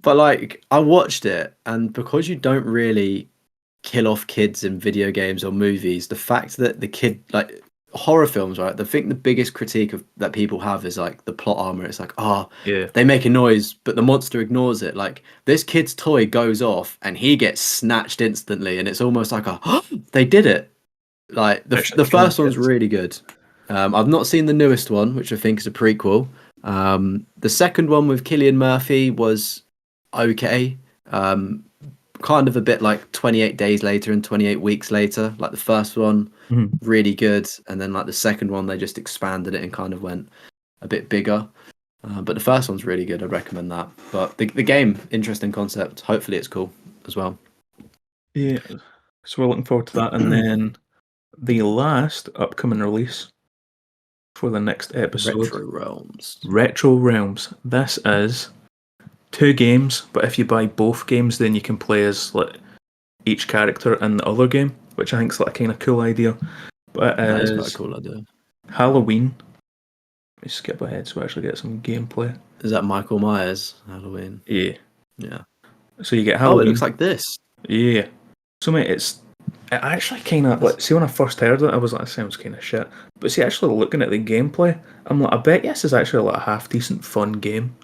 it. like I watched it, and because you don't really kill off kids in video games or movies, the fact that the kid like horror films, right? I think the biggest critique of that people have is like the plot armor. It's like, Yeah, they make a noise, but the monster ignores it. Like this kid's toy goes off and he gets snatched instantly, and it's almost like they did it. Like actually the killing first one's kids. really good. I've not seen the newest one, which I think is a prequel. The second one with Cillian Murphy was okay. Kind of a bit like 28 Days Later and 28 Weeks Later. Like the first one, Mhm. really good, and then like the second one, they just expanded it and kind of went a bit bigger. But the first one's really good. I'd recommend that. But the game, interesting concept. Hopefully, it's cool as well. Yeah, so we're looking forward to that. And then the last upcoming release for the next episode, Retro Realms. Retro Realms. This is 2 games, but if you buy both games, then you can play as like each character in the other game, which I think is like a kind of cool idea. But it That is quite a is cool idea. Halloween. Let me skip ahead so we actually get some gameplay. Is that Michael Myers Halloween? Yeah. Yeah. So you get Oh, it Halloween. looks like this. Yeah. So mate, it actually kind of like, see, when I first heard it, I was like, that sounds kind of shit. But see, actually looking at the gameplay, I'm like, I bet this is actually like a half decent fun game.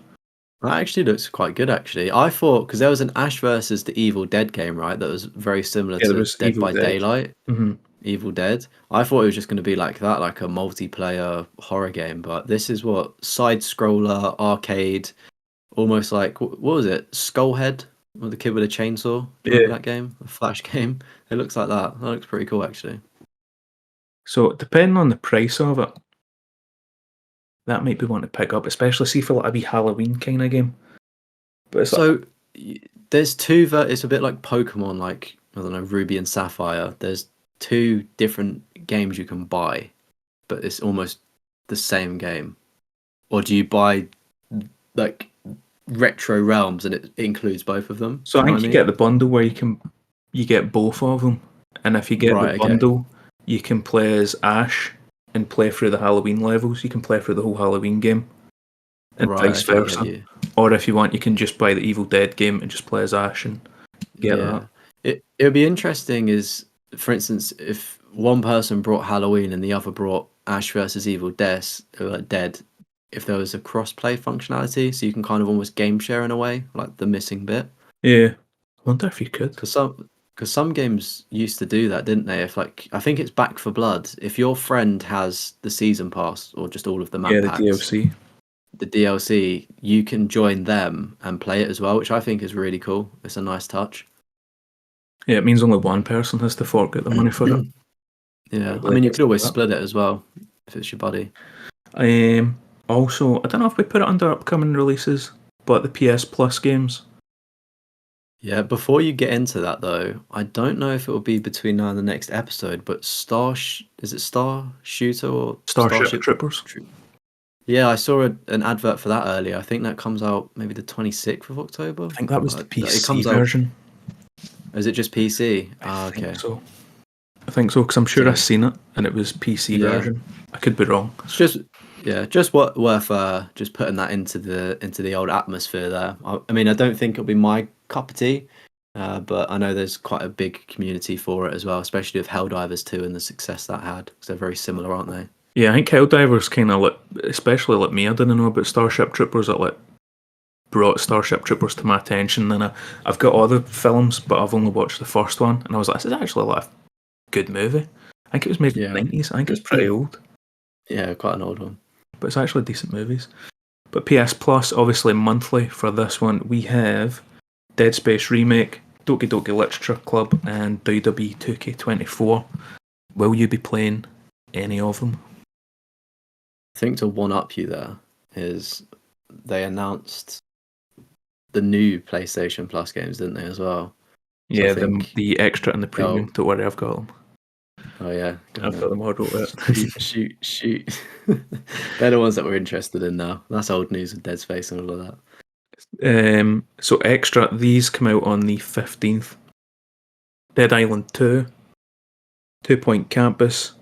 That actually looks quite good, actually. I thought, because there was an Ash versus the Evil Dead game, right? That was very similar Yeah, there to was Dead Evil by Dead. Daylight. Mm-hmm. Evil Dead. I thought it was just going to be like that, like a multiplayer horror game. But this is what side scroller arcade, almost like what was it? Skullhead, with the kid with a chainsaw. Remember Yeah. that game? A Flash game. It looks like that. That looks pretty cool, actually. So depending on the price of it, that might be one to pick up, especially see for like a wee Halloween kind of game. But it's like, So there's it's a bit like Pokemon, like I don't know, Ruby and Sapphire. There's two different games you can buy, but it's almost the same game. Or do you buy like Retro Realms and it includes both of them? so Do I you know what think I you mean? get the bundle where you get both of them, and if you get the Right, okay. bundle, you can play as Ash and play through the Halloween levels. You can play through the whole Halloween game, and vice Okay, get versa. you. Or if you want, you can just buy the Evil Dead game and just play as Ash and get that. It would be interesting is, for instance, if one person brought Halloween and the other brought Ash versus Evil Dead, if there was a cross-play functionality, so you can kind of almost game share in a way, like the missing bit. Yeah, I wonder if you could. Because some games used to do that, didn't they? If like I think it's Back for Blood. If your friend has the season pass or just all of the map packs, the DLC, you can join them and play it as well, which I think is really cool. It's a nice touch. Yeah, it means only one person has to fork out the money for it. Yeah, I mean, you could always split it as well if it's your buddy. Also, I don't know if we put it under upcoming releases, but the PS Plus games. Yeah, before you get into that though, I don't know if it will be between now and the next episode, but is it Star Shooter or Starship Troopers? Yeah, I saw an advert for that earlier. I think that comes out maybe the 26th of October. I think that was the PC it comes version. Is it just PC? I think so, because I'm sure I've seen it, and it was PC version. I could be wrong. It's just worth just putting that into the old atmosphere there. I mean, I don't think it'll be my cup of tea, but I know there's quite a big community for it as well, especially with Helldivers 2 and the success that had, because they're very similar, aren't they? Yeah, I think Helldivers kind of especially like me, I didn't know about Starship Troopers. It brought Starship Troopers to my attention. And I've got all the films, but I've only watched the first one, and I was like, this is actually a good movie. I think it was made in the 90s. I think it's pretty old. Yeah, quite an old one. But it's actually decent movies. But PS Plus, obviously monthly for this one, we have Dead Space Remake, Doki Doki Literature Club, and WWE 2K24. Will you be playing any of them? I think to one-up you there is they announced the new PlayStation Plus games, didn't they, as well? So yeah, the extra and the premium. Don't worry, I've got them. Oh yeah, I've got them all wrote out. shoot. They're the ones that we're interested in now. That's old news with Dead Space and all of that. So extra, these come out on the 15th. Dead Island 2, 2 Point Campus,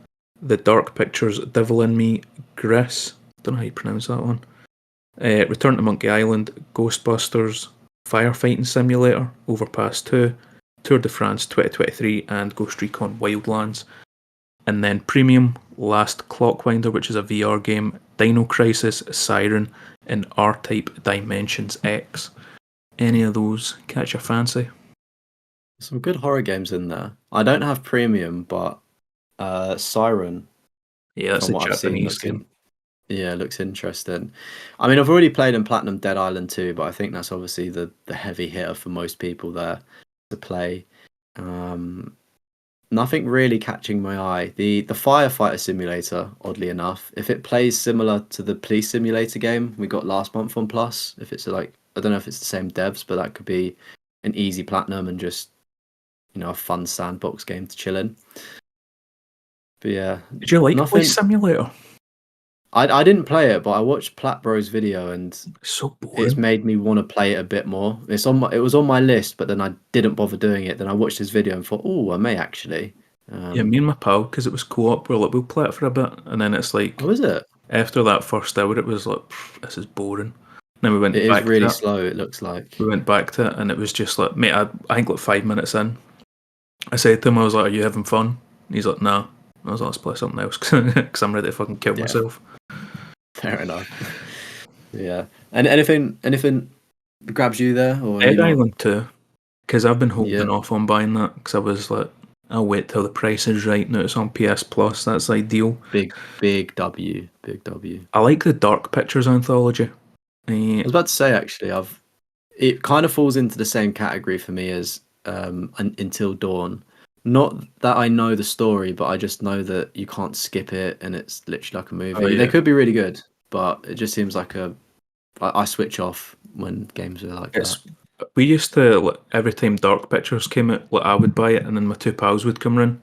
The Dark Pictures, Devil in Me, Gris, don't know how you pronounce that one. Return to Monkey Island, Ghostbusters, Firefighting Simulator, Overpass 2, Tour de France 2023, and Ghost Recon Wildlands. And then premium, Last Clockwinder, which is a VR game, Dino Crisis, Siren, and R-Type Dimensions X. Any of those catch your fancy? Some good horror games in there. I don't have premium, but Siren. Yeah, that's a Japanese game. Yeah, looks interesting. I mean, I've already played in Platinum Dead Island 2, but I think that's obviously the heavy hitter for most people there to play. Nothing really catching my eye. The Firefighter Simulator, oddly enough, if it plays similar to the Police Simulator game we got last month on Plus, if it's I don't know if it's the same devs, but that could be an easy platinum and just, a fun sandbox game to chill in. But yeah. Did you like Police Simulator? I didn't play it, but I watched Plat Bro's video and so boring. It's made me want to play it a bit more. It was on my list, but then I didn't bother doing it. Then I watched his video and thought, oh, I may actually. Yeah, me and my pal, because it was co-op, we'll play it for a bit, and then it's like, oh, is it? After that first hour, it was like, this is boring. And then we went back. It is really slow. It looks like we went back to it, and it was just like, mate, I think 5 minutes in, I said to him, I was like, "Are you having fun?" And he's like, "Nah." I was like, "Let's play something else," because I'm ready to fucking kill myself. Fair enough. Yeah. And anything grabs you there? Or Dead Island 2, because I've been holding off on buying that, because I was like, I'll wait till the price is right. Now it's on PS Plus. That's ideal. Big W. I like the Dark Pictures anthology. I was about to say, actually, it kind of falls into the same category for me as Until Dawn. Not that I know the story, but I just know that you can't skip it, and it's literally like a movie. Oh, yeah. They could be really good, but it just seems like I switch off when games are like that. We used to, every time Dark Pictures came out, I would buy it, and then my two pals would come in.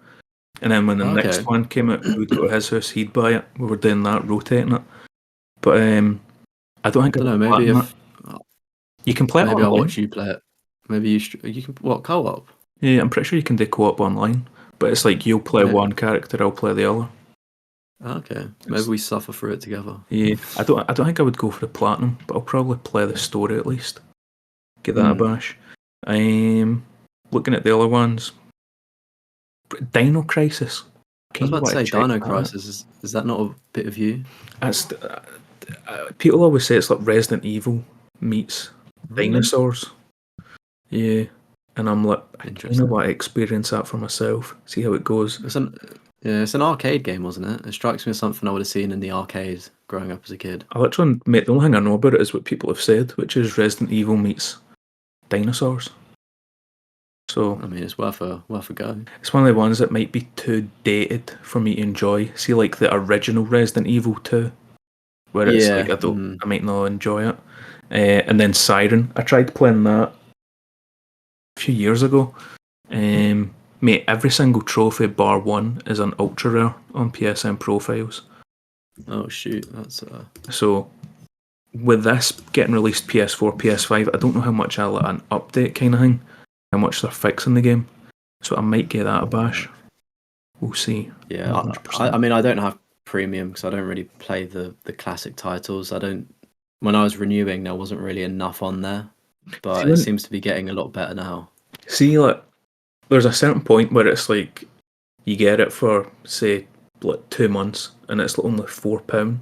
And then when the next one came out, we would go to his house, he'd buy it. We were doing that, rotating it. But I don't think maybe if you can play it online. Maybe I'll watch you play it. Maybe you can co-op? Yeah, I'm pretty sure you can do co-op online, but it's like you'll play one character, I'll play the other. Okay, maybe we suffer through it together. Yeah, I don't think I would go for the platinum, but I'll probably play the story at least. Give that a bash. Looking at the other ones, Dino Crisis. I was about to say Dino Crisis. Is that not a bit of you? That's people always say it's like Resident Evil meets dinosaurs. Yeah, and I'm like, I kind of want to experience that for myself, see how it goes. It's an arcade game, wasn't it? It strikes me as something I would have seen in the arcade growing up as a kid. I literally, mate, the only thing I know about it is what people have said, which is Resident Evil meets dinosaurs. So I mean, it's worth a go. It's one of the ones that might be too dated for me to enjoy. See, like the original Resident Evil 2, where it's like I might not enjoy it. And then Siren, I tried playing that a few years ago. Mate, every single trophy bar one is an ultra rare on PSN profiles. Oh shoot, that's So with this getting released PS4, PS5, I don't know how much I'll let an update kind of thing, how much they're fixing the game. So I might get that a bash. We'll see. Yeah, I mean, I don't have premium because I don't really play the classic titles. When I was renewing, there wasn't really enough on there, but it seems to be getting a lot better now. See, like, there's a certain point where it's like you get it for say like 2 months, and it's only £4.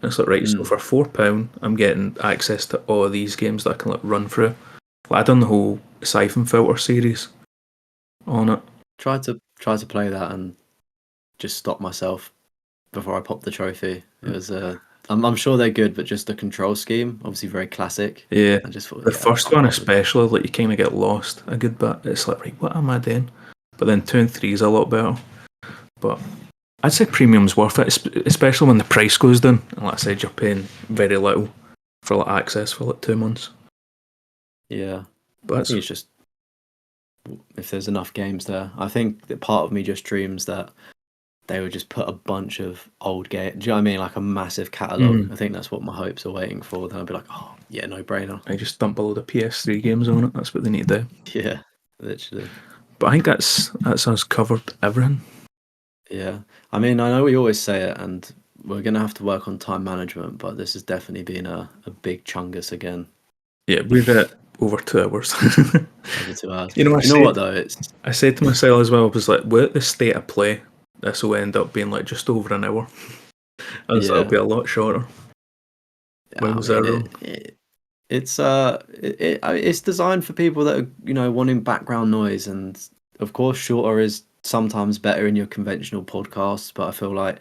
It's like, right, so for £4, I'm getting access to all of these games that I can like run through. Like, I done the whole Siphon Filter series on it. Tried to play that and just stop myself before I popped the trophy. It was I'm sure they're good, but just the control scheme, obviously very classic. Yeah, I just thought, the first one especially, like, you kind of get lost a good bit. It's like, right, what am I doing? But then 2 and 3 is a lot better. But I'd say premium's worth it, especially when the price goes down. And like I said, you're paying very little for like access for like 2 months. Yeah, but I think it's just if there's enough games there. I think that part of me just dreams that they would just put a bunch of old games. Do you know what I mean? Like a massive catalogue. I think that's what my hopes are waiting for. Then I'd be like, oh, yeah, no brainer. I just dump a load of PS3 games on it. That's what they need to do. Yeah, literally. But I think that's us covered everything. Yeah. I mean, I know we always say it, and we're going to have to work on time management, but this has definitely been a big chungus again. Yeah, we're at over 2 hours. Over 2 hours. You know what, though? I said to myself as well, I was like, we're at the state of play. This will end up being like just over an hour. It'll be a lot shorter. When was that wrong? It's designed for people that are, wanting background noise, and of course shorter is sometimes better in your conventional podcasts, but I feel like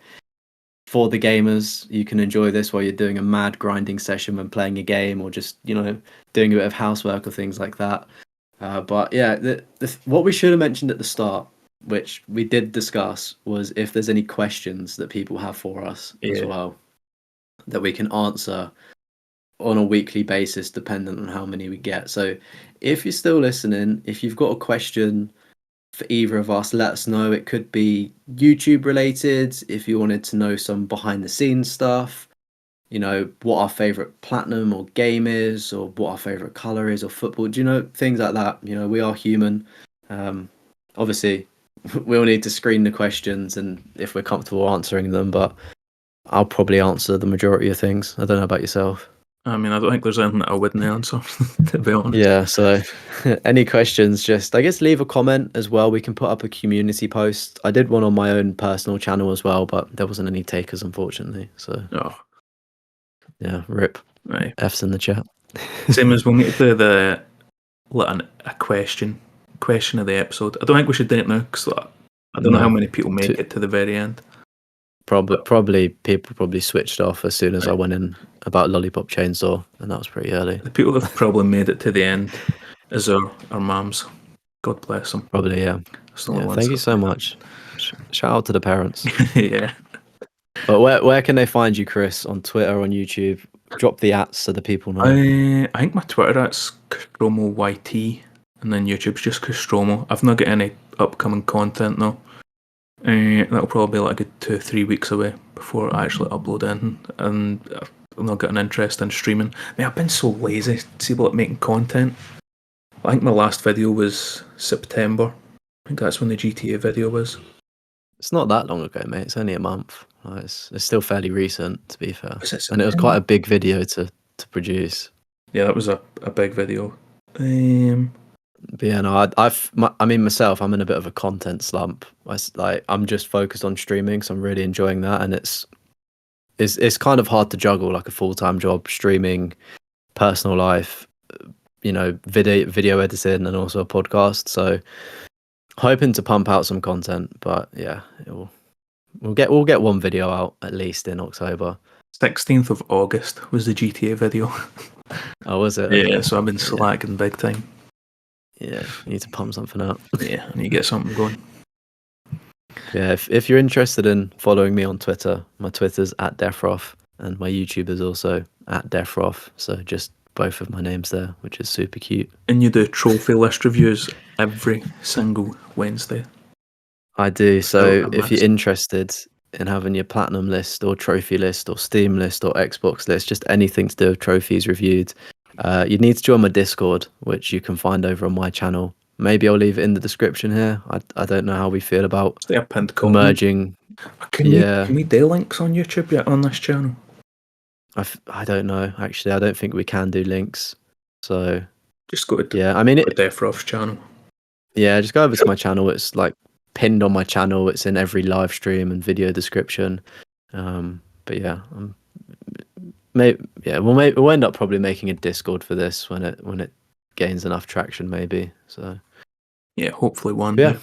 for the gamers, you can enjoy this while you're doing a mad grinding session when playing a game, or just doing a bit of housework or things like that. But yeah, what we should have mentioned at the start, which we did discuss, was if there's any questions that people have for us as well that we can answer on a weekly basis, dependent on how many we get. So if you're still listening, if you've got a question for either of us, let us know. It could be YouTube related. If you wanted to know some behind the scenes stuff, what our favorite platinum or game is, or what our favorite color is, or football, things like that. We are human. Obviously we'll need to screen the questions and if we're comfortable answering them, but I'll probably answer the majority of things. I don't know about yourself. I mean, I don't think there's anything that I wouldn't answer, to be honest. Yeah, so any questions, just, I guess, leave a comment as well. We can put up a community post. I did one on my own personal channel as well, but there wasn't any takers, unfortunately. So, yeah, rip. Right. F's in the chat. Same as we'll need to do a question of the episode. I don't think we should do it now, because I don't know how many people make it to the very end. Probably people switched off as soon as I went in about Lollipop Chainsaw, and that was pretty early. The people that have probably made it to the end is our mums. God bless them. Probably, yeah. Thank you so much. Shout out to the parents. Yeah. But where can they find you, Chris? On Twitter, on YouTube? Drop the @s so the people know. I think my Twitter @'s ChristromoYT, and then YouTube's just Christromo. I've not got any upcoming content though. That'll probably be like a good 2-3 weeks away before I actually upload anything, and I've not got an interest in streaming. I've been so lazy to about making content. I think my last video was September. I think that's when the GTA video was. It's not that long ago, mate. It's only a month. Like, it's still fairly recent, to be fair. Was it And it was quite a big video to produce. Yeah, that was a big video. But yeah, no, I mean, myself, I'm in a bit of a content slump. I'm just focused on streaming, so I'm really enjoying that, and it's kind of hard to juggle like a full-time job, streaming, personal life, video editing, and also a podcast. So hoping to pump out some content, but yeah, we'll get one video out at least in October. 16th of August was the GTA video. Oh, was it? Yeah, so I've been slacking big time. Yeah, you need to pump something out. Yeah, I need to get something going. Yeah, if you're interested in following me on Twitter, my Twitter's @Defroth, and my YouTube is also @Defroth. So just both of my names there, which is super cute. And you do trophy list reviews every single Wednesday. I do. So if you're interested in having your platinum list or trophy list or Steam list or Xbox list, just anything to do with trophies reviewed, you need to join my Discord, which you can find over on my channel. Maybe I'll leave it in the description here. I don't know how we feel about merging. Can we do links on YouTube yet on this channel? I don't know. Actually, I don't think we can do links. So just go to Defroth's channel. Yeah, just go over to my channel. It's like pinned on my channel. It's in every live stream and video description. But yeah, we'll end up probably making a Discord for this when it gains enough traction, maybe. So yeah, hopefully one. Yeah.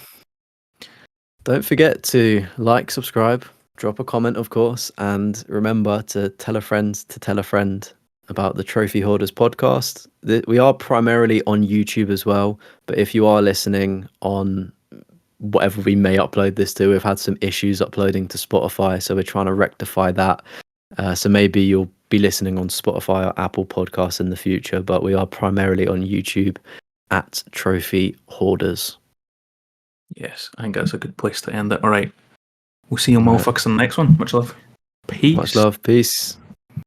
Don't forget to like, subscribe, drop a comment, of course, and remember to tell a friend about the Trophy Hoarders podcast. We are primarily on YouTube as well, but if you are listening on whatever we may upload this to, we've had some issues uploading to Spotify, so we're trying to rectify that. So maybe you'll be listening on Spotify or Apple Podcasts in the future, but we are primarily on YouTube @Trophy Hoarders. Yes, I think that's a good place to end it. All right. We'll see you motherfuckers in the next one. Much love. Peace. Much love. Peace.